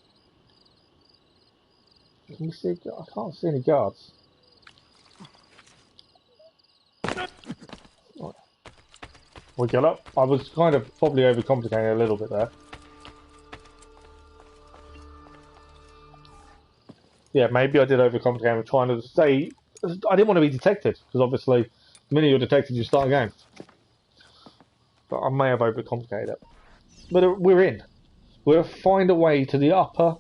Can you see? I can't see any guards. Right. We get up. I was kind of probably overcomplicating it a little bit there. Yeah, maybe I did overcomplicate. I'm trying to say I didn't want to be detected because obviously the minute you're detected you start again. But I may have overcomplicated it. But we're in. We'll find a way to the upper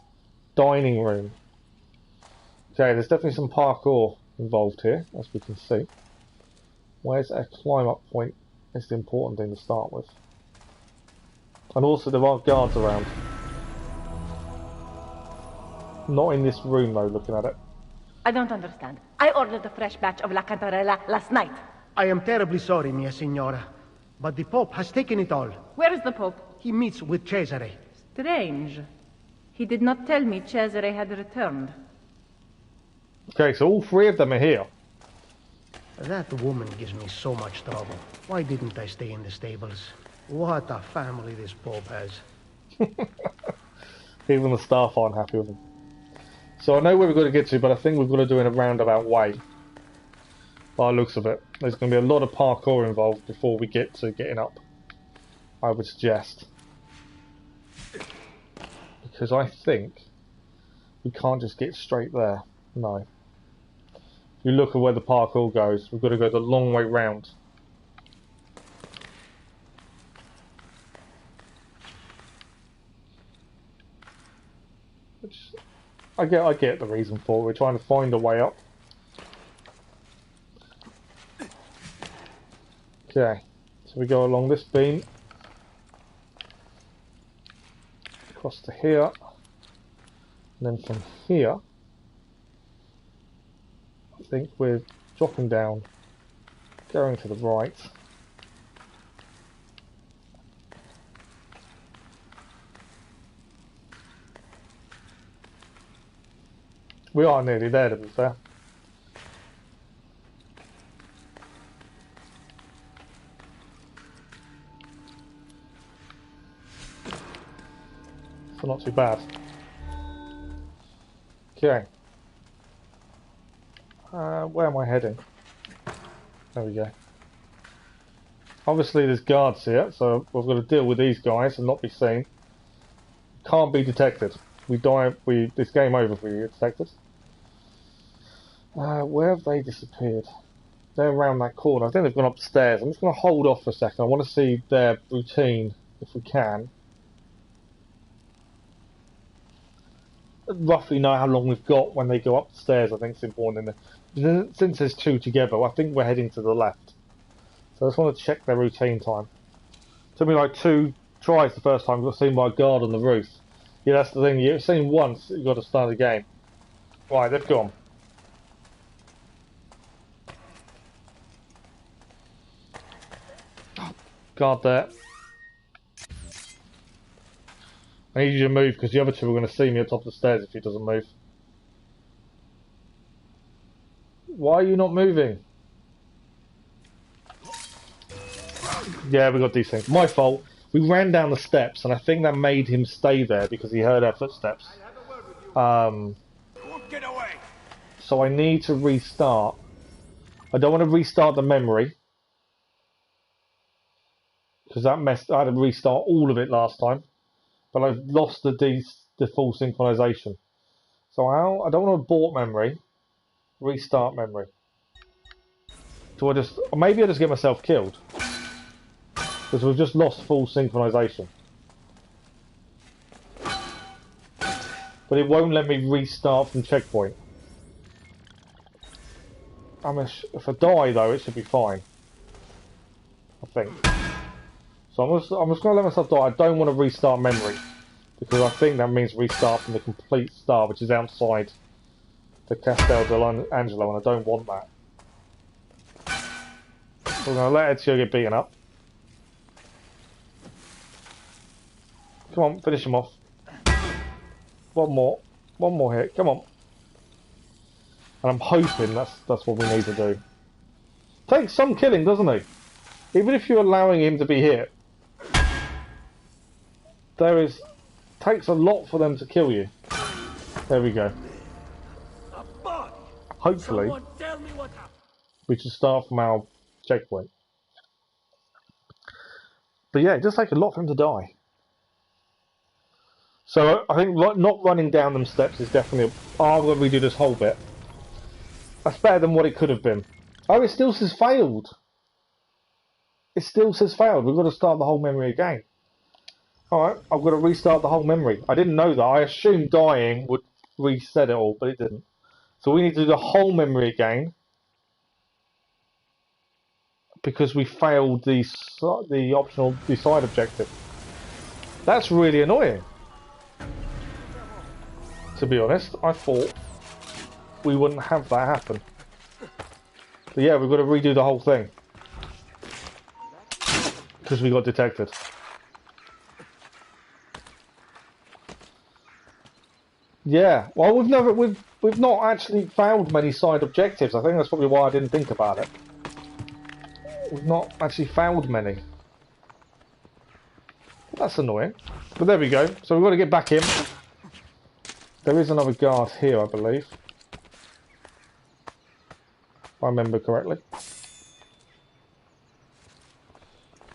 dining room. Okay, there's definitely some parkour involved here, as we can see. Where's a climb up point is the important thing to start with. And also there are guards around. Not in this room though, looking at it. I don't understand. I ordered a fresh batch of La Cantarella last night. I am terribly sorry, mia signora, but the Pope has taken it all. Where is the Pope? He meets with Cesare. Strange. He did not tell me Cesare had returned. Okay, so all three of them are here. That woman gives me so much trouble. Why didn't I stay in the stables? What a family this Pope has. Even the staff aren't happy with him. So I know where we've got to get to, but I think we've got to do it in a roundabout way. By the looks of it. There's going to be a lot of parkour involved before we get to getting up, I would suggest. Because I think we can't just get straight there. No. If you look at where the parkour goes, we've got to go the long way round. Which I get the reason for it. We're trying to find a way up. Okay, so we go along this beam, across to here, and then from here, I think we're dropping down, going to the right. We are nearly there, to be fair. So not too bad. Okay. Where am I heading? There we go. Obviously there's guards here, so we've got to deal with these guys and not be seen. Can't be detected. We die. This game over if we get detected. Where have they disappeared? They're around that corner. I think they've gone upstairs. I'm just going to hold off for a second. I want to see their routine if we can. Roughly know how long we've got when they go upstairs. I think it's important in the, since there's two together. I think we're heading to the left, so I just want to check their routine time. Took me like 2 tries the first time. Got seen by a guard on the roof. Yeah, that's the thing. You've seen once, you've got to start the game. Right, they've gone. Guard there. I need you to move because the other two are going to see me at the top of the stairs if he doesn't move. Why are you not moving? Yeah, we got these things. My fault. We ran down the steps and I think that made him stay there because he heard our footsteps. Get away. So I need to restart. I don't want to restart the memory. Because that messed. I had to restart all of it last time. But I've lost the full synchronization. So I don't want to abort memory. Restart memory. Do I just... Maybe I just get myself killed. Because we've just lost full synchronization. But it won't let me restart from checkpoint. If I die though, it should be fine. I think. So I'm just going to let myself die. I don't want to restart memory. Because I think that means restart from the complete start, which is outside the Castel dell'Angelo, and I don't want that. So I'm going to let Ezio get beaten up. Come on, finish him off. One more hit, come on. And I'm hoping that's what we need to do. Takes some killing, doesn't he? Even if you're allowing him to be hit, takes a lot for them to kill you. There we go. Hopefully, we should start from our checkpoint. But yeah, it does take a lot for him to die. So I think not running down them steps is definitely... I'm going to redo this whole bit. That's better than what it could have been. Oh, it still says failed. It still says failed. We've got to start the whole memory again. Alright, I've got to restart the whole memory. I didn't know that. I assumed dying would reset it all, but it didn't. So we need to do the whole memory again because we failed the side objective. That's really annoying. To be honest, I thought we wouldn't have that happen. But yeah, we've got to redo the whole thing because we got detected. Yeah, well, we've not actually failed many side objectives. I think that's probably why I didn't think about it. We've not actually failed many. That's annoying. But there we go. So we've got to get back in. There is another guard here, I believe. If I remember correctly.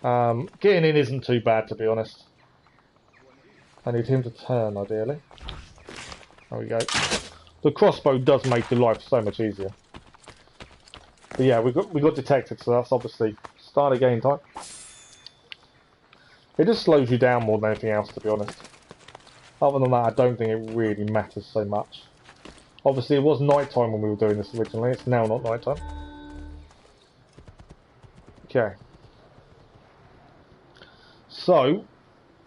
Getting in isn't too bad, to be honest. I need him to turn, ideally. There we go. The crossbow does make your life so much easier. But yeah, we got detected, so that's obviously start again time. It just slows you down more than anything else, to be honest. Other than that, I don't think it really matters so much. Obviously, it was night time when we were doing this originally. It's now not night time. Okay. So,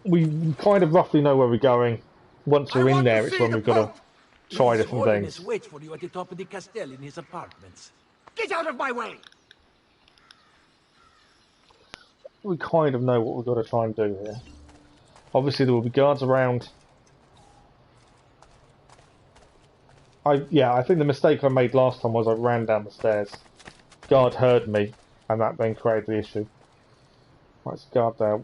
we kind of roughly know where we're going. Once we're in there, it's when we've got to try different things. Waits for you at the top of the castle in his apartments. Get out of my way! We kind of know what we've got to try and do here. Obviously, there will be guards around. I think the mistake I made last time was I ran down the stairs. Guard heard me, and that then created the issue. Right, it's guard there.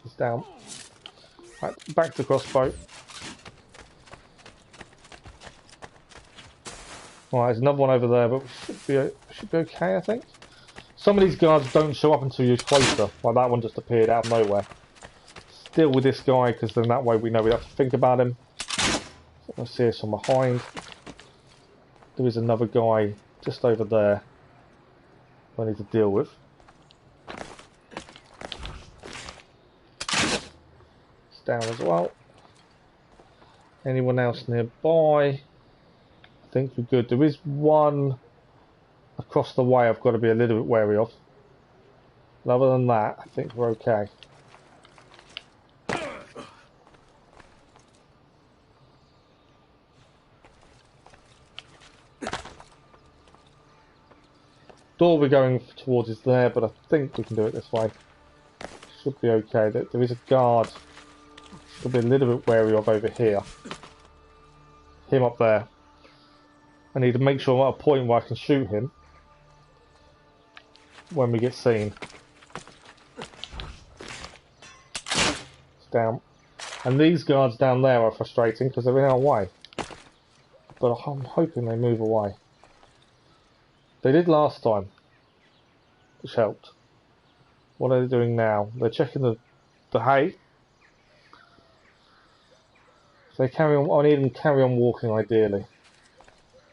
He's down. Right, back to the crossbow. Right, there's another one over there, but we should be okay, I think. Some of these guards don't show up until you're closer. Like that one just appeared out of nowhere. Still with this guy, because then that way we know we don't have to think about him. So let's see us from behind. There is another guy just over there I need to deal with. It's down as well. Anyone else nearby? I think we're good. There is one across the way I've got to be a little bit wary of. But other than that, I think we're okay. Door we're going towards is there, but I think we can do it this way. Should be okay. There is a guard. Should be a little bit wary of over here. Him up there. I need to make sure I'm at a point where I can shoot him when we get seen. It's down. And these guards down there are frustrating because they're in our way. But I'm hoping they move away. They did last time, which helped. What are they doing now? They're checking the hay. So they carry on. I need them to carry on walking ideally.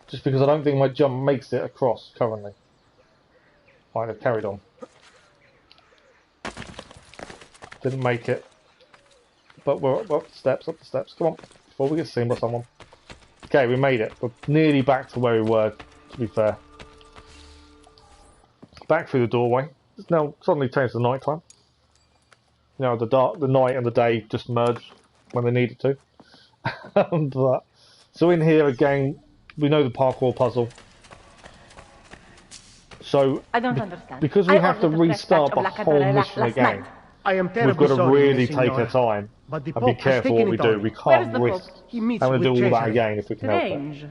Just because I don't think my jump makes it across currently. Right, they've carried on. Didn't make it. But we're up the steps, Come on, before we get seen by someone. Okay, we made it. We're nearly back to where we were, to be fair. Back through the doorway. It's now suddenly changed to night time. You know, the night and the day just merged when they needed to. But, so in here again, we know the parkour puzzle. So, I don't understand. because we have to restart the whole mission again, we've got to really take our time and be careful what we do. We can't risk having to do all that again if we can help it. Strange.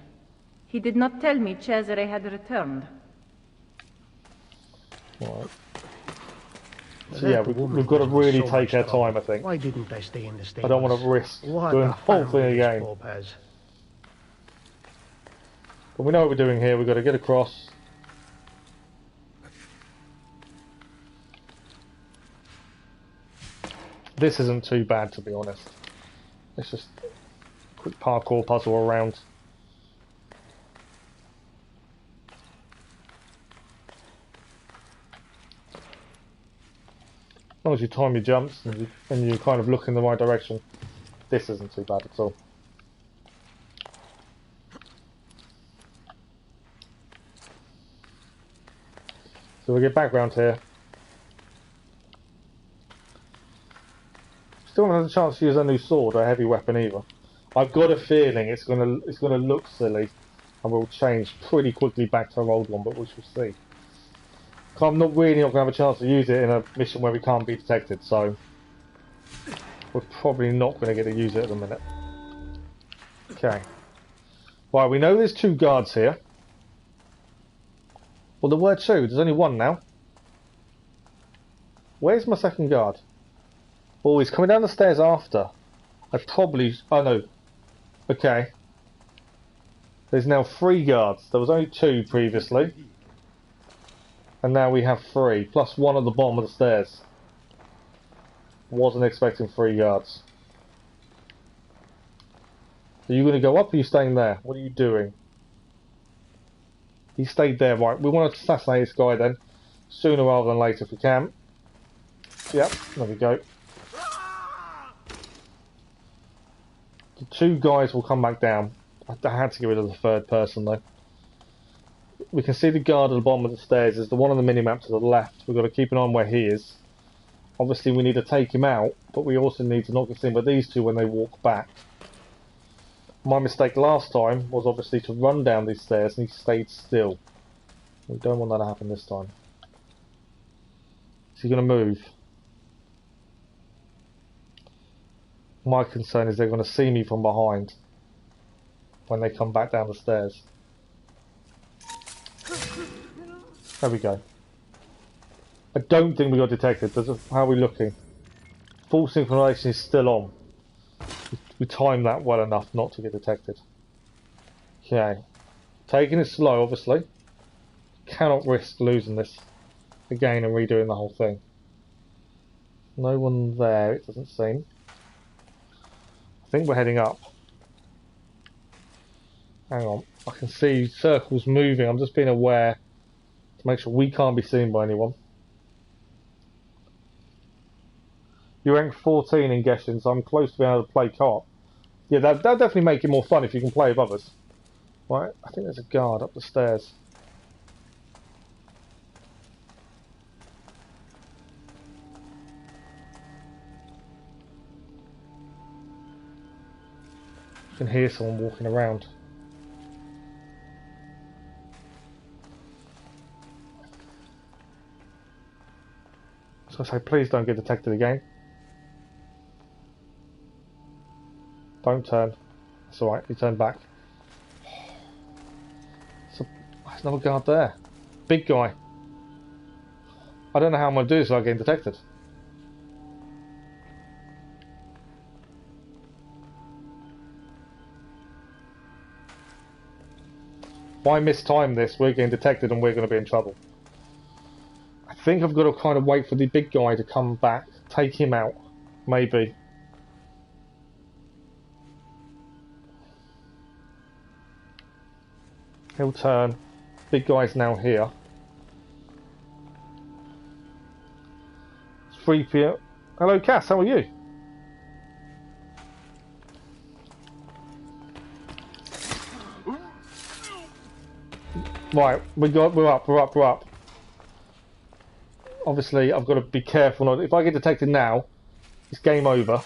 He did not tell me Cesare had returned. Right. So yeah, we've got to really take our time, I think. Why didn't I stay in the stables? I don't want to risk doing the whole thing again. But we know what we're doing here. We've got to get across. This isn't too bad, to be honest. It's just a quick parkour puzzle around. long as you time your jumps and you kind of look in the right direction, this isn't too bad at all. So we get back round here. Still haven't had a chance to use a new sword or a heavy weapon either. I've got a feeling it's gonna look silly and we'll change pretty quickly back to our old one, but we shall see. I'm not gonna have a chance to use it in a mission where we can't be detected, so we're probably not gonna get to use it at the minute. Okay. Right, we know there's 2 guards here. Well, there were 2. There's only 1 now. Where's my second guard? Oh, he's coming down the stairs after. I probably... Oh, no. Okay. There's now 3 guards. There was only 2 previously. And now we have 3. Plus 1 at the bottom of the stairs. Wasn't expecting 3 guards. Are you going to go up or are you staying there? What are you doing? He stayed there, right. We want to assassinate this guy then. Sooner rather than later if we can. Yep, there we go. The 2 guys will come back down. I had to get rid of the 3rd person though. We can see the guard at the bottom of the stairs. There's the one on the minimap to the left. We've got to keep an eye on where he is. Obviously we need to take him out, but we also need to not get seen by these 2 when they walk back. My mistake last time was obviously to run down these stairs and he stayed still. We don't want that to happen this time. Is he going to move? My concern is they're going to see me from behind when they come back down the stairs. There we go. I don't think we got detected. How are we looking? Full synchronization is still on. We timed that well enough not to get detected. Okay. Taking it slow, obviously. Cannot risk losing this again and redoing the whole thing. No one there, it doesn't seem. I think we're heading up. Hang on. I can see circles moving. I'm just being aware to make sure we can't be seen by anyone. You're ranked 14 in Genshin, so I'm close to being able to play co-op. Yeah, that'll definitely make it more fun if you can play with others. Right, I think there's a guard up the stairs. You can hear someone walking around. So I say, please don't get detected again. Don't turn. That's alright, you turn back. There's another guard there. Big guy. I don't know how I'm going to do this without getting detected. If I mistime this, we're getting detected and we're going to be in trouble. I think I've got to kind of wait for the big guy to come back, take him out, maybe. He'll turn. Big guy's now here. It's 3 PM. Hello Cass, how are you? Right, we're up. Obviously I've got to be careful not, if I get detected now, it's game over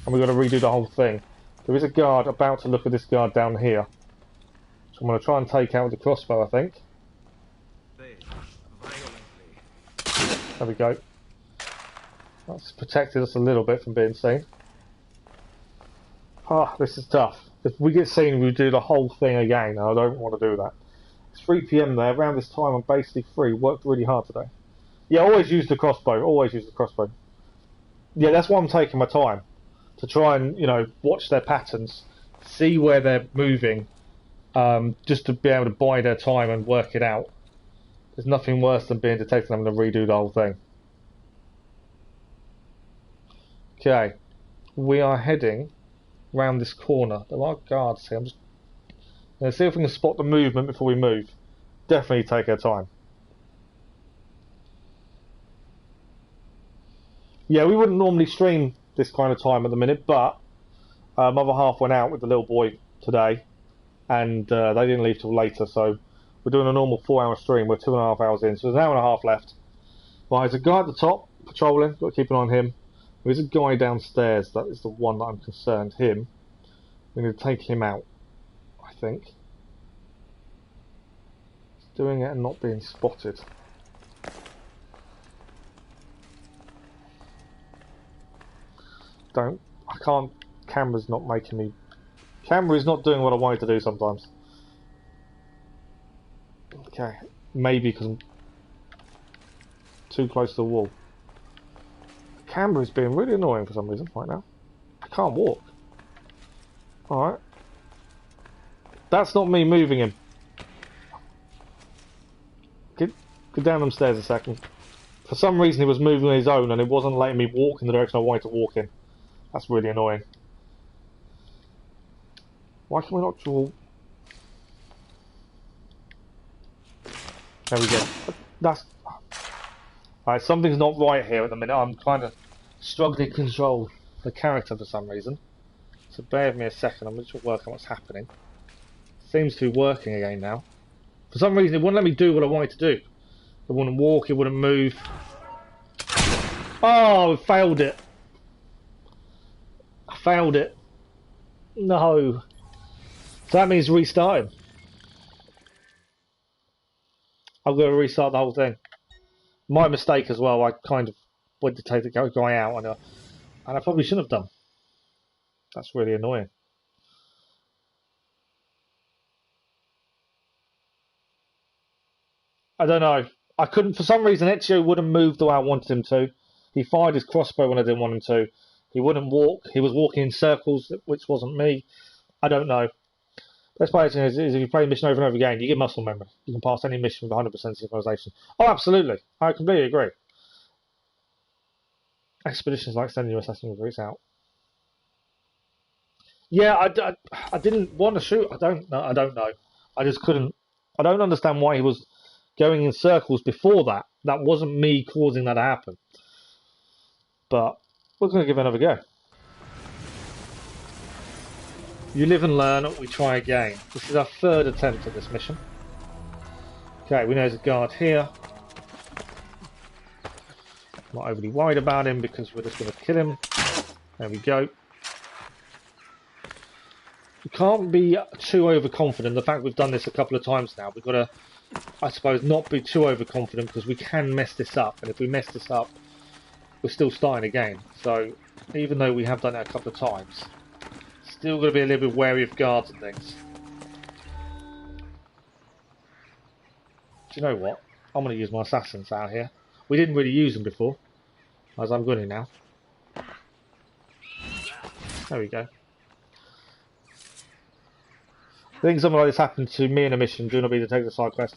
and we've got to redo the whole thing. There is a guard about to look at this guard down here. So I'm going to try and take out with the crossbow, I think. There we go. That's protected us a little bit from being seen. Ah, this is tough. If we get seen, we do the whole thing again, and I don't want to do that. It's 3 PM there. Around this time, I'm basically free. Worked really hard today. Yeah, always use the crossbow. Always use the crossbow. Yeah, that's why I'm taking my time. To try and, you know, watch their patterns. See where they're moving. Just to be able to buy their time and work it out. There's nothing worse than being detected and having to redo the whole thing. Okay. We are heading round this corner. There are guards here. I'm just going to see if we can spot the movement before we move. Definitely take our time. Yeah, we wouldn't normally stream this kind of time at the minute, but mother half went out with the little boy today, and they didn't leave till later, so we're doing a normal 4-hour stream. We're 2.5 hours in, so there's an hour and a half left. Right, there's a guy at the top patrolling. Got to keep an eye on him. There's a guy downstairs. That is the one that I'm concerned. Him. We're going to take him out, I think. He's doing it and not being spotted. I can't. Camera's not making me. Camera is not doing what I want it to do sometimes. Okay, maybe because I'm too close to the wall. The camera is being really annoying for some reason right now. I can't walk. Alright. That's not me moving him. Get down them stairs a second. For some reason he was moving on his own and it wasn't letting me walk in the direction I wanted to walk in. That's really annoying. Why can we not draw? There we go. That's... Alright, something's not right here at the minute. I'm kind of struggling to control the character for some reason. So bear with me a second, I'm just working on what's happening. Seems to be working again now. For some reason it wouldn't let me do what I wanted to do. It wouldn't walk, it wouldn't move. Oh, I failed it. I failed it. No. So that means restarting. I'm going to restart the whole thing. My mistake as well, I kind of went to take the guy out and I probably shouldn't have done. That's really annoying. I don't know. I couldn't, for some reason Ezio wouldn't move the way I wanted him to. He fired his crossbow when I didn't want him to. He wouldn't walk. He was walking in circles, which wasn't me. I don't know. Best part is if you play a mission over and over again, you get muscle memory. You can pass any mission with 100% synchronization. Oh, absolutely. I completely agree. Expeditions like sending your assassin routes out. Yeah, I didn't want to shoot. I don't know. I just couldn't. I don't understand why he was going in circles before that. That wasn't me causing that to happen. But we're going to give it another go. You live and learn, we try again. This is our third attempt at this mission. Okay, we know there's a guard here. Not overly worried about him because we're just going to kill him. There we go. We can't be too overconfident. The fact we've done this a couple of times now, we've got to, I suppose, not be too overconfident because we can mess this up. And if we mess this up, we're still starting again. So, even though we have done it a couple of times, still got to be a little bit wary of guards and things. Do you know what? I'm going to use my assassins out here. We didn't really use them before, as I'm going to now. There we go. I think something like this happened to me in a mission. Do not be to take the side quest.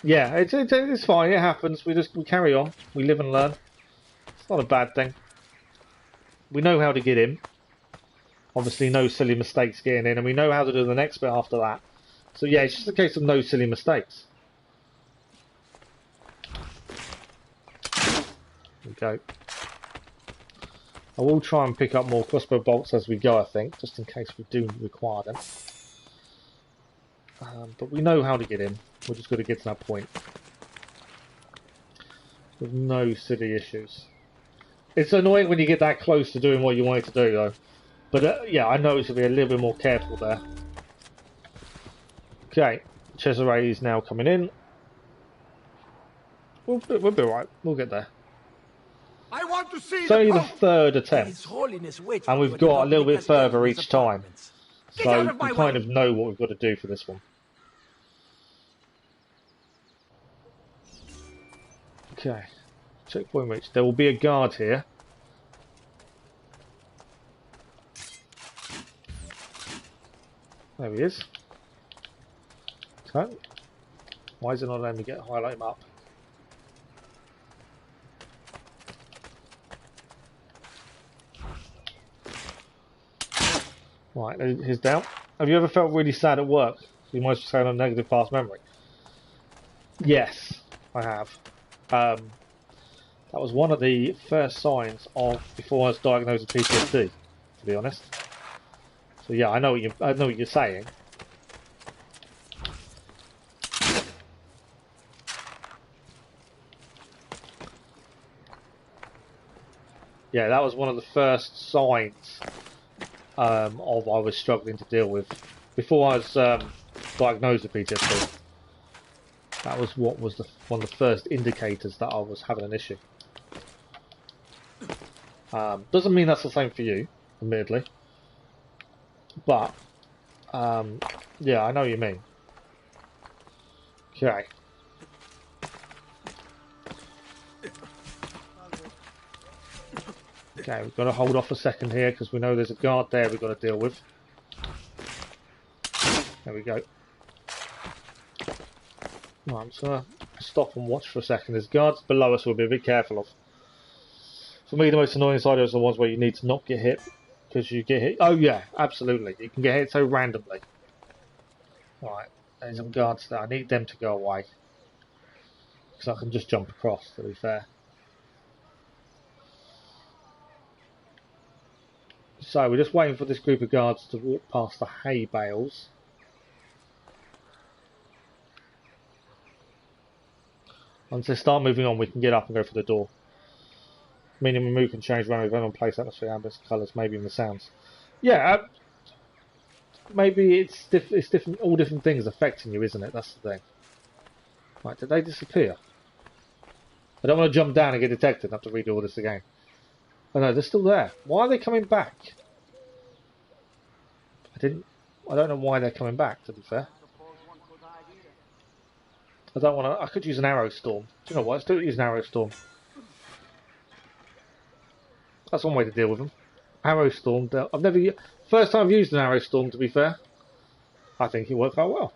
Yeah, it's fine. It happens. We carry on. We live and learn. It's not a bad thing. We know how to get in. Obviously, no silly mistakes getting in, and we know how to do the next bit after that. So yeah, it's just a case of no silly mistakes. There we go. I will try and pick up more crossbow bolts as we go, I think, just in case we do require them. But we know how to get in. We're just going to get to that point. With no silly issues. It's annoying when you get that close to doing what you want to do, though. But yeah, I know we should be a little bit more careful there. Okay, Cesare is now coming in. We'll be alright. We'll get there. I want to see it's only the third attempt, and we've got a little bit further each time. So we kind of know what we've got to do for this one. Okay, checkpoint reached. There will be a guard here. There he is. Okay. Why is it not letting me highlight him up? Right, he's down. Have you ever felt really sad at work? You might be saying on negative past memory. Yes, I have. That was one of the first signs of before I was diagnosed with PTSD, to be honest. So yeah, I know what you're saying. Yeah, that was one of the first signs of I was struggling to deal with before I was diagnosed with PTSD. That was what was one of the first indicators that I was having an issue. Doesn't mean that's the same for you, admittedly. But, yeah, I know what you mean. Okay. Okay, we've got to hold off a second here because we know there's a guard there we've got to deal with. There we go. Right, I'm just going to stop and watch for a second. There's guards below us we'll be a bit careful of. For me, the most annoying side is the ones where you need to not get hit. Because you get hit. Oh, yeah, absolutely. You can get hit so randomly. Right, there's some guards there. I need them to go away. Because I can just jump across, to be fair. So, we're just waiting for this group of guards to walk past the hay bales. Once they start moving on, we can get up and go for the door. Meaning we move can change around with on place, atmosphere, ambience, colours, maybe even the sounds. Yeah, maybe it's different. All different things affecting you, isn't it? That's the thing. Right, did they disappear? I don't want to jump down and get detected and have to redo all this again. Oh no, they're still there. Why are they coming back? I don't know why they're coming back, to be fair. I don't want to. I could use an arrow storm. Do you know what? Let's use an arrow storm. That's one way to deal with them. Arrow storm. I've never. First time I've used an arrow storm. To be fair, I think it worked quite well.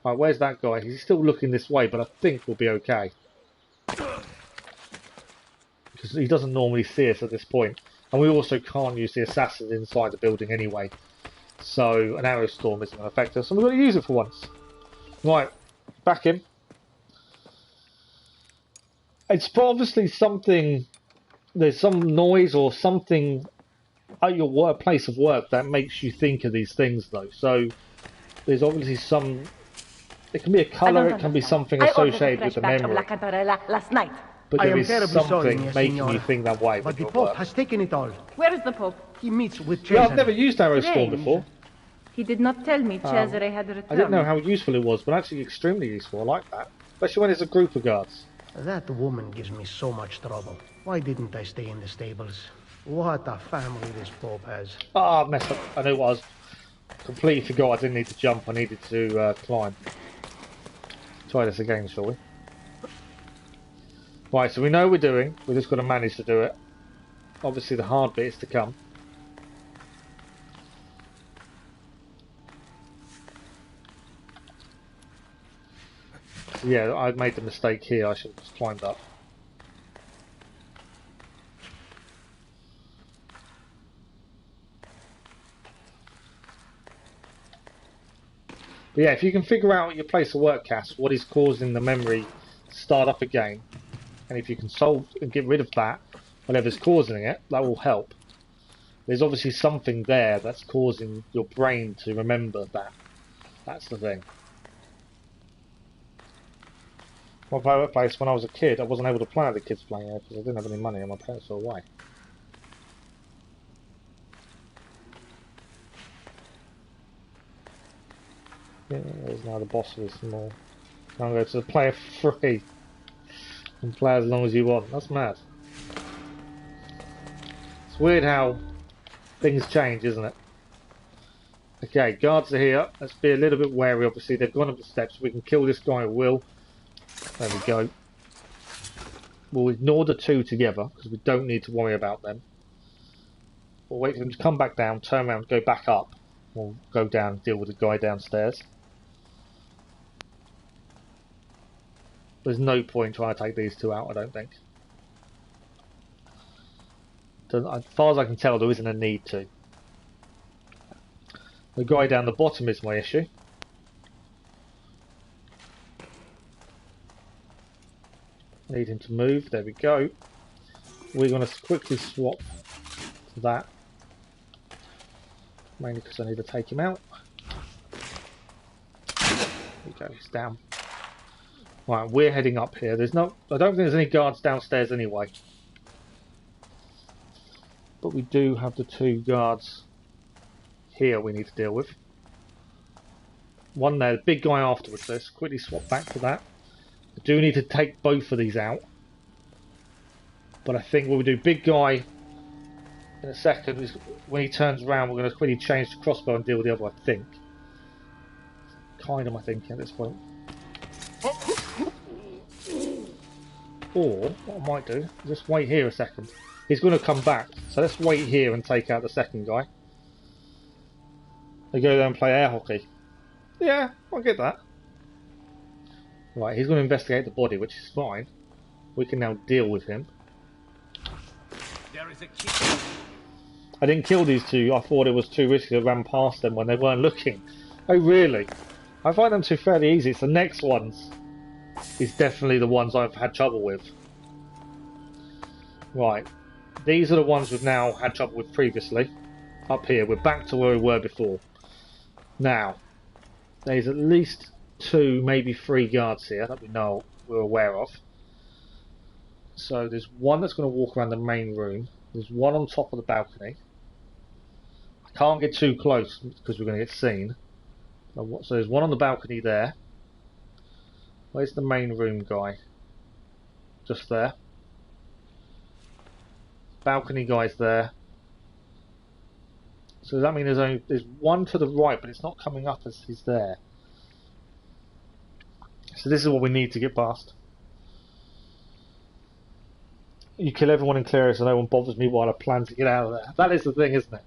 Right, where's that guy? He's still looking this way, but I think we'll be okay because he doesn't normally see us at this point, and we also can't use the assassins inside the building anyway. So an arrow storm isn't going to affect us, and we're going to use it for once. Right, back in. It's obviously something. There's some noise or something at your place of work that makes you think of these things, though. So there's obviously some. It can be a colour, it can be something associated with the memory. Last night. But there is something making you think that way. But the Pope has taken it all. Where is the Pope? He meets with Cesare. Yeah, I've never used Arrow Storm before. He did not tell me Cesare had returned. I didn't know how useful it was, but actually extremely useful. I like that. Especially when it's a group of guards. That woman gives me so much trouble. Why didn't I stay in the stables? What a family this Pope has. Ah, I messed up. I knew what I was. Completely forgot I didn't need to jump. I needed to climb. Try this again, shall we? Right, so we know what we're doing. We're just got to manage to do it. Obviously, the hard bit is to come. So yeah, I made the mistake here. I should have just climbed up. But yeah, if you can figure out your place of work, Cass, what is causing the memory to start up again, and if you can solve and get rid of that, whatever's causing it, that will help. There's obviously something there that's causing your brain to remember that. That's the thing. My workplace, when I was a kid, I wasn't able to play at the kids playing there because I didn't have any money and my parents were away. Yeah, there's now the boss of this more. I'm going to play free and play as long as you want. That's mad. It's weird how things change, isn't it? Okay, guards are here. Let's be a little bit wary. Obviously, they've gone up the steps. We can kill this guy at will. There we go. We'll ignore the two together because we don't need to worry about them. We'll wait for them to come back down, turn around, go back up. We'll go down and deal with the guy downstairs. There's no point trying to take these two out, I don't think. As far as I can tell, there isn't a need to. The guy down the bottom is my issue. Need him to move. There we go. We're going to quickly swap to that. Mainly because I need to take him out. There we go, he's down. Right, we're heading up here. I don't think there's any guards downstairs anyway. But we do have the 2 guards here we need to deal with. One there, the big guy afterwards. Let's quickly swap back to that. I do need to take both of these out. But I think what we do, big guy in a second, is when he turns around, we're going to quickly change to crossbow and deal with the other, I think. Kind of my thinking at this point. Or, what I might do, just wait here a second. He's going to come back, so let's wait here and take out the second guy. They go there and play air hockey. Yeah, I'll get that. Right, he's going to investigate the body, which is fine. We can now deal with him. There is a key. I didn't kill these 2. I thought it was too risky. I ran past them when they weren't looking. Oh, really? I find them 2 fairly easy. It's the next ones is definitely the ones I've had trouble with. Right. These are the ones we've now had trouble with previously. Up here. We're back to where we were before. Now, there's at least 2, maybe 3 guards here that we're aware of. So there's one that's going to walk around the main room. There's one on top of the balcony. I can't get too close because we're going to get seen. So there's one on the balcony there. Where's the main room guy? Just there. Balcony guy's there. So does that mean there's one to the right, but it's not coming up as he's there. So this is what we need to get past. You kill everyone in clear so no one bothers me while I plan to get out of there. That is the thing, isn't it?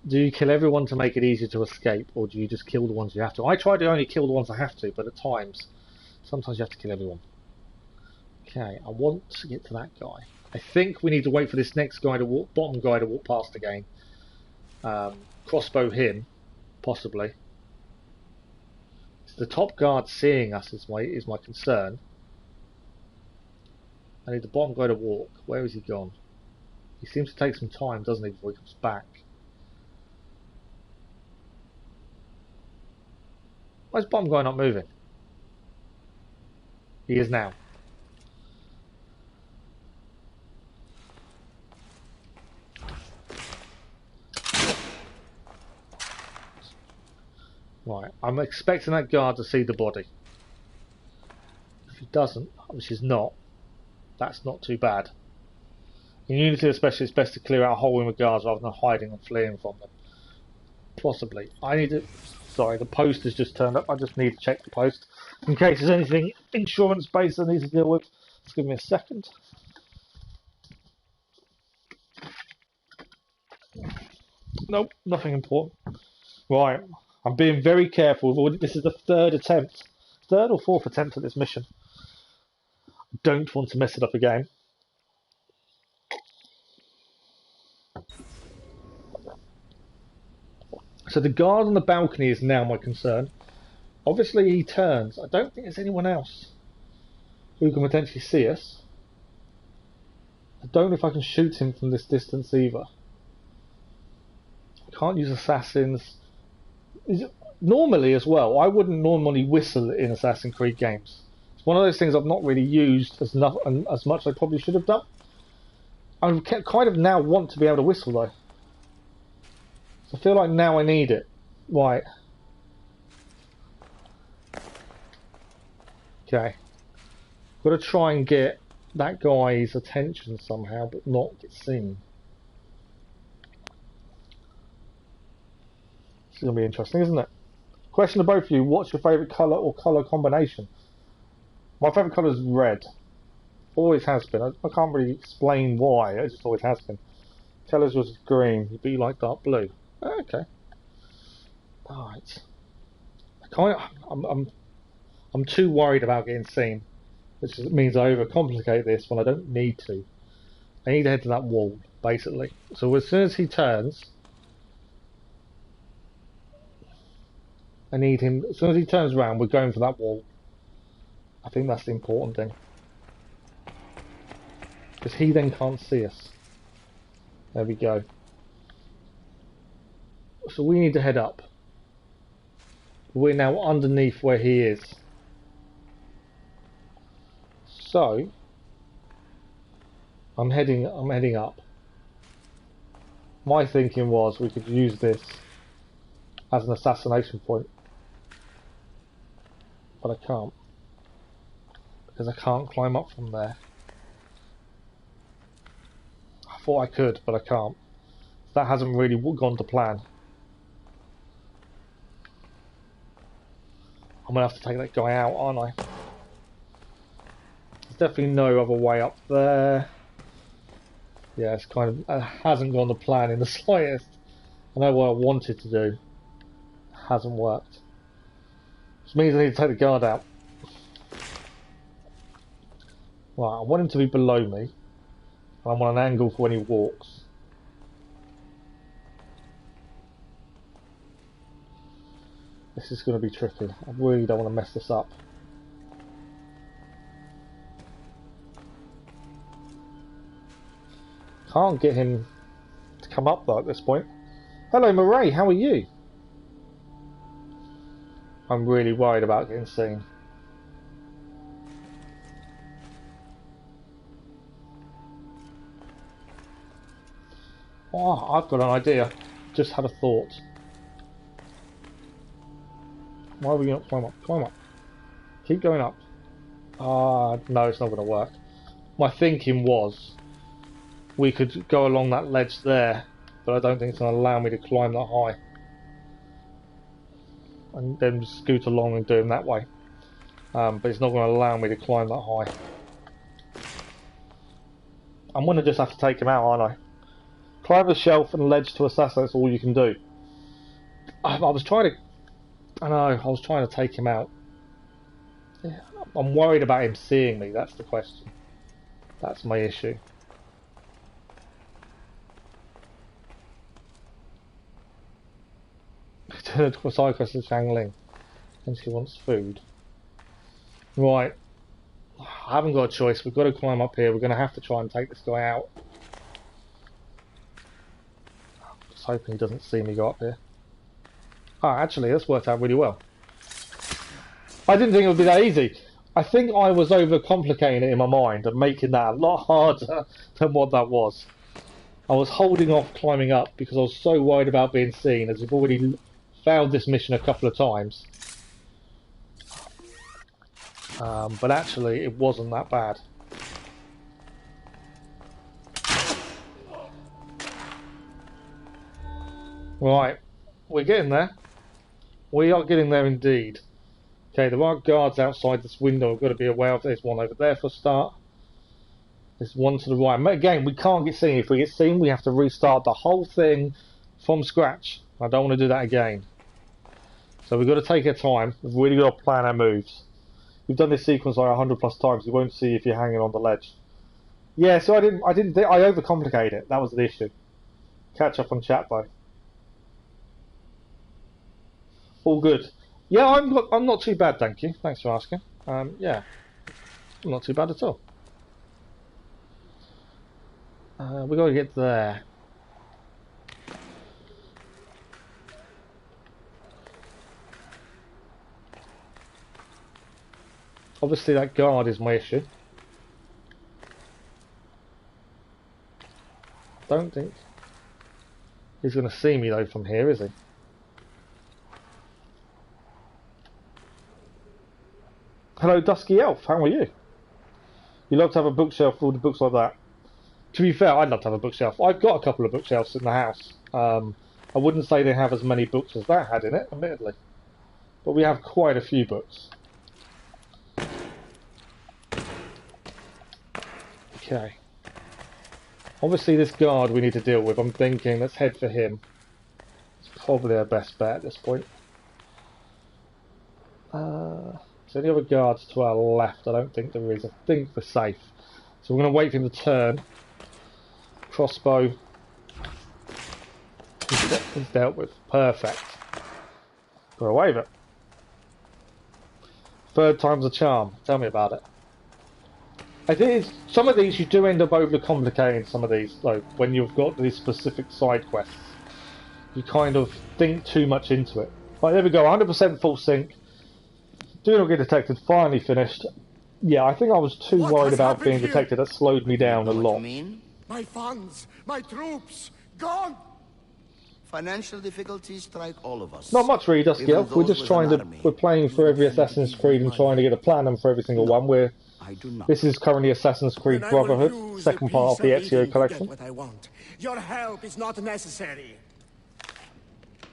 Do you kill everyone to make it easier to escape, or do you just kill the ones you have to? I try to only kill the ones I have to, but at times, sometimes you have to kill everyone. Okay, I want to get to that guy. I think we need to wait for this next guy to walk, bottom guy to walk past again. Crossbow him, possibly. It's the top guard seeing us is my concern. I need the bottom guy to walk. Where has he gone? He seems to take some time, doesn't he, before he comes back. Why is bottom guy not moving? He is now. Right, I'm expecting that guard to see the body. If he doesn't, which is not, that's not too bad. In Unity especially, it's best to clear out a hole in the guards rather than hiding and fleeing from them. Possibly. I need to... Sorry, the post has just turned up. I just need to check the post in case there's anything insurance-based I need to deal with. Just give me a second. Nope, nothing important. Right, I'm being very careful. This is the 3rd attempt. 3rd or 4th attempt at this mission. I don't want to mess it up again. So the guard on the balcony is now my concern. Obviously he turns. I don't think there's anyone else who can potentially see us. I don't know if I can shoot him from this distance either. I can't use assassins. Normally as well, I wouldn't normally whistle in Assassin's Creed games. It's one of those things I've not really used as much as I probably should have done. I kind of now want to be able to whistle though. I feel like now I need it. Right. Okay. Got to try and get that guy's attention somehow, but not get seen. This is going to be interesting, isn't it? Question to both of you, what's your favourite colour or colour combination? My favourite colour is red. Always has been. I can't really explain why, it just always has been. Colours was green, but you like dark blue. Okay. Alright. I'm too worried about getting seen, which means I overcomplicate this when I don't need to. I need to head to that wall, basically. So as soon as he turns, I need him. As soon as he turns around, we're going for that wall. I think that's the important thing. Because he then can't see us. There we go. So we need to head up. We're now underneath where he is. So I'm heading up. My thinking was we could use this as an assassination point. But I can't. Because I can't climb up from there. I thought I could, but I can't. That hasn't really gone to plan. I'm going to have to take that guy out, aren't I? There's definitely no other way up there. Yeah, it's kind of... It hasn't gone to plan in the slightest. I know what I wanted to do. It hasn't worked. Which means I need to take the guard out. Right, I want him to be below me. And I want an angle for when he walks. This is going to be tricky. I really don't want to mess this up. Can't get him to come up though at this point. Hello Murray, how are you? I'm really worried about getting seen. Oh, I've got an idea. Just had a thought. Why are we not climb up? Climb up. Keep going up. No, it's not going to work. My thinking was we could go along that ledge there, but I don't think it's going to allow me to climb that high. And then scoot along and do them that way. But it's not going to allow me to climb that high. I'm going to just have to take him out, aren't I? Climb a shelf and ledge to assassinate, that's all you can do. I was trying to take him out. Yeah, I'm worried about him seeing me, that's the question. That's my issue. Turn to a side quest to Changling. And she wants food. Right. I haven't got a choice, we've got to climb up here, we're going to have to try and take this guy out. Just hoping he doesn't see me go up here. Ah, actually, this worked out really well. I didn't think it would be that easy. I think I was overcomplicating it in my mind and making that a lot harder than what that was. I was holding off climbing up because I was so worried about being seen, as we've already failed this mission a couple of times. But actually, it wasn't that bad. Right, we're getting there. We are getting there indeed. Okay, there are guards outside this window. We've got to be aware of. There's one over there for a start. There's one to the right. Again, we can't get seen. If we get seen, we have to restart the whole thing from scratch. I don't want to do that again. So we've got to take our time. We've really got to plan our moves. We've done this sequence like 100+ times. You won't see if you're hanging on the ledge. Yeah, so I overcomplicated it. That was the issue. Catch up on chat though. All good. Yeah, I'm not too bad, thank you. Thanks for asking. Yeah, I'm not too bad at all. We've got to get there. Obviously, that guard is my issue. Don't think he's going to see me though from here, is he? Hello, Dusky Elf. How are you? You love to have a bookshelf full of books like that. To be fair, I'd love to have a bookshelf. I've got a couple of bookshelves in the house. I wouldn't say they have as many books as that had in it, admittedly. But we have quite a few books. Okay. Obviously this guard we need to deal with. I'm thinking, let's head for him. It's probably our best bet at this point. So any other guards to our left? I don't think there is. I think we're safe. So we're going to wait for him to turn. Crossbow. He's dealt with. Perfect. Got away with it. Third time's a charm. Tell me about it. I think some of these you do end up overcomplicating some of these, though, when you've got these specific side quests. You kind of think too much into it. Right, there we go, 100% full sync. Do not get detected, finally finished. Yeah, I think I was too worried about being detected. That slowed me down a lot. My funds, my troops, gone! Financial difficulties strike all of us. Not much really, Dusky. We're just trying to... We're playing for every Assassin's Creed and trying to get a platinum for every single one. This is currently Assassin's Creed Brotherhood, second part of the Ezio collection. What I want. Your help is not necessary.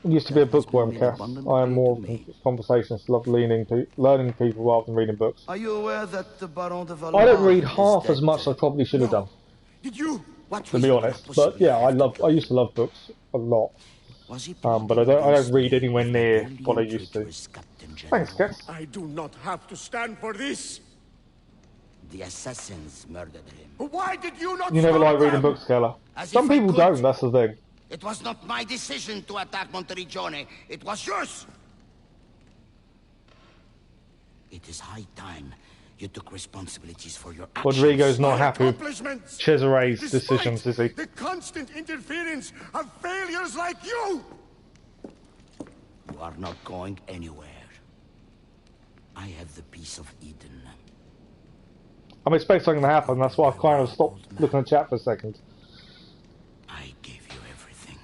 I used to be a bookworm, Cass. I am more conversationalist, love learning people rather than reading books. Are you aware that the Baron de Valhalla I don't read half as much as I probably should have done. Did you? To be honest, but yeah, I used to love books a lot. But I don't read anywhere near what I used to. Thanks, Cass. I do not have to stand for this. The assassins murdered him. Why did you not? You never like reading books, Keller. Some people don't. That's the thing. It was not my decision to attack Monteriggione. It was yours. It is high time you took responsibilities for your actions. Rodrigo's not happy with Cesare's decisions, is he? The constant interference of failures like you. You are not going anywhere. I have the piece of Eden. I'm expecting something to happen. That's why I kind of stopped looking at chat for a second. I gave you everything,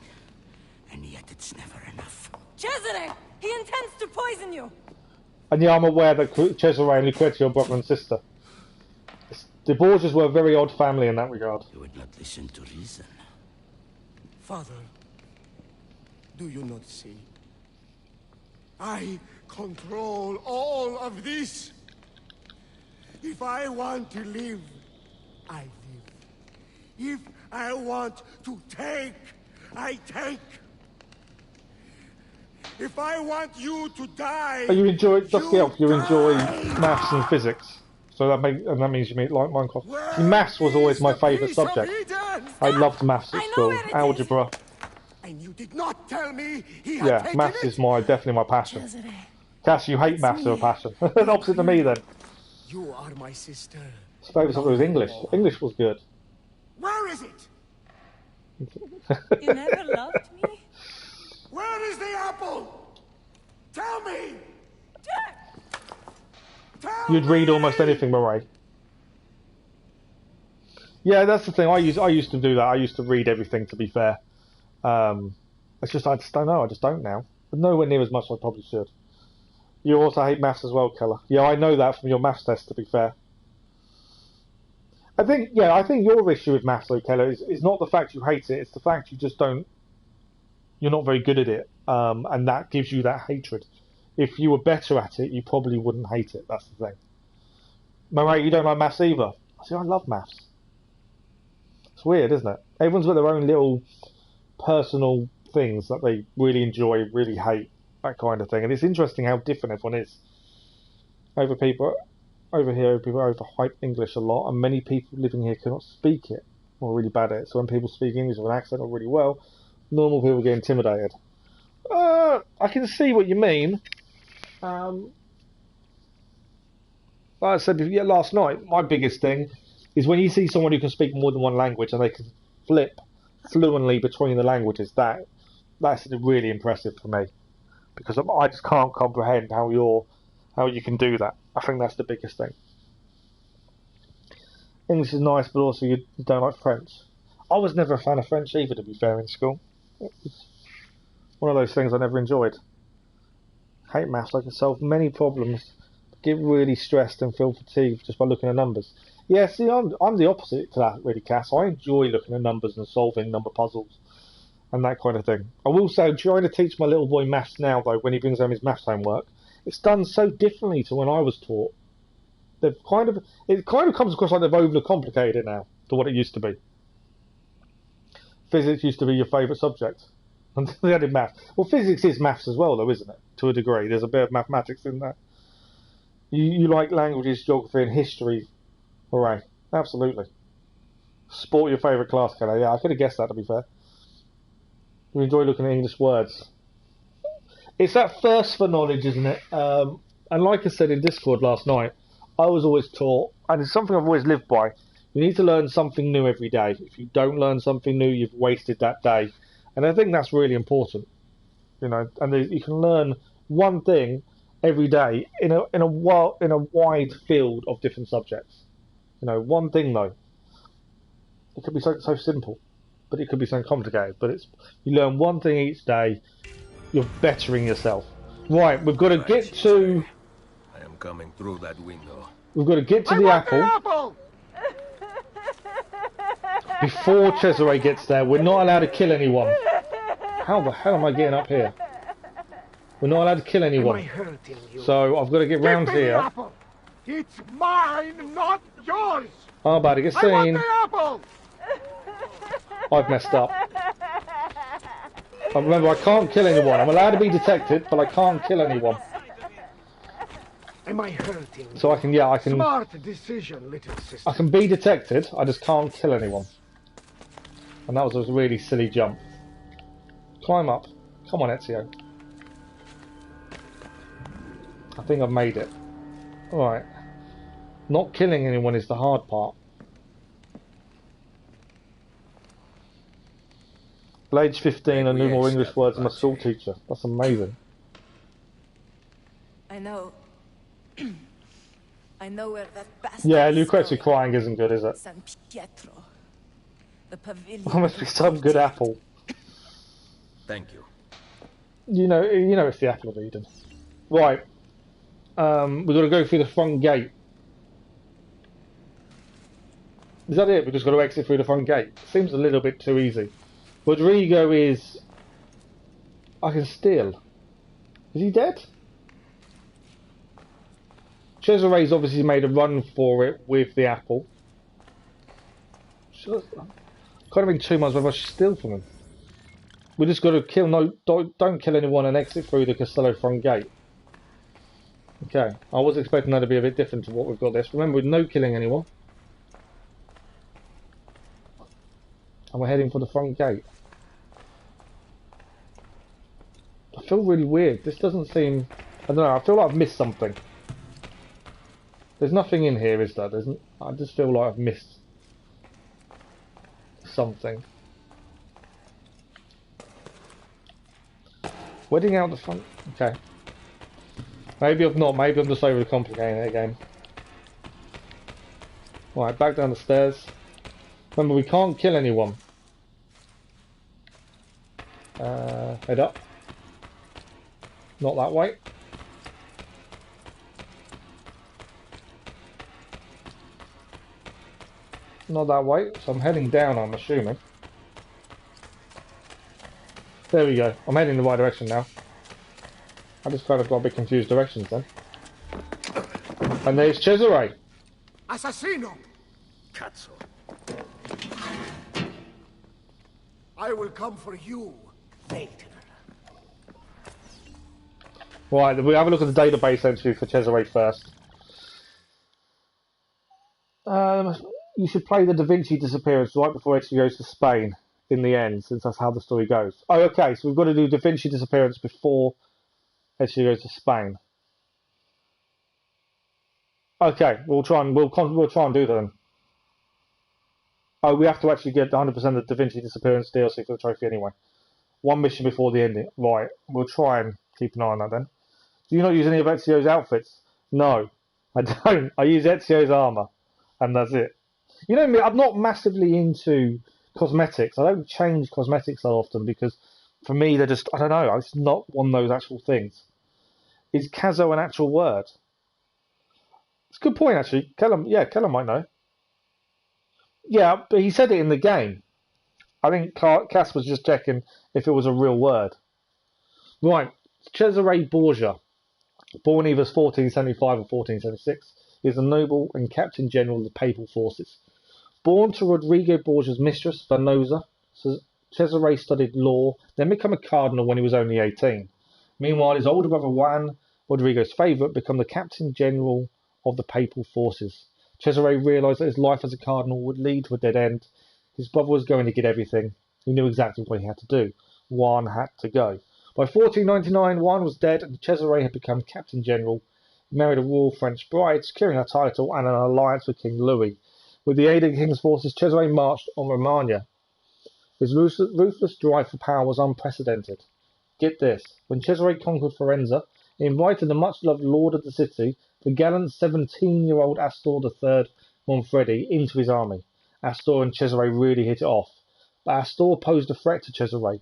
and yet it's never enough. Cesare! He intends to poison you! And yeah, I'm aware that Cesare and Lucrezia are brother and sister. The Borgias were a very odd family in that regard. You would not listen to reason. Father, do you not see? I control all of this. If I want to live, I live. If I want to take, I take. If I want you to die, you enjoy maths and physics, so that means you like Minecraft. Maths was always my favourite subject. I loved maths at school, algebra. And you did not tell me he had yeah, maths is definitely my passion. Cass, you hate maths as a passion. Opposite to me then. You are my sister. His favourite subject was English. English was good. Where is it? You never loved me? Where is the apple? Tell me! You'd read almost anything, Murray. Yeah, that's the thing. I used to do that. I used to read everything, to be fair. It's just, I just don't know. I just don't now. But nowhere near as much as I probably should. You also hate maths as well, Keller. Yeah, I know that from your maths test, to be fair. I think your issue with maths, though, Keller, is not the fact you hate it. It's the fact you just don't... You're not very good at it. And that gives you that hatred. If you were better at it, you probably wouldn't hate it. That's the thing. Murray, you don't like maths either. See, I love maths. It's weird, isn't it? Everyone's got their own little personal things that they really enjoy, really hate, that kind of thing. And it's interesting how different everyone is. Over here, people overhype English a lot, and many people living here cannot speak it, or are really bad at it. So when people speak English with an accent or really well, normal people get intimidated. I can see what you mean. Like I said last night, my biggest thing is when you see someone who can speak more than one language and they can flip fluently between the languages. That's really impressive for me, because I just can't comprehend how you can do that. I think that's the biggest thing. English is nice, but also you don't like French. I was never a fan of French either, to be fair, in school. It was one of those things I never enjoyed. Hate maths. I can solve many problems, but get really stressed and feel fatigued just by looking at numbers. Yeah, see, I'm the opposite to that, really, Cass. I enjoy looking at numbers and solving number puzzles and that kind of thing. I will say, I'm trying to teach my little boy maths now, though, when he brings home his maths homework. It's done so differently to when I was taught. It kind of comes across like they've overcomplicated it now to what it used to be. Physics used to be your favourite subject. And they added maths. Well, physics is maths as well, though, isn't it? To a degree. There's a bit of mathematics in there. You like languages, geography and history. Hooray. Absolutely. Sport your favourite class, Kelly. Yeah, I could have guessed that, to be fair. You enjoy looking at English words. It's that thirst for knowledge, isn't it? And like I said in Discord last night, I was always taught, and it's something I've always lived by, you need to learn something new every day. If you don't learn something new, you've wasted that day. And I think that's really important. You know, and you can learn one thing every day in a wide field of different subjects. You know, one thing though. It could be so simple, but it could be so complicated. But you learn one thing each day. You're bettering yourself. Right, we've got to get to. I am coming through that window. We've got to get to the apple before Cesare gets there. We're not allowed to kill anyone. How the hell am I getting up here? We're not allowed to kill anyone. So I've got to get round here. It's mine, not yours. I'm about to get seen. I want the apple. I've messed up. Remember, I can't kill anyone. I'm allowed to be detected, but I can't kill anyone. Am I hurting? So I can. Smart decision, little sister. I can be detected. I just can't kill anyone. And that was a really silly jump. Climb up. Come on, Ezio. I think I've made it. Alright. Not killing anyone is the hard part. Age 15 and knew more English words than my school teacher. That's amazing. I know. I know where that bastard Yeah, Lucrezia crying isn't good, is it? San Pietro. The pavilion. That must be some good apple. Thank you. You know it's the apple of Eden. Right. We've got to go through the front gate. Is that it? We've just got to exit through the front gate. Seems a little bit too easy. Rodrigo is... I can steal. Is he dead? Cesare's obviously made a run for it with the apple. Can't have been too much whether I should steal from him. We just got to kill... No, don't kill anyone and exit through the Castello front gate. Okay, I was expecting that to be a bit different to what we've got this. Remember, no killing anyone. And we're heading for the front gate. I feel really weird. This doesn't seem... I don't know, I feel like I've missed something. There's nothing in here, is there? I just feel like I've missed something. Wedding out the front... Okay. Maybe I'm not. Maybe I'm just overcomplicating it again. Right, back down the stairs. Remember, we can't kill anyone. Head up. Not that way. Not that way. So I'm heading down, I'm assuming. There we go. I'm heading in the right direction now. I just kind of got a bit confused directions then. And there's Cesare. Assassino! Cazzo. I will come for you later. Right, we have a look at the database entry for Cesare first. You should play the Da Vinci disappearance right before Ezio goes to Spain in the end, since that's how the story goes. Oh, okay, so we've got to do Da Vinci disappearance before Ezio goes to Spain. Okay, we'll try and do that then. Oh, we have to actually get 100% of the Da Vinci disappearance DLC for the trophy anyway. One mission before the ending. Right, we'll try and keep an eye on that then. Do you not use any of Ezio's outfits? No, I don't. I use Ezio's armour, and that's it. You know me, I'm not massively into cosmetics. I don't change cosmetics that often because for me they're just, I don't know, it's not one of those actual things. Is Kazo an actual word? It's a good point actually. Kellum might know. Yeah, but he said it in the game. I think Cass was just checking if it was a real word. Right, Cesare Borgia, born either 1475 or 1476, is a noble and captain general of the papal forces. Born to Rodrigo Borgia's mistress, Venosa, Cesare studied law, then became a cardinal when he was only 18. Meanwhile, his older brother Juan, Rodrigo's favourite, became the captain general of the papal forces. Cesare realised that his life as a cardinal would lead to a dead end. His brother was going to get everything. He knew exactly what he had to do. Juan had to go. By 1499, Juan was dead and Cesare had become captain general. He married a royal French bride, securing her title and an alliance with King Louis. With the aid of the king's forces, Cesare marched on Romagna. His ruthless drive for power was unprecedented. Get this, when Cesare conquered Firenze, he invited the much-loved lord of the city, the gallant 17-year-old Astor III Manfredi, into his army. Astor and Cesare really hit it off, but Astor posed a threat to Cesare.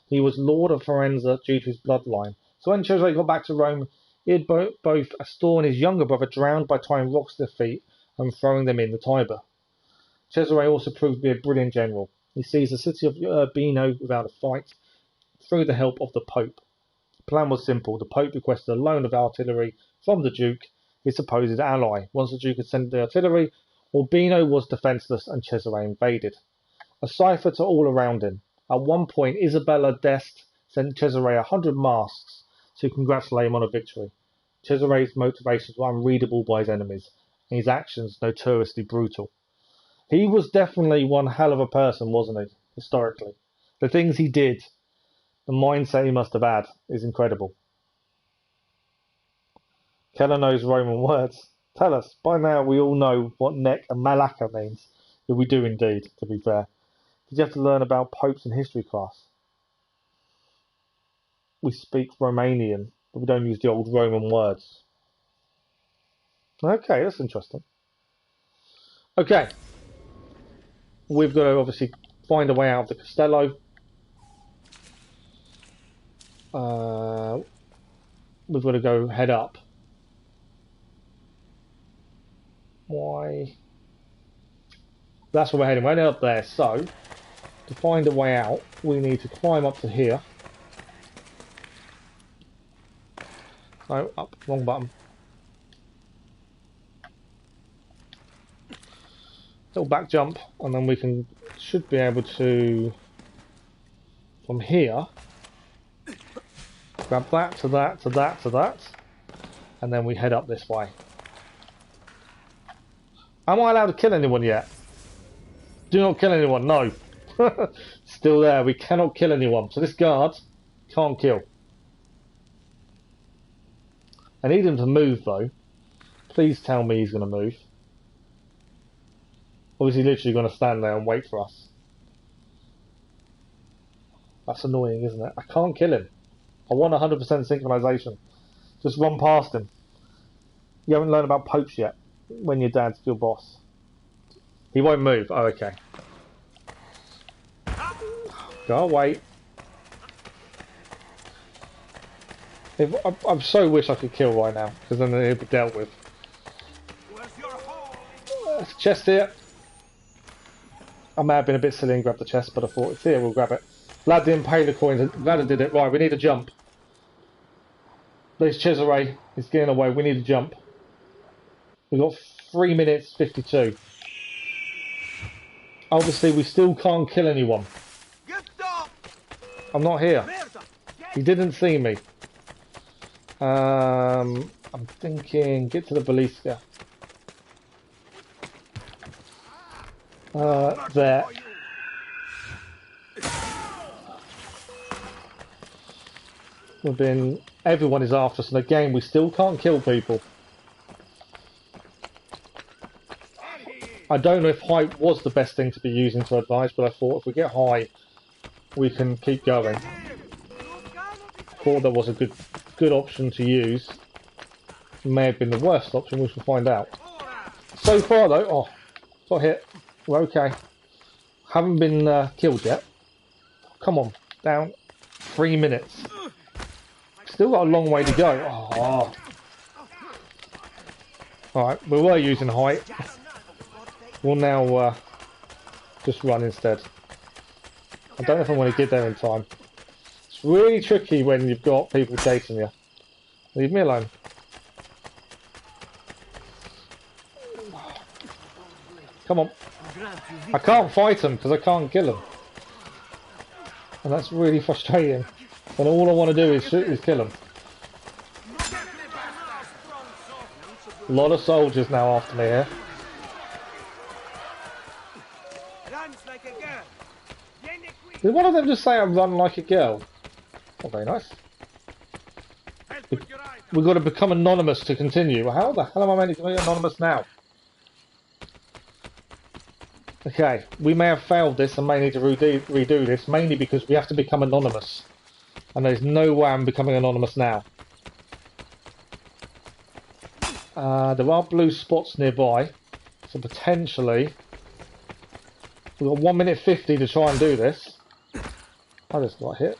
He was lord of Firenze due to his bloodline, so when Cesare got back to Rome, he had both Astor and his younger brother drowned by tying rocks to their feet and throwing them in the Tiber. Cesare also proved to be a brilliant general. He seized the city of Urbino without a fight, through the help of the Pope. The plan was simple. The Pope requested a loan of artillery from the Duke, his supposed ally. Once the Duke had sent the artillery, Urbino was defenceless and Cesare invaded. A cipher to all around him. At one point, Isabella d'Este sent Cesare 100 masks to congratulate him on a victory. Cesare's motivations were unreadable by his enemies, and his actions notoriously brutal. He was definitely one hell of a person, wasn't he, historically? The things he did, the mindset he must have had, is incredible. Keller knows Roman words. Tell us, by now we all know what neck and malaka means. Yeah, we do indeed, to be fair. Did you have to learn about popes in history class? We speak Romanian, but we don't use the old Roman words. Okay, that's interesting. Okay. We've got to obviously find a way out of the Castello. We've got to go head up. Why? That's where we're heading. We're heading up there. So, to find a way out, we need to climb up to here. No, up. Wrong button. Little back jump, and then we should be able to, from here, grab that to that to that to that, and then we head up this way. Am I allowed to kill anyone yet? Do not kill anyone, no. Still there, we cannot kill anyone. So this guard can't kill. I need him to move though. Please tell me he's going to move. Or is he literally going to stand there and wait for us? That's annoying, isn't it? I can't kill him. I want 100% synchronization. Just run past him. You haven't learned about popes yet. When your dad's your boss. He won't move. Oh, okay. Go away. I so wish I could kill right now, because then he'll be dealt with. There's a chest here. I may have been a bit silly and grabbed the chest, but I thought it's here, we'll grab it. Lad didn't pay the coins. Lad did it. Right, we need a jump. There's Cesare. He's getting away. We need a jump. We've got 3 minutes 52. Obviously, we still can't kill anyone. I'm not here. He didn't see me. I'm thinking, get to the Balisca. There. Everyone is after us, and again, we still can't kill people. I don't know if height was the best thing to be using to advise, but I thought if we get high, we can keep going. Thought that was a good option to use. May have been the worst option, we shall find out. So far though, got hit. We're okay. Haven't been killed yet. Come on, down. 3 minutes. Still got a long way to go. Alright, we were using height. We'll now just run instead. I don't know if I'm going to get there in time. It's really tricky when you've got people chasing you. Leave me alone. Come on. I can't fight them because I can't kill them. And that's really frustrating. And all I want to do is kill them. A lot of soldiers now after me here. Did one of them just say I run like a girl? Oh, very nice. We've got to become anonymous to continue. How the hell am I meant to be anonymous now? Okay, we may have failed this and may need to redo this, mainly because we have to become anonymous. And there's no way I'm becoming anonymous now. There are blue spots nearby, so potentially we've got 1 minute 50 to try and do this. I just got hit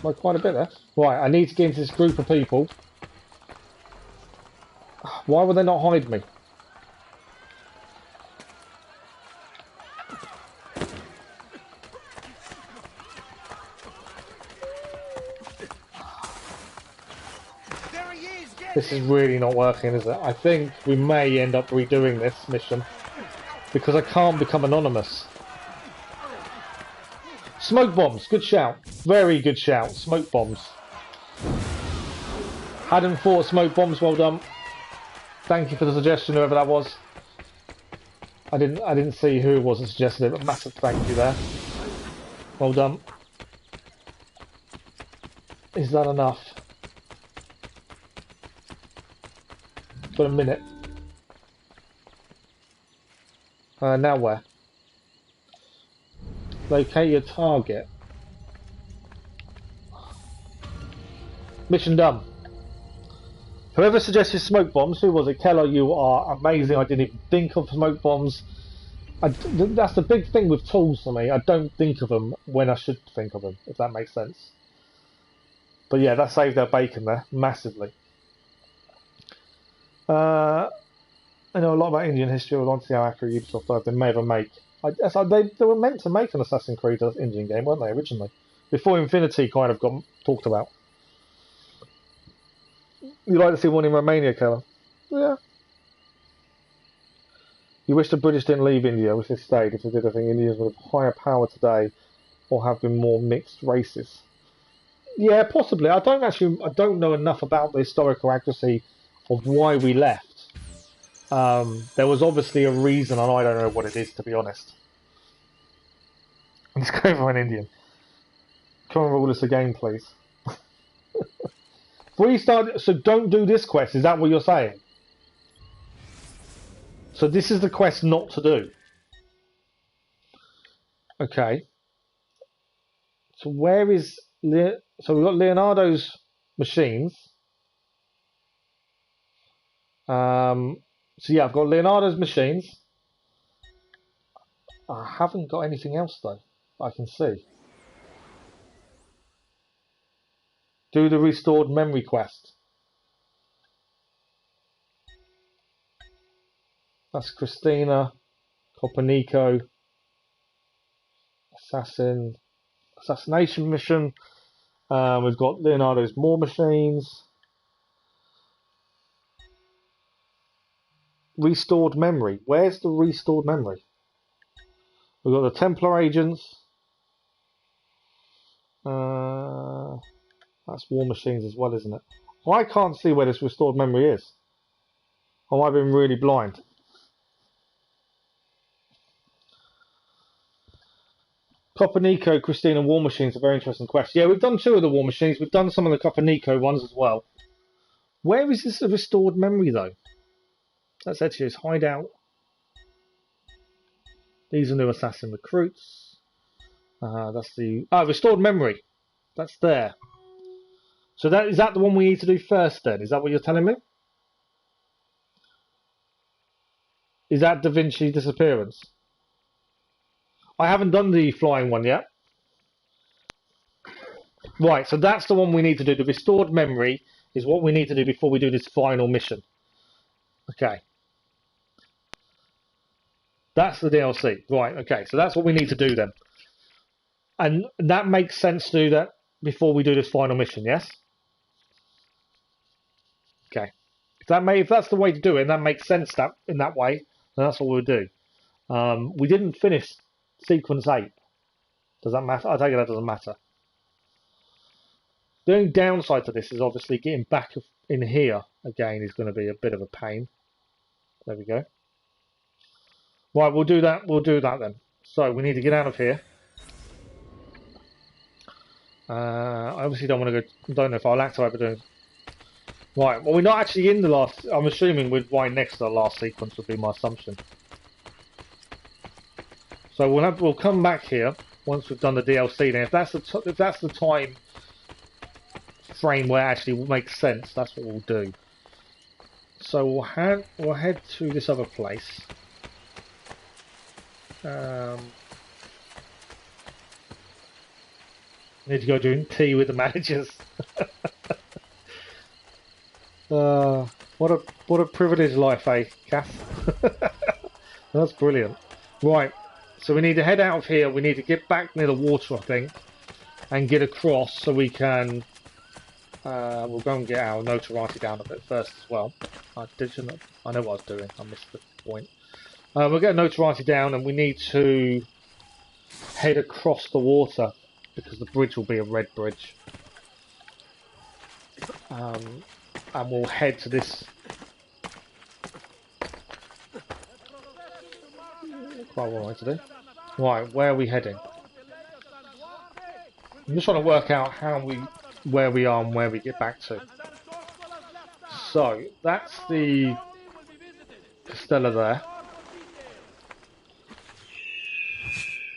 by quite a bit there. Right, I need to get into this group of people. Why would they not hide me? This is really not working, is it? I think we may end up redoing this mission because I can't become anonymous. Smoke bombs, good shout. Very good shout. Smoke bombs. Hadn't thought of smoke bombs, well done. Thank you for the suggestion, whoever that was. I didn't see who it was that suggested it, but massive thank you there. Well done. Is that enough? Got a minute. Now where? Locate your target. Mission done. Whoever suggested smoke bombs, who was it? Keller, you are amazing. I didn't even think of smoke bombs. That's the big thing with tools for me. I don't think of them when I should think of them, if that makes sense. But yeah, that saved our bacon there, massively. I know a lot about Indian history. I would like to see how accurate Ubisoft are. They may ever make. They were meant to make an Assassin's Creed Indian game, weren't they, originally? Before Infinity kind of got talked about. You'd like to see one in Romania, Keller? Yeah. You wish the British didn't leave India, if they stayed. If they did, I think Indians would have higher power today or have been more mixed races. Yeah, possibly. I don't know enough about the historical accuracy of why we left. There was obviously a reason, and I don't know what it is, to be honest. Let's go for an Indian. Come and rule us again, please. So don't do this quest, is that what you're saying? So this is the quest not to do. Okay. So where is... So we've got Leonardo's machines. So yeah, I've got Leonardo's machines. I haven't got anything else though, I can see. Do the restored memory quest. That's Christina, Coppernico, assassination mission. We've got Leonardo's more machines. Restored memory. Where's the restored memory? We've got the Templar agents. That's war machines as well, isn't it? I can't see where this restored memory is. Or I've been really blind. Coppernico, Christina, war machines, a very interesting quest. Yeah, we've done 2 of the war machines. We've done some of the Coppernico ones as well. Where is this restored memory though? That's Ezio's hideout. These are new assassin recruits. That's the restored memory. That's there. So is that the one we need to do first then? Is that what you're telling me? Is that Da Vinci disappearance? I haven't done the flying one yet. Right, so that's the one we need to do. The restored memory is what we need to do before we do this final mission. Okay. That's the DLC. Right, okay. So that's what we need to do then. And that makes sense to do that before we do this final mission, yes? Okay. If that's the way to do it, and that makes sense in that way, then that's what we'll do. We didn't finish sequence 8. Does that matter? I take it that doesn't matter. The only downside to this is obviously getting back in here again is going to be a bit of a pain. There we go. Right, we'll do that. We'll do that then. So we need to get out of here. I obviously don't want to go. Don't know if I'll activate, but Right, well we're not actually in the last... I'm assuming we're right next to the last sequence would be my assumption. So we'll come back here once we've done the DLC. Then if that's the time frame where it actually makes sense, that's what we'll do. So we'll head to this other place. Need to go drink tea with the managers. What a privileged life, eh, Kath? That's brilliant. Right, so we need to head out of here. We need to get back near the water, I think, and get across so we can. We'll go and get our notoriety down a bit first as well. I know what I was doing. I missed the point. We'll get notoriety down, and we need to head across the water because the bridge will be a red bridge. And we'll head to this. Quite what I want to do. Right, where are we heading? I'm just trying to work out where we are and where we get back to. So that's the Castella there.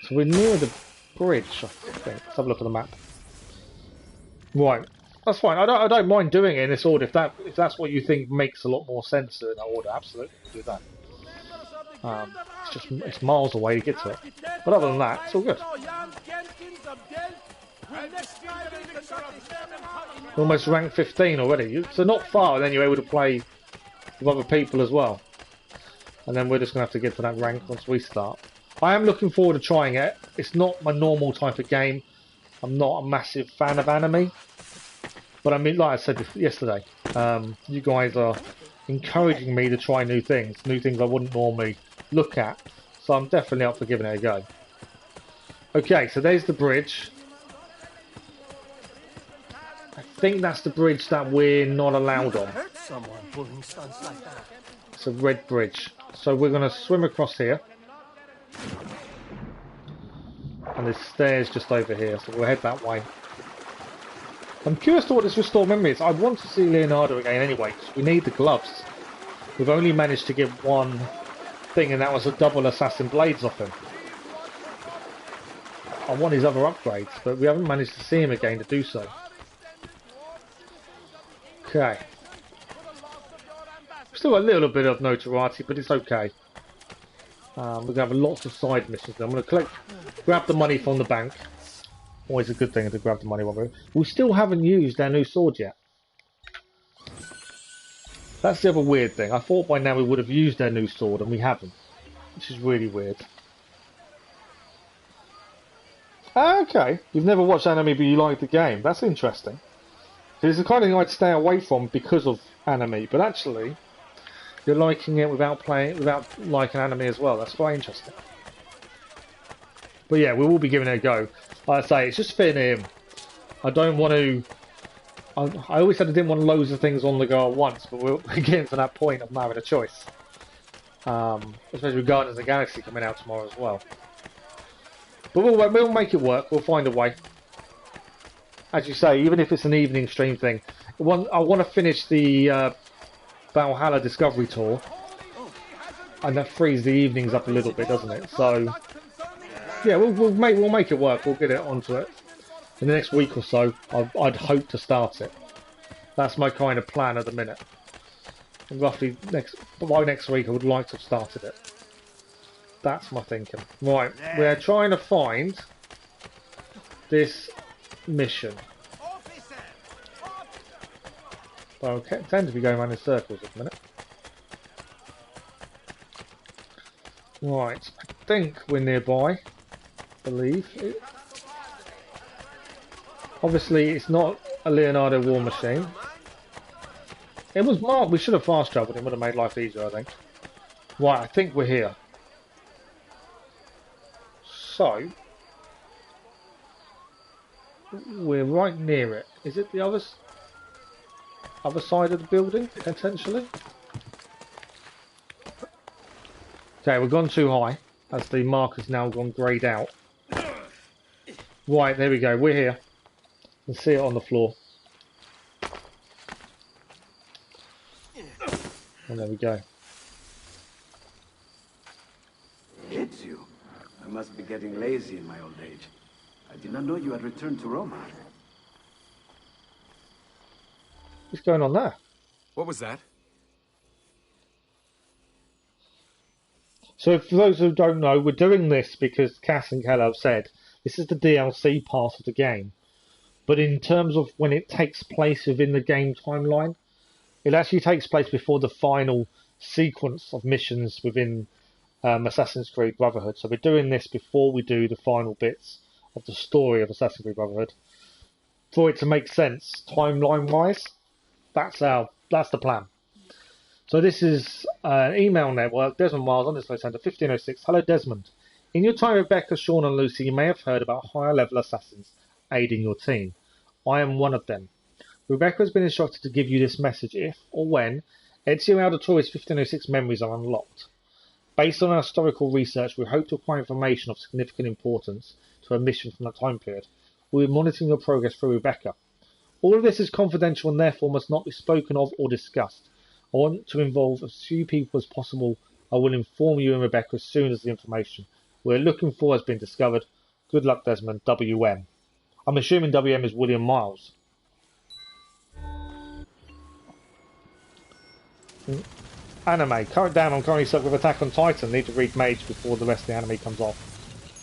So we're near the bridge, I think. Let's have a look at the map. Right, that's fine. I don't mind doing it in this order if that's what you think makes a lot more sense in that order. Absolutely, we'll do that. It's miles away to get to it, but other than that, it's all good. Almost rank 15 already, so not far. Then you're able to play with other people as well, and then we're just gonna have to get to that rank once we start. I am looking forward to trying it. It's not my normal type of game. I'm not a massive fan of anime, but I mean, like I said yesterday, you guys are encouraging me to try new things I wouldn't normally look at, so I'm definitely up for giving it a go. Okay, so there's the bridge. I think that's the bridge that we're not allowed on. It's a red bridge, so we're going to swim across here, and there's stairs just over here, so we'll head that way. I'm curious to what this restore memory is. I want to see Leonardo again anyway, because we need the gloves. We've only managed to get one thing, and that was a double assassin blades off him. I want his other upgrades, but we haven't managed to see him again to do so. Okay. Still got a little bit of notoriety, but it's okay. We're going to have lots of side missions. I'm going to grab the money from the bank. Always a good thing to grab the money while we still haven't used our new sword yet. That's the other weird thing. I thought by now we would have used our new sword, and we haven't. Which is really weird. Okay. You've never watched anime, but you like the game. That's interesting. It's the kind of thing I'd stay away from because of anime, but actually, you're liking it without liking anime as well. That's quite interesting. But yeah, we will be giving it a go. Like I say, it's just fitting in. I don't want to... I always said I didn't want loads of things on the go at once, but we're getting to that point of not having a choice. Especially with Guardians of the Galaxy coming out tomorrow as well. But we'll make it work. We'll find a way. As you say, even if it's an evening stream thing, I want to finish the Valhalla Discovery Tour, and that frees the evenings up a little bit, doesn't it? So, yeah, we'll make it work. We'll get it onto it in the next week or so. I'd hope to start it. That's my kind of plan at the minute. And roughly by next week, I would like to have started it. That's my thinking. Right, we're trying to find this mission. Well, I tend to be going around in circles at the minute. Right, I think we're nearby. I believe. Obviously, it's not a Leonardo war machine. It was marked. We should have fast travelled. It would have made life easier, I think. Right, I think we're here. So, we're right near it. Is it the other side of the building, potentially? Okay, we've gone too high, as the marker's now gone greyed out. Right, there we go, we're here. You can see it on the floor. And there we go. Ezio, I must be getting lazy in my old age. I did not know you had returned to Roma. What's going on there? What was that? So for those who don't know, we're doing this because Cass and Keller have said this is the DLC part of the game. But in terms of when it takes place within the game timeline, it actually takes place before the final sequence of missions within Assassin's Creed Brotherhood. So we're doing this before we do the final bits of the story of Assassin's Creed Brotherhood. For it to make sense timeline-wise, that's the plan. So this is an email network. Desmond Miles on this center 1506. Hello Desmond. In your time with Becca, Sean and Lucy, you may have heard about higher level assassins aiding your team. I am one of them. Rebecca has been instructed to give you this message if, or when, Ezio Auditore's 1506 memories are unlocked. Based on our historical research, we hope to acquire information of significant importance to a mission from that time period. We will be monitoring your progress through Rebecca. All of this is confidential and therefore must not be spoken of or discussed. I want to involve as few people as possible. I will inform you and Rebecca as soon as the information we're looking for has been discovered. Good luck, Desmond. WM. I'm assuming WM is William Miles. Anime. Current down. I'm currently stuck with Attack on Titan. Need to read Mage before the rest of the anime comes off.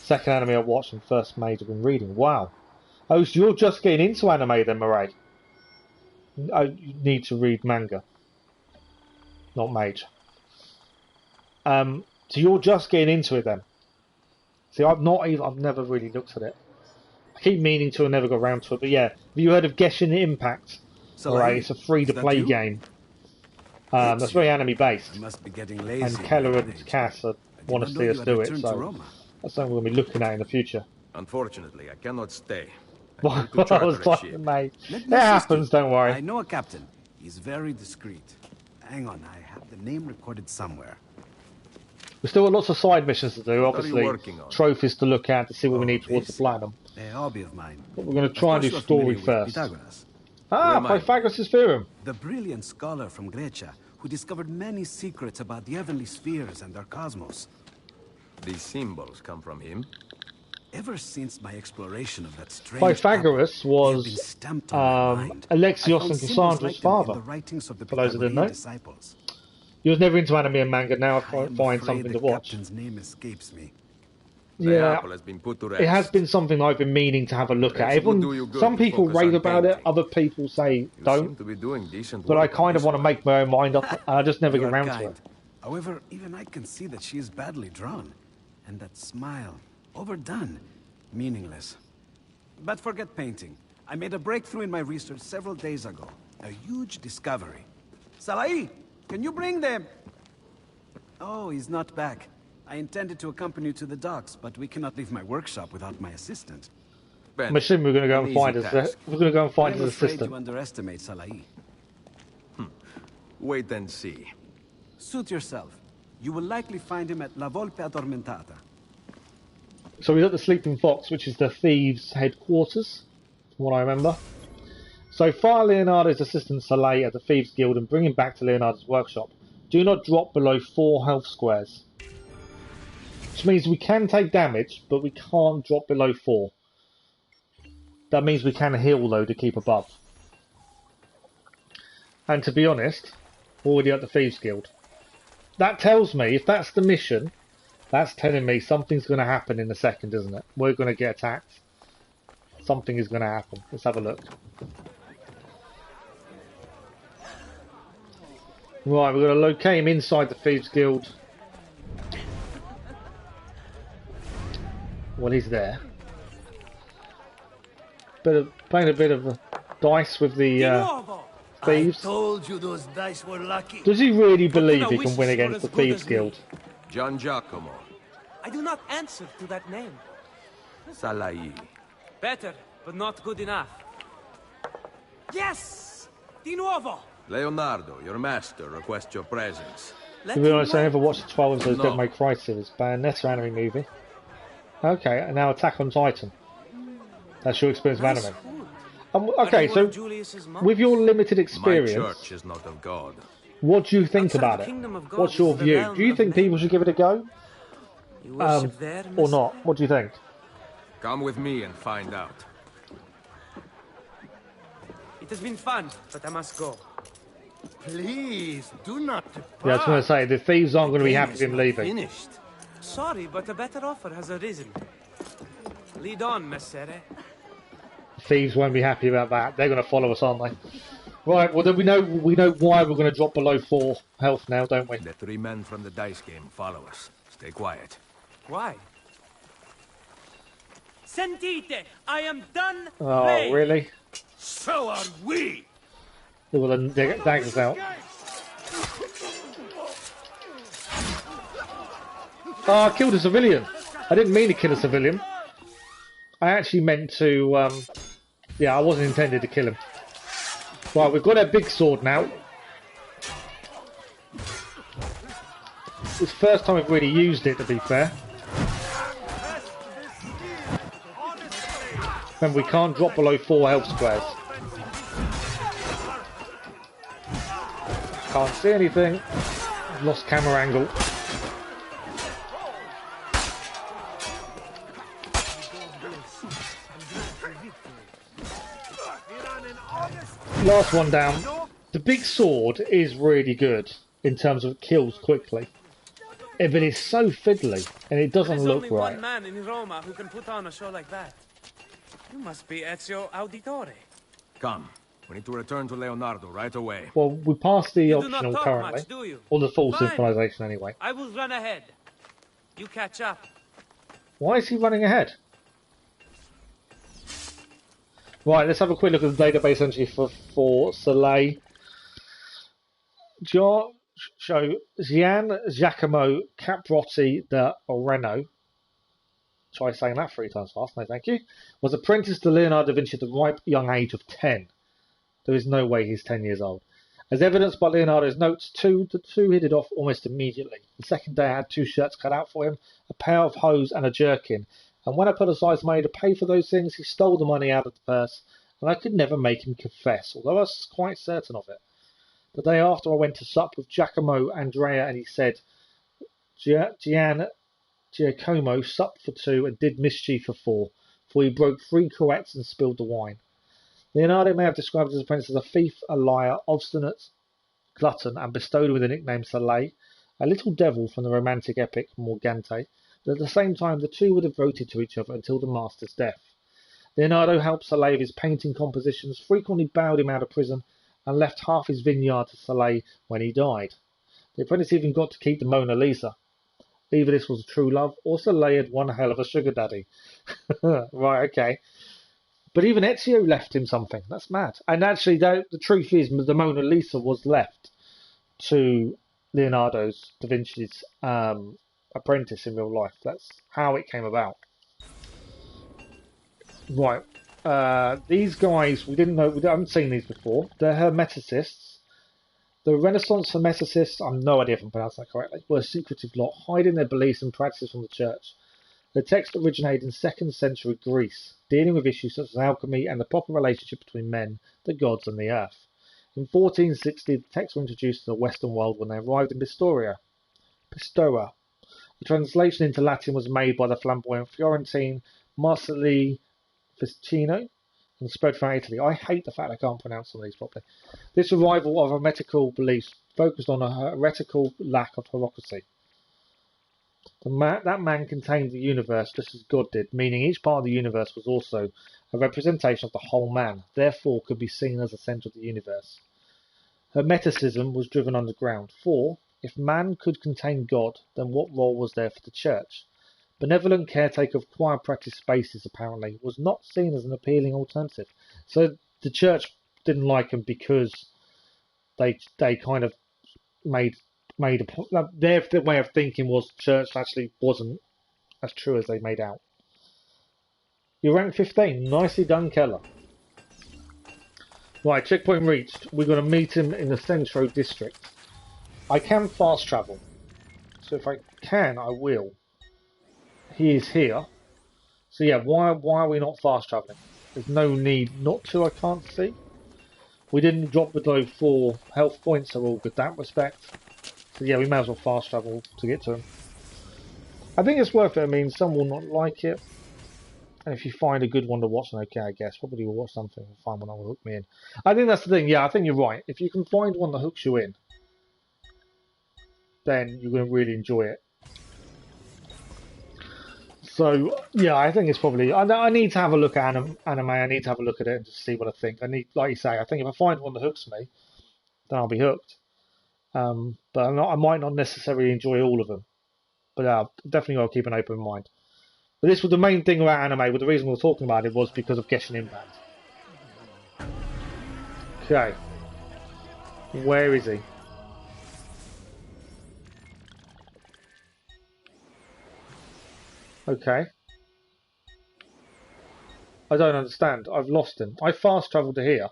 Second anime I watched and first Mage I've been reading. Wow. Oh, so you're just getting into anime then, Murray? You need to read manga. Not Mage. So you're just getting into it then? See, I've never really looked at it. I keep meaning to and never got around to it. But yeah, have you heard of Genshin Impact? Alright, it's a free-to-play game. That's very anime based. Must be getting lazy. And Keller and Cass want to see us do it, so that's something we're going to be looking at in the future. Unfortunately, I cannot stay. I was like, mate, it happens, don't worry. I know a captain. He's very discreet. Hang on, I have the name recorded somewhere. We've still got lots of side missions to do, obviously. Trophies to look at to see what we need towards the platinum. A hobby of mine. But we're going to try and do story first. Pythagoras' theorem. The brilliant scholar from Grecia who discovered many secrets about the heavenly spheres and their cosmos. These symbols come from him? Ever since my exploration of that strange Pythagoras was Alexios and Cassandra's father. For those who didn't know. He was never into anime and manga. Now I find something to watch. Name escapes me. Yeah, it has been something I've been meaning to have a look at. Some people rave about it, other people say don't. But I kind of want to make my own mind up, and I just never get around to it. However, even I can see that she is badly drawn. And that smile, overdone, meaningless. But forget painting. I made a breakthrough in my research several days ago. A huge discovery. Salai, can you bring them? Oh, he's not back. I intended to accompany you to the docks, but we cannot leave my workshop without my assistant. I'm assuming we're going to go and find his. We're going to go and find his assistant. You underestimate Salai. Wait and see. Suit yourself. You will likely find him at La Volpe Addormentata. So he's at the Sleeping Fox, which is the thieves' headquarters, from what I remember. So fire Leonardo's assistant Salai at the Thieves' Guild and bring him back to Leonardo's workshop. Do not drop below 4 health squares. Which means we can take damage, but we can't drop below 4. That means we can heal, though, to keep above. And to be honest, we're already at the Thieves' Guild. That tells me, if that's the mission, that's telling me something's going to happen in a second, isn't it? We're going to get attacked. Something is going to happen. Let's have a look. Right, we're going to locate him inside the Thieves' Guild. Well, he's there. Playing a bit of dice with the thieves. I told you those dice were lucky. Does he really believe he can win against the Thieves' Guild? Gian Giacomo. I do not answer to that name. Salai. Better, but not good enough. Yes! Di nuovo! Leonardo, your master, requests your presence. To be honest, I never watched the 12 episodes of Devil May Cry series. Bayonetta anime movie. Okay, and now Attack on Titan. That's your experience of anime. Okay, so with your limited experience, my church is not of God. What do you think Outside about the it? kingdom of God What's is your the view? realm Do you of think people should give it a go? You worship there, Or not? What do you think? Come with me and find out. It has been fun, but I must go. Please, do not depart. Yeah, I was going to say, the thieves aren't going to be game happy with is him not leaving. Finished. Sorry, but a better offer has arisen. Lead on, Messere. Thieves won't be happy about that. They're going to follow us, aren't they? Right, well then we know why we're going to drop below 4 health now, don't we? The 3 men from the dice game follow us. Stay quiet. Why? Sentite! I am done Oh, playing. really? So are we! Well, then they get daggers out. Oh, I killed a civilian. I didn't mean to kill a civilian. I actually meant to, yeah, I wasn't intended to kill him. Right, we've got our big sword now. It's the first time we've really used it, to be fair. Remember, we can't drop below 4 health squares. Can't see anything. Lost camera angle. Last one down. The big sword is really good in terms of kills quickly. But it's so fiddly and it doesn't There's look only right. one man in Roma who can put on a show like that. You must be Ezio Auditore. Come. We need to return to Leonardo right away. Well, we passed the You do not optional talk currently. much, do you? Or the full Fine. synchronization anyway. I will run ahead. You catch up. Why is he running ahead? Right, let's have a quick look at the database entry for Soleil. Show Gian Giacomo Caprotti da Oreno. Try saying that 3 times fast, no thank you. Was apprenticed to Leonardo da Vinci at the ripe young age of 10. There is no way he's 10 years old. As evidenced by Leonardo's notes, the two hit it off almost immediately. The second day I had 2 shirts cut out for him, a pair of hose and a jerkin. And when I put aside money to pay for those things, he stole the money out of the purse, and I could never make him confess, although I was quite certain of it. The day after I went to sup with Giacomo Andrea, and he said, Giacomo supped for 2 and did mischief for 4, for he broke 3 cruets and spilled the wine. Leonardo may have described his apprentice as a thief, a liar, obstinate, glutton, and bestowed him with the nickname Soleil, a little devil from the romantic epic Morgante, but at the same time the two were devoted to each other until the master's death. Leonardo helped Soleil with his painting compositions, frequently bailed him out of prison, and left half his vineyard to Soleil when he died. The apprentice even got to keep the Mona Lisa. Either this was true love, or Soleil had one hell of a sugar daddy. Right, okay. But even Ezio left him something. That's mad. And actually, the truth is, the Mona Lisa was left to Leonardo's da Vinci's apprentice in real life. That's how it came about. Right. These guys, we haven't seen these before. They're Hermeticists. The Renaissance Hermeticists, I have no idea if I'm pronouncing that correctly, were a secretive lot, hiding their beliefs and practices from the church. The text originated in 2nd century Greece, dealing with issues such as alchemy and the proper relationship between men, the gods, and the earth. In 1460, the texts were introduced to the Western world when they arrived in Pistoia. The translation into Latin was made by the flamboyant Florentine Marsilio Ficino and spread throughout Italy. I hate the fact I can't pronounce some of these properly. This revival of hermetical beliefs focused on a heretical lack of hypocrisy. That man contained the universe just as God did, meaning each part of the universe was also a representation of the whole man, therefore could be seen as the centre of the universe. Hermeticism was driven underground, for, if man could contain God, then what role was there for the church? Benevolent caretaker of quiet practice spaces, apparently, was not seen as an appealing alternative. So the church didn't like him because they kind of made their way of thinking was church actually wasn't as true as they made out. You're rank 15. Nicely done, Keller. Right, checkpoint reached. We're going to meet him in the Centro district. I can fast travel. So if I can, I will. He is here. So yeah, why are we not fast travelling? There's no need not to, I can't see. We didn't drop below 4 health points, so we're all good in that respect. So yeah, we may as well fast travel to get to him. I think it's worth it. I mean, some will not like it. And if you find a good one to watch, then okay, I guess. Probably will watch something and find one that will hook me in. I think that's the thing. Yeah, I think you're right. If you can find one that hooks you in, then you're going to really enjoy it. So, yeah, I think it's probably... I need to have a look at anime. I need to have a look at it and just see what I think. I need, like you say, I think if I find one that hooks me, then I'll be hooked. But I might not necessarily enjoy all of them. But definitely got to keep an open mind. But this was the main thing about anime. Well, the reason we were talking about it was because of Genshin Impact. Okay. Where is he? Okay. I don't understand. I've lost him. I fast travelled to here.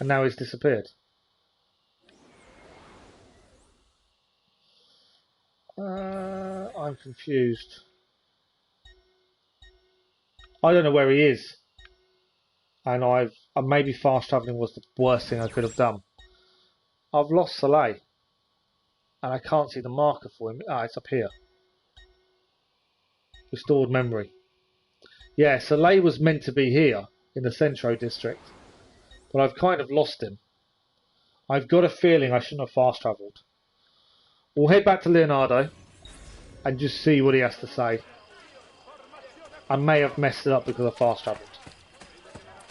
And now he's disappeared. I'm confused. I don't know where he is. And maybe fast travelling was the worst thing I could have done. I've lost Soleil. And I can't see the marker for him. It's up here. Restored memory. Yeah, Soleil was meant to be here in the Centro district. But I've kind of lost him. I've got a feeling I shouldn't have fast travelled. We'll head back to Leonardo and just see what he has to say. I may have messed it up because I fast travelled.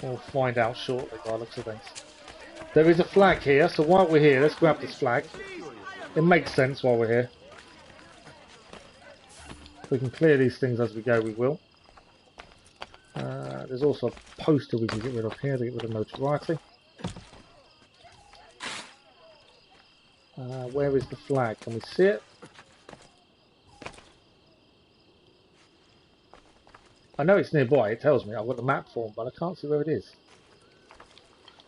We'll find out shortly by the looks of things. There is a flag here, so while we're here, let's grab this flag. It makes sense while we're here. If we can clear these things as we go, we will. There's also a poster we can get rid of here to get rid of notoriety. Where is the flag? Can we see it? I know it's nearby, it tells me. I've got the map form, but I can't see where it is.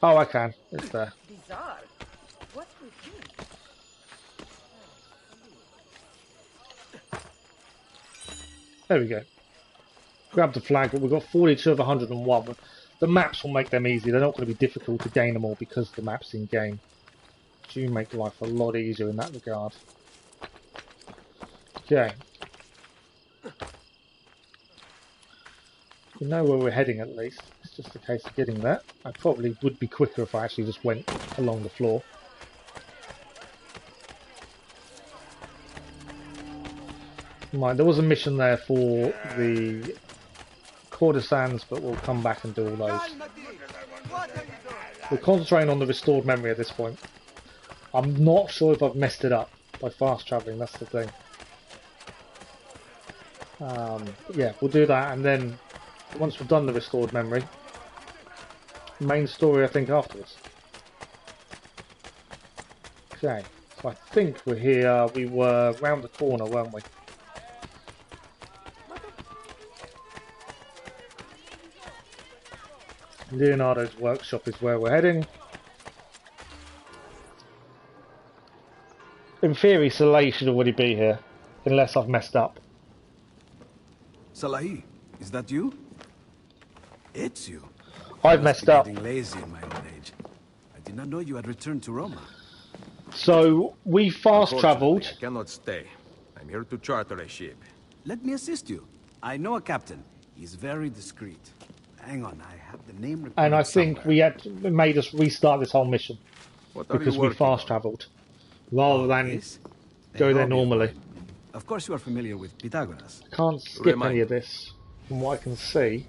Oh, I can. It's there. Bizarre. What with you? There we go. Grab the flag, but we've got 42 of 101. The maps will make them easy. They're not going to be difficult to gain them all because the map's in game. Do make life a lot easier in that regard. Okay. We know where we're heading at least. It's just a case of getting there. I probably would be quicker if I actually just went along the floor. Right, there was a mission there for the courtesans, but we'll come back and do all those. We're concentrating on the restored memory at this point. I'm not sure if I've messed it up by fast travelling, that's the thing. Yeah, we'll do that, and then once we've done the restored memory, main story I think afterwards. Okay, so I think we're here. We were round the corner, weren't we? Leonardo's workshop is where we're heading. In theory, Soleil should already be here, unless I've messed up. Soleil, is that you? Ezio. I've messed up. Getting lazy in my old age. I did not know you had returned to Roma. So we fast travelled. I cannot stay. I'm here to charter a ship. Let me assist you. I know a captain. He's very discreet. Hang on, I have the name. And I think it made us restart this whole mission because we fast travelled rather than go there normally. Of course, you are familiar with Pythagoras. I can't skip any of this from what I can see.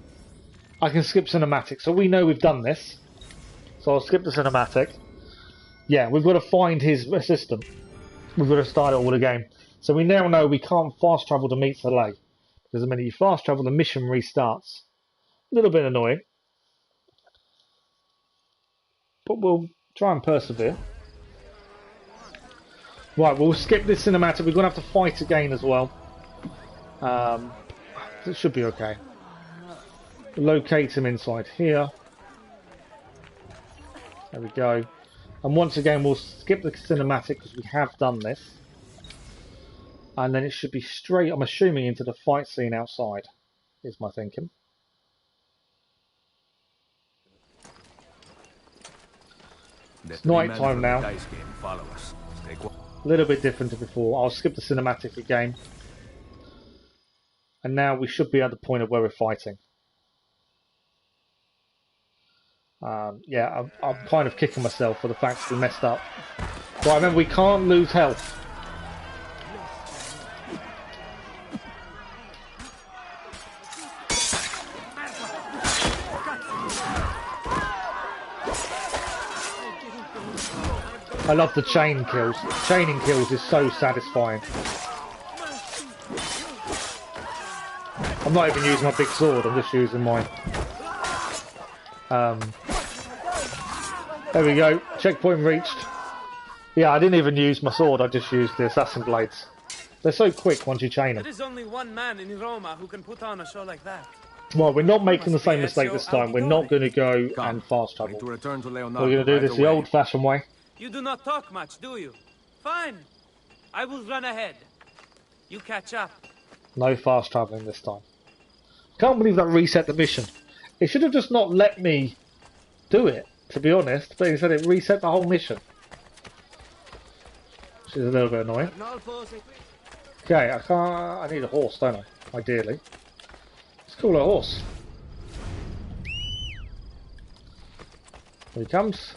I can skip cinematic, so we know we've done this. So I'll skip the cinematic. Yeah, we've got to find his assistant. We've got to start it all again. So we now know we can't fast travel to meet Soleil. Because the minute you fast travel, the mission restarts. A little bit annoying. But we'll try and persevere. Right, we'll skip this cinematic. We're going to have to fight again as well. It should be okay. Locate him inside here. There we go. And once again, we'll skip the cinematic because we have done this. And then it should be straight, I'm assuming, into the fight scene outside, is my thinking. It's night time now. A little bit different to before. I'll skip the cinematic again. And now we should be at the point of where we're fighting. Yeah, I'm kind of kicking myself for the fact that we messed up. Right, remember, we can't lose health. I love the chain kills. Chaining kills is so satisfying. I'm not even using my big sword, I'm just using my... there we go, checkpoint reached. Yeah, I didn't even use my sword, I just used the assassin blades. They're so quick once you chain them. There is only one man in Roma who can put on a show like that. Well, we're not making the same mistake this time. We're not going to go and fast travel. We're going to do this the old-fashioned way. You do not talk much, do you? Fine. I will run ahead. You catch up. No fast travelling this time. Can't believe that reset the mission. It should have just not let me do it, to be honest, but instead it reset the whole mission. Which is a little bit annoying. Okay, I need a horse, don't I? Ideally. Let's call it a horse. Here he comes.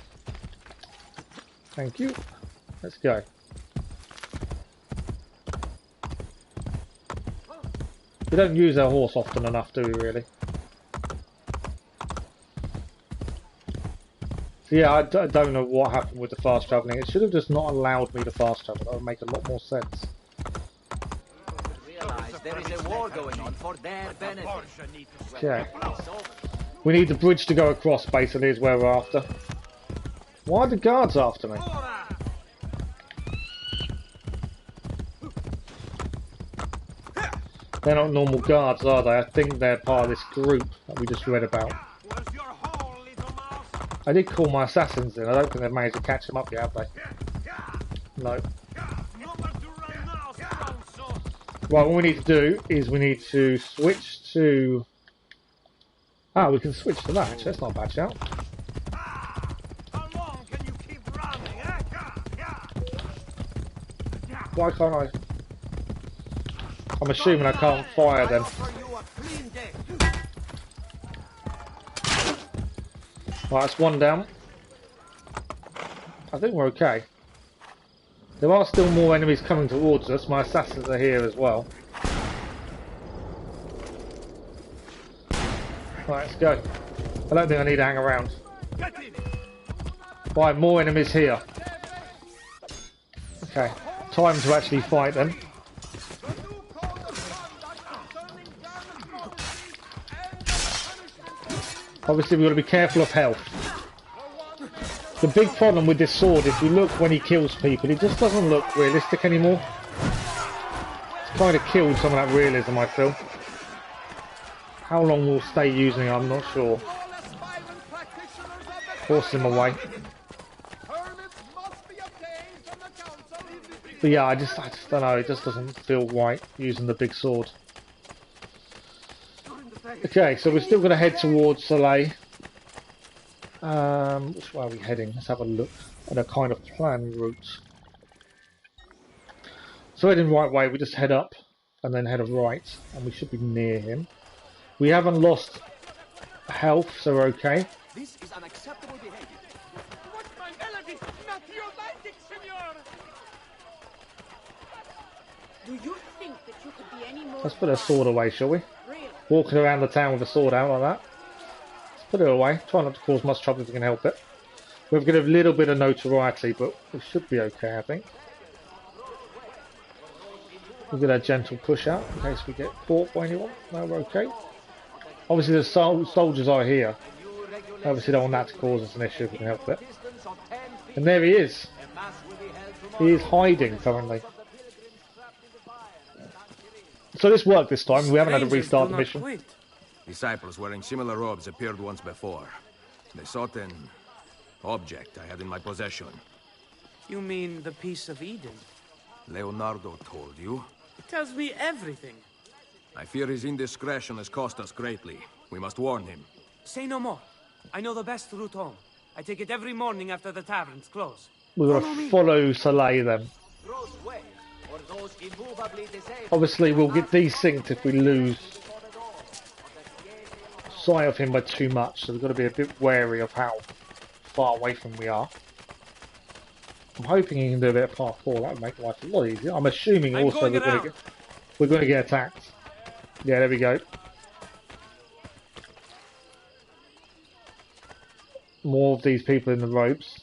Thank you. Let's go. We don't use our horse often enough, do we, really? So yeah, I don't know what happened with the fast travelling. It should have just not allowed me to fast travel. That would make a lot more sense. There is a war going on for their benefit. Okay. We need the bridge to go across, basically, is where we're after. Why are the guards after me? They're not normal guards, are they? I think they're part of this group that we just read about. I did call my assassins in. I don't think they've managed to catch them up yet, have they? No. Right, what we need to do is we need to switch to... Ah, we can switch to that, actually. That's not a bad shout. Why can't I? I'm assuming I can't fire them. Right, that's one down. I think we're okay. There are still more enemies coming towards us. My assassins are here as well. Right, let's go. I don't think I need to hang around. Right, more enemies here. Okay, time to actually fight them. Obviously we've got to be careful of health. The big problem with this sword, if you look when he kills people, it just doesn't look realistic anymore. It's kind of killed some of that realism, I feel. How long we'll stay using it, I'm not sure. Force him away. But yeah, I just don't know, it just doesn't feel right using the big sword. Okay, so we're still going to head towards Soleil. Which way are we heading? Let's have a look at a kind of planned route. So heading the right way, we just head up and then head right, and we should be near him. We haven't lost health, so we're okay. This is unacceptable behavior. What my melody? Not your liking, senor. Do you think that you could be any more... Let's put a sword away, shall we? Really? Walking around the town with a sword out like that. Let's put it away. Try not to cause much trouble if we can help it. We've got a little bit of notoriety, but we should be okay, I think. We'll get a gentle push out in case we get caught by anyone. No, we're okay. Obviously the soldiers are here. Obviously don't want that to cause us an issue if we can help it. And there he is. He is hiding currently. So this worked this time. We haven't had to restart the mission. Disciples wearing similar robes appeared once before. They sought an object I had in my possession. You mean the piece of Eden? Leonardo told you? It tells me everything. I fear his indiscretion has cost us greatly. We must warn him. Say no more. I know the best route home. I take it every morning after the taverns close. We're going to follow Soleil then. Obviously, we'll get desynced if we lose sight of him by too much, so we've got to be a bit wary of how far away from we are. I'm hoping he can do a bit of part 4. That would make life a lot easier. I'm assuming also we're going to get attacked. Yeah, there we go. More of these people in the ropes.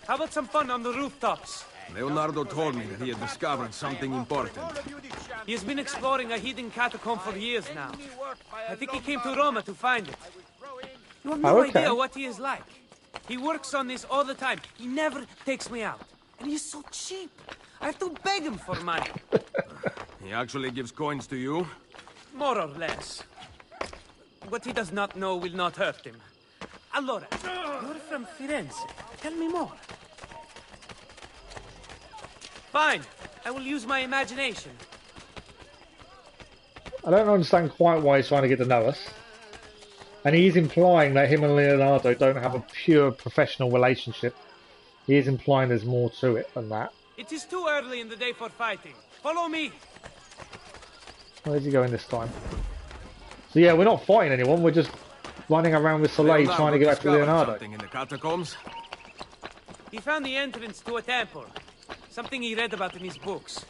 How about some fun on the rooftops? Leonardo told me that he had discovered something important. He has been exploring a hidden catacomb for years now. I think he came to Roma to find it. You have no idea what he is like. He works on this all the time. He never takes me out. And he's so cheap. I have to beg him for money. He actually gives coins to you? More or less. What he does not know will not hurt him. Allora, you're from Firenze. Tell me more. Fine. I will use my imagination. I don't understand quite why he's trying to get to know us. And he is implying that him and Leonardo don't have a pure professional relationship. He is implying there's more to it than that. It is too early in the day for fighting. Follow me. Where's he going this time? So yeah, we're not fighting anyone. We're just running around with Soleil trying to get back to Leonardo. In the catacombs? He found the entrance to a temple. Something he read about in his books.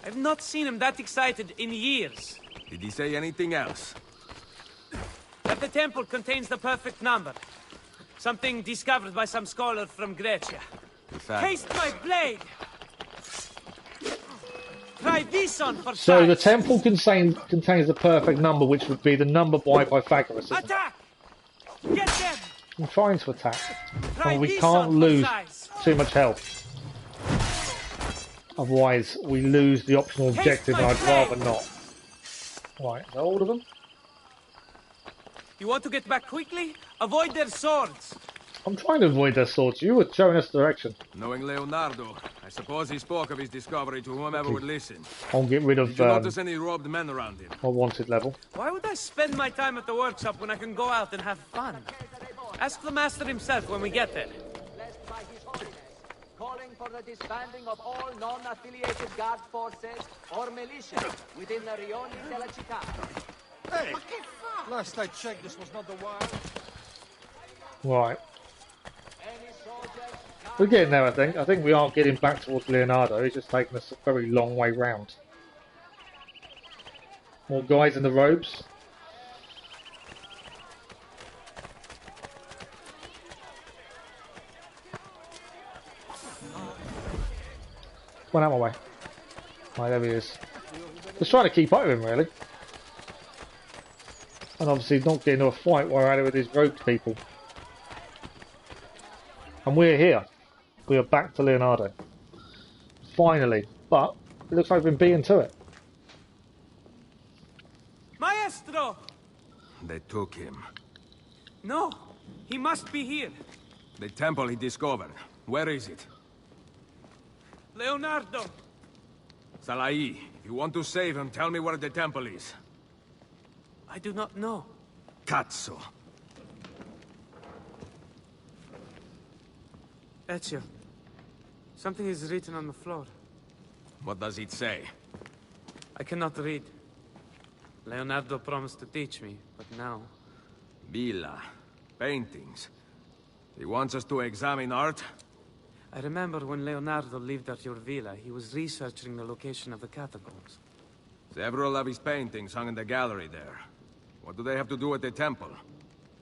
I've not seen him that excited in years. Did he say anything else? That the temple contains the perfect number. Something discovered by some scholar from Grecia. Taste my blade! Try this on for So size. the temple contains the perfect number, which would be the number by Pythagoras. Attack! Get them! I'm trying to attack. And we can't lose too much health. Otherwise, we lose the optional objective, and I'd rather not. Right, is that all of them? You want to get back quickly? Avoid their swords. I'm trying to avoid their swords. You were showing us direction. Knowing Leonardo, I suppose he spoke of his discovery to whomever would listen. I'll get rid of Did you notice any robbed men around him? my wanted level. Why would I spend my time at the workshop when I can go out and have fun? Ask the master himself when we get there. Calling for the disbanding of all non-affiliated guard forces or militia within the Rione della Città. Hey, last I checked, this was not the wild. Right. We're getting there, I think. I think we are getting back towards Leonardo. He's just taking us a very long way round. More guys in the robes. Went out my way. Right, there he is. Just trying to keep up with him, really. And obviously not getting into a fight while we're at it with these robed people. And we're here. We are back to Leonardo. Finally. But it looks like we've been beaten to it. Maestro! They took him. No, he must be here. The temple he discovered. Where is it? Leonardo! Salai, if you want to save him, tell me where the temple is. I do not know. Cazzo. Ezio, something is written on the floor. What does it say? I cannot read. Leonardo promised to teach me, but now... Villa. Paintings. He wants us to examine art? I remember when Leonardo lived at your villa, he was researching the location of the catacombs. Several of his paintings hung in the gallery there. What do they have to do with the temple?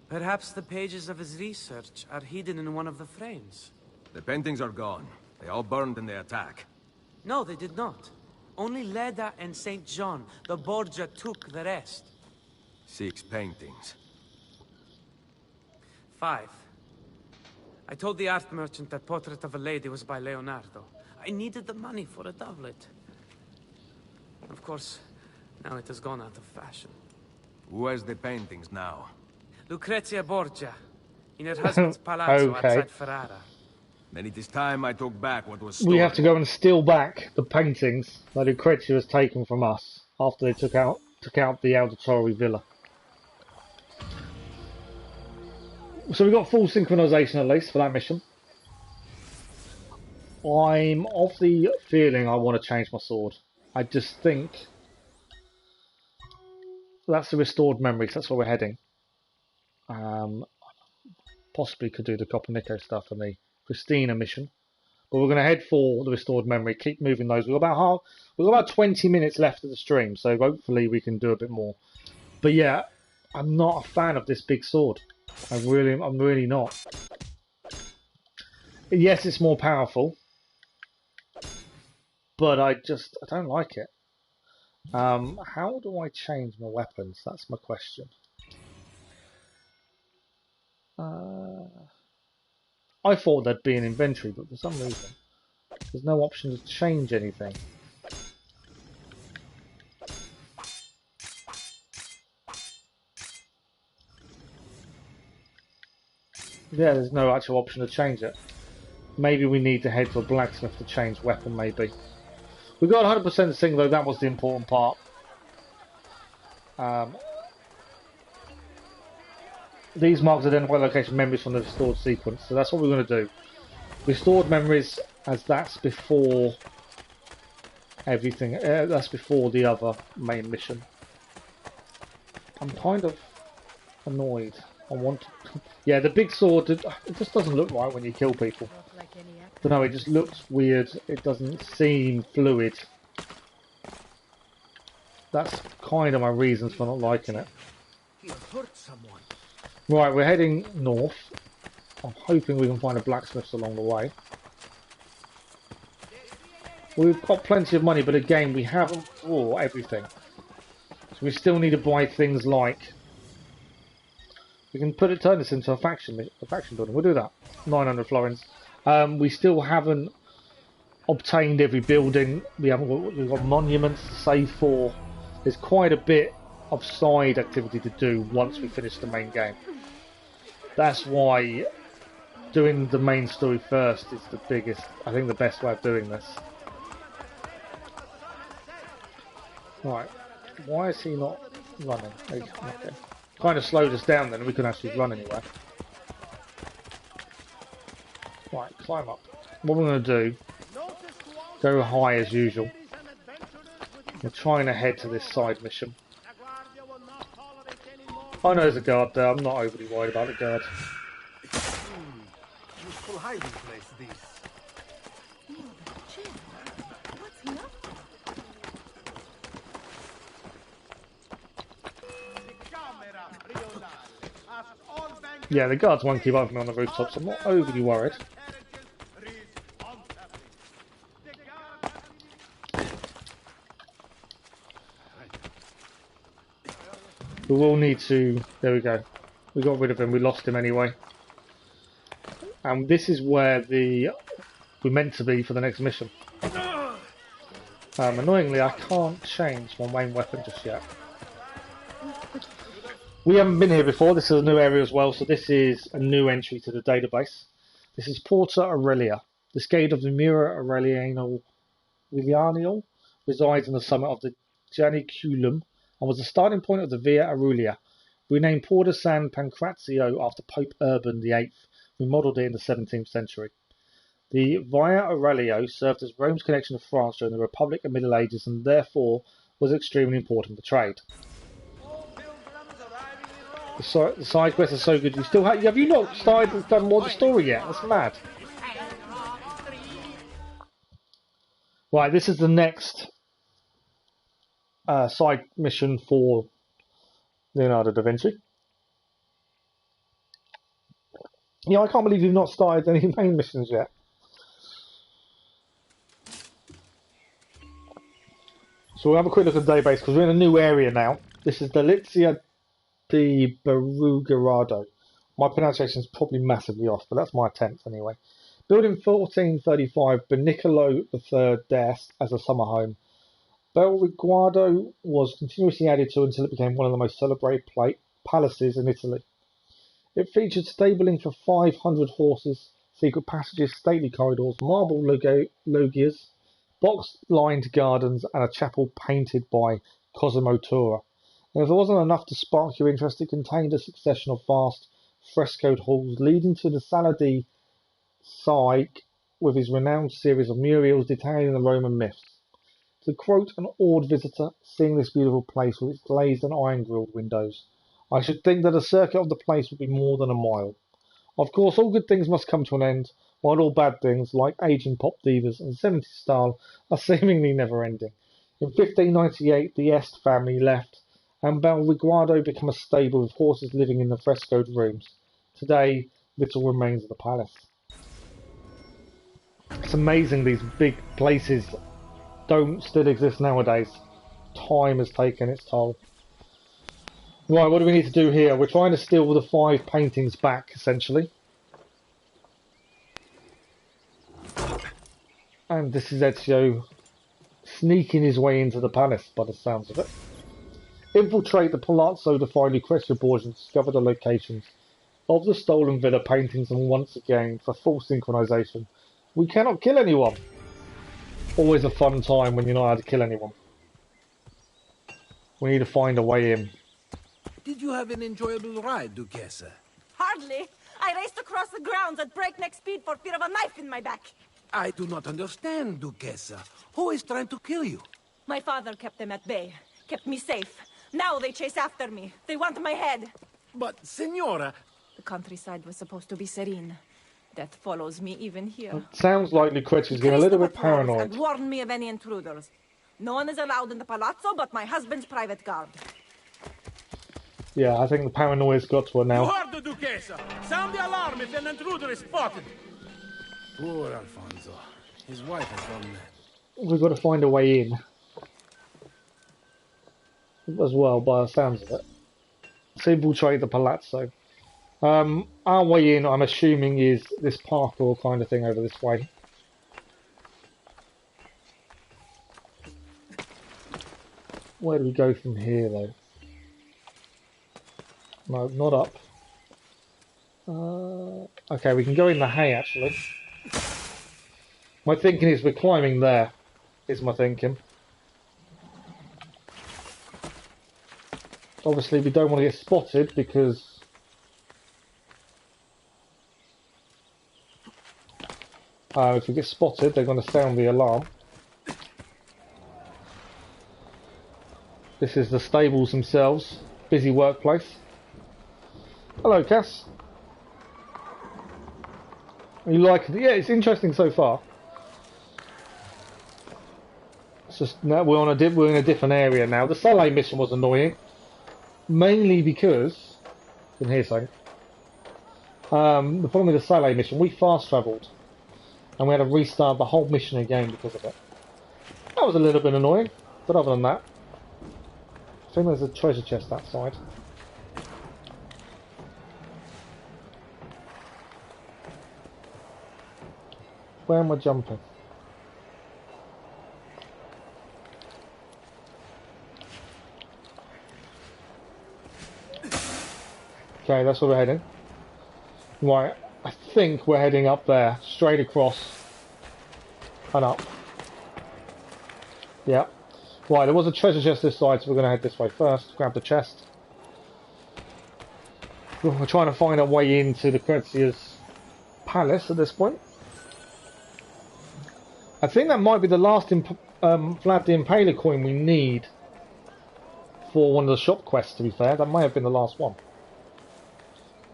Perhaps the pages of his research are hidden in one of the frames. The paintings are gone. They all burned in the attack. No, they did not. Only Leda and St. John, the Borgia, took the rest. 6 paintings. 5. I told the art merchant that Portrait of a Lady was by Leonardo. I needed the money for a doublet. Of course, now it has gone out of fashion. Who has the paintings now? Lucrezia Borgia, in her husband's palazzo outside Ferrara. Then it is time I took back what was stolen. We have to go and steal back the paintings that Lucrezia has taken from us after they took out the Auditore Villa. So we've got full synchronization at least for that mission. I'm of the feeling I want to change my sword. I just think that's the restored memories. That's where we're heading. Possibly could do the Copernico stuff and the Christina mission, but we're going to head for the restored memory. Keep moving those. We've got about 20 minutes left of the stream, so hopefully we can do a bit more. But yeah, I'm not a fan of this big sword. I'm really not. Yes, it's more powerful, but I don't like it. How do I change my weapons? That's my question. I thought there'd be an inventory, but for some reason there's no option to change anything. Yeah, there's no actual option to change it. Maybe we need to head to a blacksmith to change weapon, maybe. We got 100% sync though, that was the important part. These marks identify location memories from the restored sequence, so that's what we're going to do. Restored memories, as that's before everything, that's before the other main mission. I'm kind of annoyed. Yeah, the big sword, it just doesn't look right when you kill people. I don't know, it just looks weird. It doesn't seem fluid. That's kind of my reasons for not liking it. Right, we're heading north. I'm hoping we can find a blacksmith along the way. We've got plenty of money, but again, we haven't bought everything. So we still need to buy things like... We can turn this into a faction building. We'll do that. 900 florins. We still haven't obtained every building. We've got monuments to save for. There's quite a bit of side activity to do once we finish the main game. That's why doing the main story first is the biggest, I think the best way of doing this. Right, why is he not running? Okay. Kind of slowed us down then, we couldn't actually run anywhere. Right, climb up. What we're going to do, go high as usual. We're trying to head to this side mission. I know there's a guard there, I'm not overly worried about the guard. Useful hiding place, this. Yeah, the guards won't keep up with me on the rooftops, I'm not overly worried. We will need to... There we go. We got rid of him, we lost him anyway. And this is where we're meant to be for the next mission. Annoyingly, I can't change my main weapon just yet. We haven't been here before, this is a new area as well, so this is a new entry to the database. This is Porta Aurelia. This gate of the Mura Aureliano resides on the summit of the Janiculum and was the starting point of the Via Aurelia. Renamed Porta San Pancrazio after Pope Urban VIII, who modelled it in the 17th century. The Via Aurelio served as Rome's connection to France during the Republic and Middle Ages and therefore was extremely important for trade. The side quests are so good. You still have you not started done more of the story yet? That's mad. Right, this is the next side mission for Leonardo da Vinci. Yeah, I can't believe you've not started any main missions yet. So we'll have a quick look at the database because we're in a new area now. This is Delizia di Berrugerado. My pronunciation is probably massively off, but that's my attempt anyway. Built in 1435 by Niccolo III d'Este as a summer home, Belriguardo was continuously added to until it became one of the most celebrated palaces in Italy. It featured stabling for 500 horses, secret passages, stately corridors, marble loggias, box-lined gardens, and a chapel painted by Cosimo Tura. And if it wasn't enough to spark your interest, it contained a succession of vast frescoed halls leading to the Sala di Psyche with his renowned series of murals detailing the Roman myths. To quote an awed visitor seeing this beautiful place with its glazed and iron-grilled windows, I should think that a circuit of the place would be more than a mile. Of course, all good things must come to an end, while all bad things, like aging pop divas and 70s style, are seemingly never-ending. In 1598, the Este family left, and Belgrado became a stable with horses living in the frescoed rooms. Today, little remains of the palace. It's amazing these big places don't still exist nowadays. Time has taken its toll. Right, what do we need to do here? We're trying to steal the 5 paintings back, essentially. And this is Ezio sneaking his way into the palace, by the sounds of it. Infiltrate the Palazzo to find Lucrezia Borgia and discover the locations of the stolen villa paintings, and once again, for full synchronization, we cannot kill anyone. Always a fun time when you're not allowed to kill anyone. We need to find a way in. Did you have an enjoyable ride, Duchessa? Hardly. I raced across the grounds at breakneck speed for fear of a knife in my back. I do not understand, Duchessa. Who is trying to kill you? My father kept them at bay, kept me safe. Now they chase after me. They want my head. But, Signora... The countryside was supposed to be serene. Death follows me even here. It sounds like Lucrezia's getting a little bit paranoid. And warn me of any intruders. No one is allowed in the palazzo but my husband's private guard. Yeah, I think the paranoia's got to her now. You heard the Duchessa! Sound the alarm if an intruder is spotted! Poor Alfonso. His wife has gone mad. We've got to find a way in. As well, by the sounds of it. So infiltrate the palazzo. Our way in, I'm assuming, is this parkour kind of thing over this way. Where do we go from here, though? No, not up. Okay, we can go in the hay, actually. My thinking is we're climbing there, is my thinking. Obviously, we don't want to get spotted because... if we get spotted, they're going to sound the alarm. This is the stables themselves. Busy workplace. Hello, Cass. You like it? Yeah, it's interesting so far. It's just now we're in a different area now. The Saleh mission was annoying, mainly because you can hear something. The problem with the Saleh mission, we fast travelled, and we had to restart the whole mission again because of it. That was a little bit annoying, but other than that, I think there's a treasure chest that side. Where am I jumping? Okay, that's where we're heading. Right, I think we're heading up there, straight across and up. Yeah. Right, there was a treasure chest this side, so we're going to head this way first. Grab the chest. We're trying to find our way into the Lucrezia's palace at this point. I think that might be the last Vlad the Impaler coin we need for one of the shop quests, to be fair. That may have been the last one.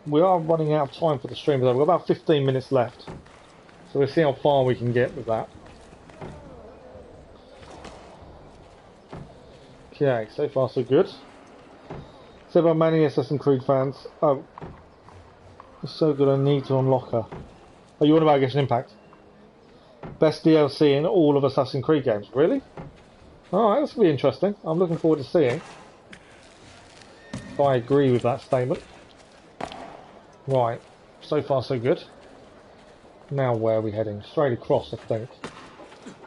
We are running out of time for the stream, though. We've got about 15 minutes left. So we'll see how far we can get with that. Okay, so far so good. So by many Assassin's Creed fans. Oh. It's so good I need to unlock her. Oh, you want about Genshin Impact? Best DLC in all of Assassin's Creed games. Really? Alright, this will be interesting. I'm looking forward to seeing if I agree with that statement. Right, so far so good. Now where are we heading? Straight across, I think.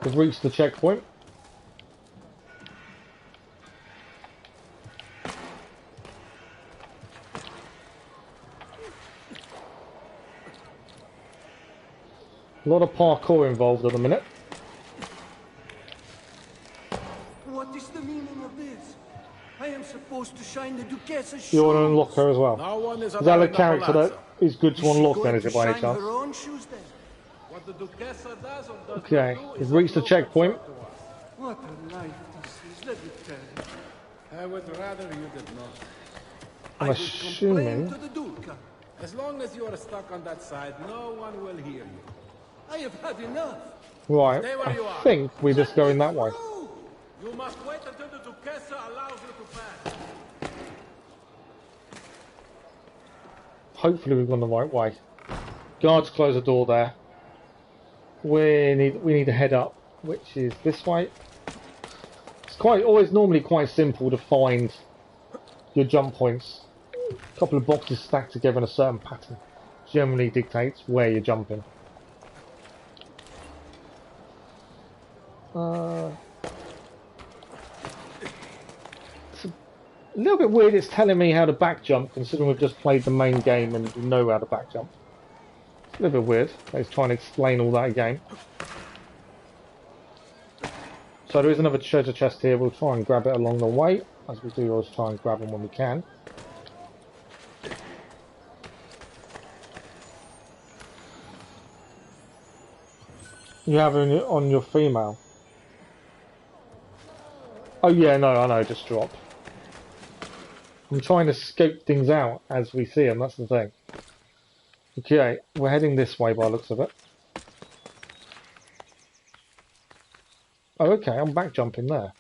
We've reached the checkpoint. A lot of parkour involved at the minute. What is the meaning of this? I am supposed to shine the Duchessa's You want to shoes. unlock her as well. No one is Is that a allowed in the character that palazzo. is good to Is she unlock going then, is to it by any shine chance? her own shoes then? What the Duchessa does or does Okay, not do we've is reached the of no checkpoint. concern to us. What a life this is, let me tell you. I would rather you did not. I'm I will assuming... complain to the Duca. As long as you are stuck on that side, no one will hear you. I have had enough. Right, Stay where you I are. think we're just going that way. You must wait until the Duchessa allows you to pass. Hopefully we've gone the right way. Guards close the door there. We need to head up, which is this way. It's normally quite simple to find your jump points. A couple of boxes stacked together in a certain pattern generally dictates where you're jumping. It's a little bit weird it's telling me how to back jump, considering we've just played the main game and we know how to back jump. It's a little bit weird. It's trying to explain all that again. So there is another treasure chest here. We'll try and grab it along the way. As we do, always try and grab them when we can. You have it on your female. Oh yeah, no, I know, just drop. I'm trying to scope things out as we see them, that's the thing. Okay, we're heading this way by the looks of it. Oh, okay, I'm back jumping there.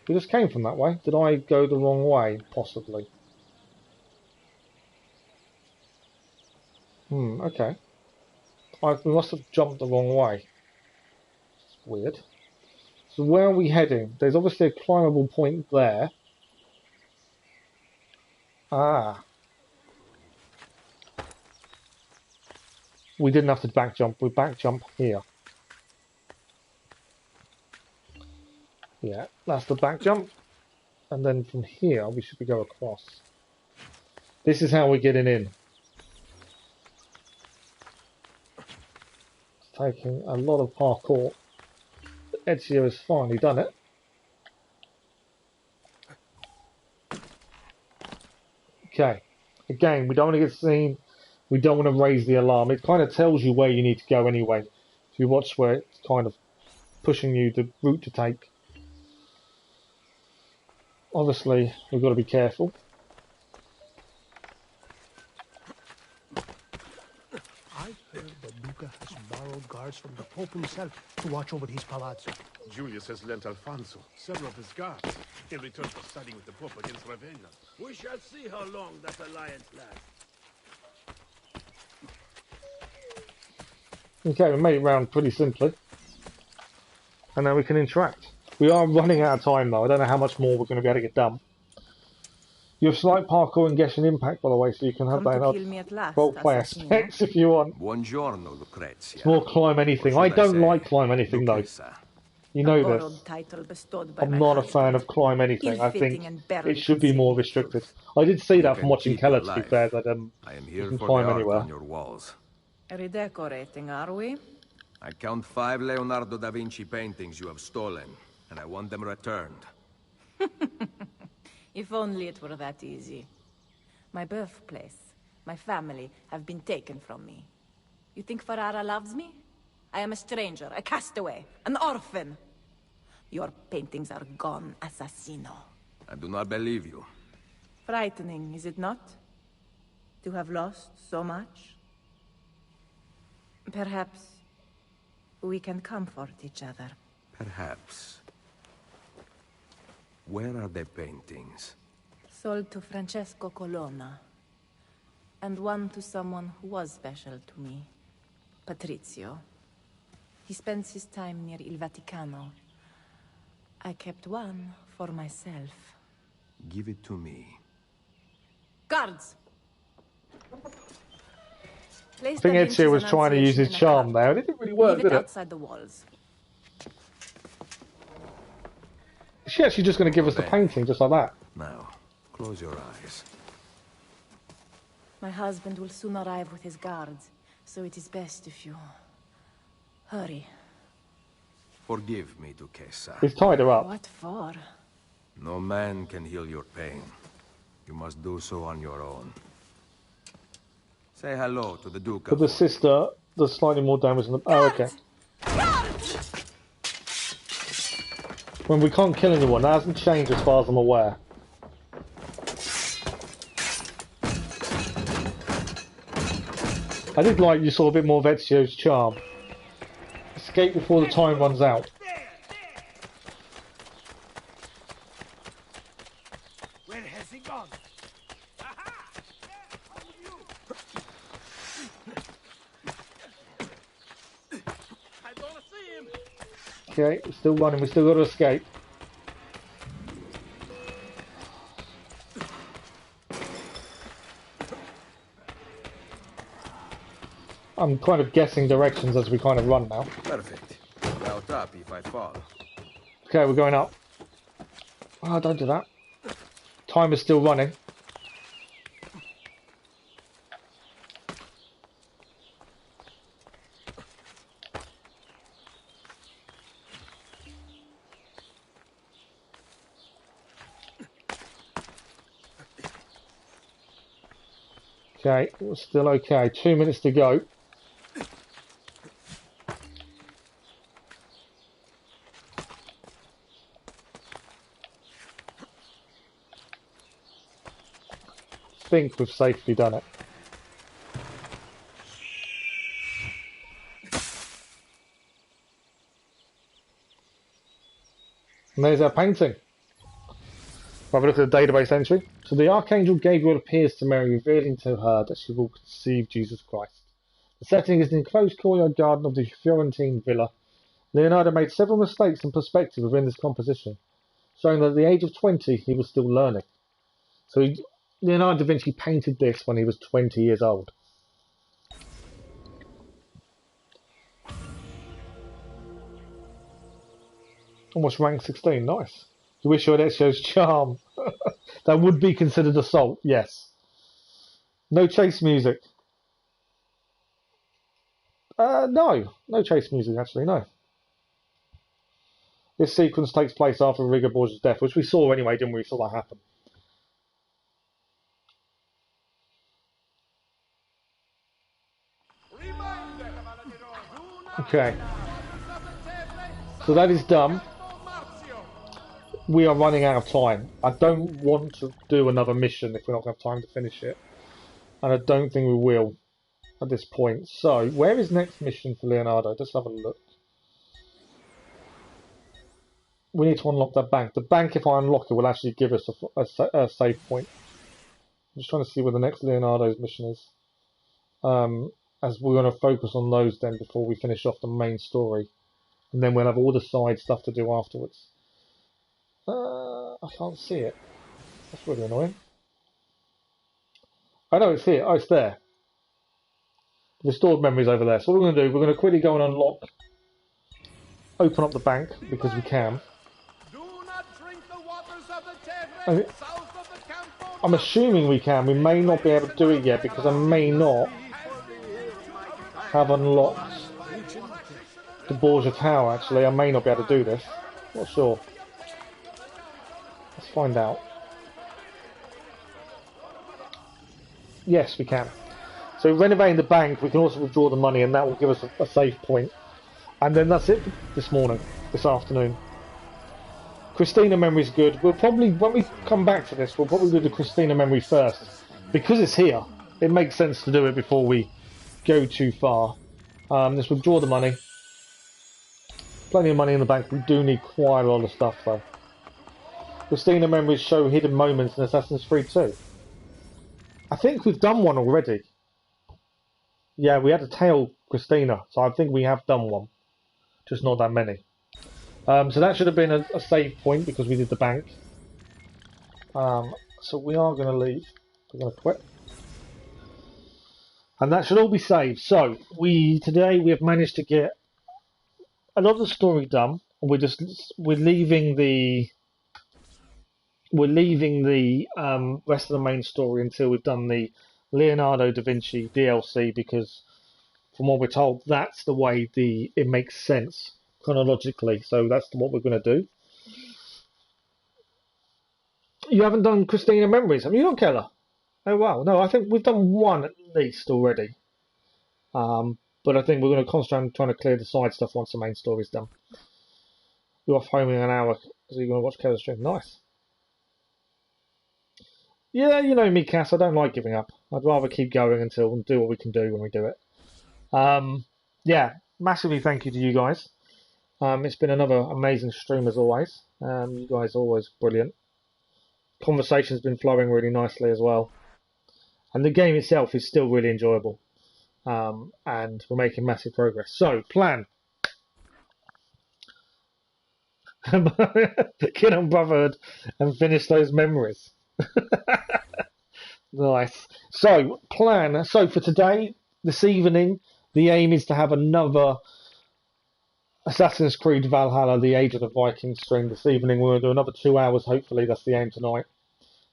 We just came from that way. Did I go the wrong way? Possibly. Okay. We must have jumped the wrong way. It's weird. So where are we heading? There's obviously a climbable point there. Ah. We didn't have to back jump. We back jump here. Yeah, that's the back jump. And then from here, we should go across. This is how we're getting in. It's taking a lot of parkour. Ezio has finally done it. Okay. Again, we don't want to get seen. We don't want to raise the alarm. It kind of tells you where you need to go anyway. If you watch where it's kind of pushing you the route to take. Obviously, we've got to be careful. I heard that Duca has borrowed guards from the Pope himself to watch over his palazzo. Julius has lent Alfonso several of his guards in return for siding with the Pope against Ravenna. We shall see how long that alliance lasts. Okay, we made it round pretty simply. And now we can interact. We are running out of time though. I don't know how much more we're going to be able to get done. You have slight parkour and Geshin impact, by the way, so you can have that role-play aspects if you want. Buongiorno, Lucrezia. It's more climb anything. I don't like climb anything though. You know this. I'm not a fan of climb anything. I think it should be more restricted. I did see that from watching Keller, to be fair, that you can climb anywhere. On your walls. Redecorating, are we? I count 5 Leonardo da Vinci paintings you have stolen, and I want them returned. If only it were that easy. My birthplace, my family have been taken from me. You think Ferrara loves me? I am a stranger, a castaway, an orphan. Your paintings are gone, assassino. I do not believe you. Frightening, is it not? To have lost so much? Perhaps we can comfort each other. Perhaps. Where are the paintings? Sold to Francesco Colonna. And one to someone who was special to me. Patrizio. He spends his time near Il Vaticano. I kept one for myself. Give it to me. Guards! I think Ezio was trying to use his charm there. It didn't really work, did it? Outside the walls. Is she actually just going to give us the painting, just like that? Now, close your eyes. My husband will soon arrive with his guards, so it is best if you... hurry. Forgive me, Duchessa. He's tied her up. What for? No man can heal your pain. You must do so on your own. Say hello to the Duke. But the sister does slightly more damage than the... Oh, okay. When we can't kill anyone, that hasn't changed as far as I'm aware. I did like you saw a bit more of Ezio's charm. Escape before the time runs out. Where has he gone? I don't see him. Okay, we're still running, we still got to escape. I'm kind of guessing directions as we kind of run now. Perfect. Out up if I fall. Okay, we're going up. Oh, don't do that. Time is still running. Okay, we're still okay. 2 minutes to go. I think we've safely done it. And there's our painting. Have a look at the database entry. So the Archangel Gabriel appears to Mary, revealing to her that she will conceive Jesus Christ. The setting is the enclosed courtyard garden of the Florentine villa. Leonardo made several mistakes in perspective within this composition, showing that at the age of 20 he was still learning. So Leonardo da Vinci painted this when he was 20 years old. Almost rank 16, nice. You wish you had Ezio's charm. That would be considered assault, yes. No chase music. No chase music actually, no. This sequence takes place after Riga Borgia's death, which we saw anyway, didn't we? We saw that happen. Okay. So that is done. We are running out of time. I don't want to do another mission if we're not going to have time to finish it. And I don't think we will at this point. So, where is next mission for Leonardo? Let's have a look. We need to unlock that bank. The bank, if I unlock it, will actually give us a save point. I'm just trying to see where the next Leonardo's mission is. As we're going to focus on those then before we finish off the main story. And then we'll have all the side stuff to do afterwards. I can't see it. That's really annoying. I know it's here. Oh, it's there. The stored memories over there. So what we're going to do, we're going to quickly go and unlock, open up the bank because we can. I'm assuming we can. We may not be able to do it yet because I may not have unlocked the Borgia Tower. Actually, I may not be able to do this. Not sure. Let's find out. Yes, we can. So renovating the bank, we can also withdraw the money, and that will give us a save point. And then that's it for this afternoon. Christina memory is good. We'll probably, when we come back to this, we'll probably do the Christina memory first. Because it's here, it makes sense to do it before we go too far. Let's withdraw the money. Plenty of money in the bank. We do need quite a lot of stuff though. Christina memories show hidden moments in Assassin's Creed 2. I think we've done one already. Yeah, we had to tail Christina, so I think we have done one. Just not that many. So that should have been a save point because we did the bank. So we are going to leave. We're going to quit. And that should all be saved. So today we have managed to get a lot of the story done. We're leaving the rest of the main story until we've done the Leonardo da Vinci DLC, because from what we're told, that's the way it makes sense chronologically. So that's what we're going to do. You haven't done Christina Memories, have you not, Keller? Oh wow, no, I think we've done one at least already. But I think we're going to concentrate on trying to clear the side stuff once the main story's done. You're off home in an hour, so you're going to watch Keller's stream. Nice. Yeah, you know me, Cass. I don't like giving up. I'd rather keep going until and do what we can do when we do it. Yeah, massively thank you to you guys. It's been another amazing stream as always. You guys are always brilliant. Conversation's been flowing really nicely as well. And the game itself is still really enjoyable. And we're making massive progress. So, plan. Get on Brotherhood and finish those memories. Nice. So, plan. So, for today, this evening, the aim is to have another Assassin's Creed Valhalla, the Age of the Vikings stream this evening. We're going to do another 2 hours, hopefully. That's the aim tonight.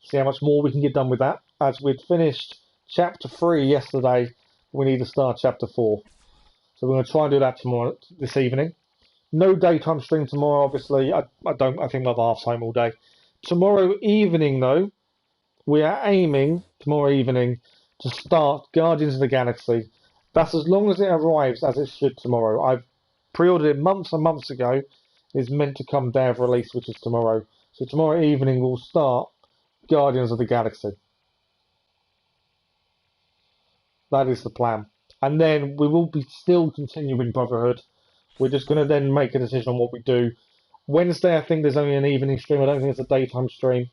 See how much more we can get done with that. As we'd finished Chapter 3 yesterday, we need to start Chapter 4. So we're going to try and do that tomorrow, this evening. No daytime stream tomorrow, obviously. I think my other half's home all day. Tomorrow evening, though, we are aiming, tomorrow evening, to start Guardians of the Galaxy. That's as long as it arrives as it should tomorrow. I've pre-ordered it months and months ago. It's meant to come day of release, which is tomorrow. So tomorrow evening we'll start Guardians of the Galaxy. That is the plan. And then we will be still continuing Brotherhood. We're just going to then make a decision on what we do. Wednesday, I think there's only an evening stream. I don't think it's a daytime stream.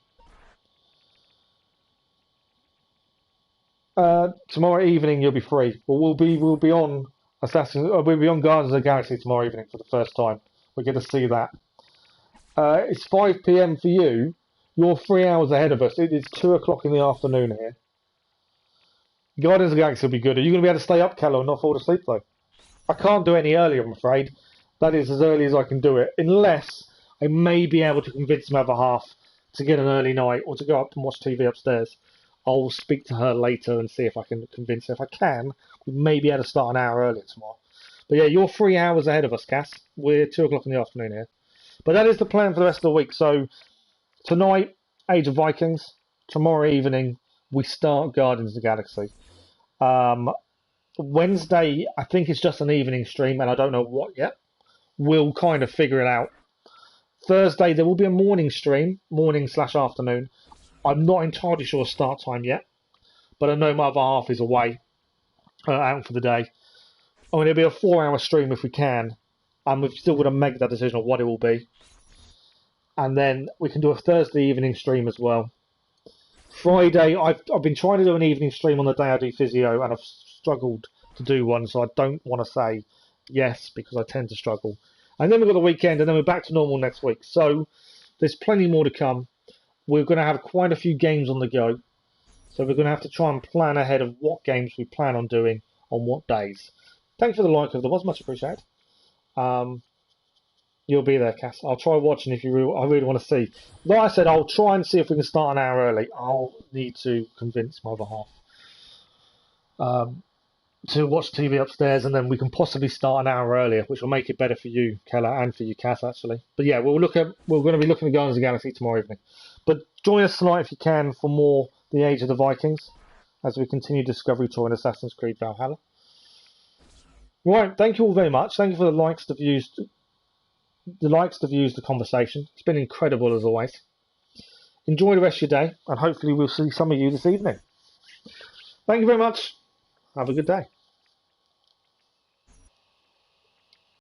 Tomorrow evening you'll be free. But we'll be on we'll be on Guardians of the Galaxy tomorrow evening for the first time. We get to see that. It's 5 PM for you. You're 3 hours ahead of us. It is 2 o'clock in the afternoon here. Guardians of the Galaxy will be good. Are you going to be able to stay up, Keller, and not fall asleep though? I can't do any earlier, I'm afraid. That is as early as I can do it, unless I may be able to convince my other half to get an early night or to go up and watch TV upstairs. I'll speak to her later and see if I can convince her. If I can, we may be able to start an hour earlier tomorrow. But yeah, you're 3 hours ahead of us, Cass. We're 2 o'clock in the afternoon here. But that is the plan for the rest of the week. So tonight, Age of Vikings. Tomorrow evening, we start Guardians of the Galaxy. Wednesday, I think it's just an evening stream, and I don't know what yet. We'll kind of figure it out. Thursday, there will be a morning stream, morning/afternoon. I'm not entirely sure start time yet, but I know my other half is away, out for the day. I mean, it'll be a 4-hour stream if we can, and we've still got to make that decision on what it will be. And then we can do a Thursday evening stream as well. Friday, I've been trying to do an evening stream on the day I do physio, and I've struggled to do one, so I don't want to say yes because I tend to struggle. And then we've got the weekend, and then we're back to normal next week. So there's plenty more to come. We're going to have quite a few games on the go, so we're going to have to try and plan ahead of what games we plan on doing on what days. Thanks for the like of the was much appreciated. You'll be there, Cass. I'll try watching if you I really want to see. Like I said, I'll try and see if we can start an hour early. I'll need to convince my other half to watch TV upstairs, and then we can possibly start an hour earlier, which will make it better for you, Keller, and for you, Cass, actually. But yeah, we're going to be looking at Guardians of the Galaxy tomorrow evening. But join us tonight if you can for more The Age of the Vikings as we continue Discovery Tour in Assassin's Creed Valhalla. Right, thank you all very much. Thank you for the likes, the views, the conversation. It's been incredible as always. Enjoy the rest of your day, and hopefully we'll see some of you this evening. Thank you very much. Have a good day.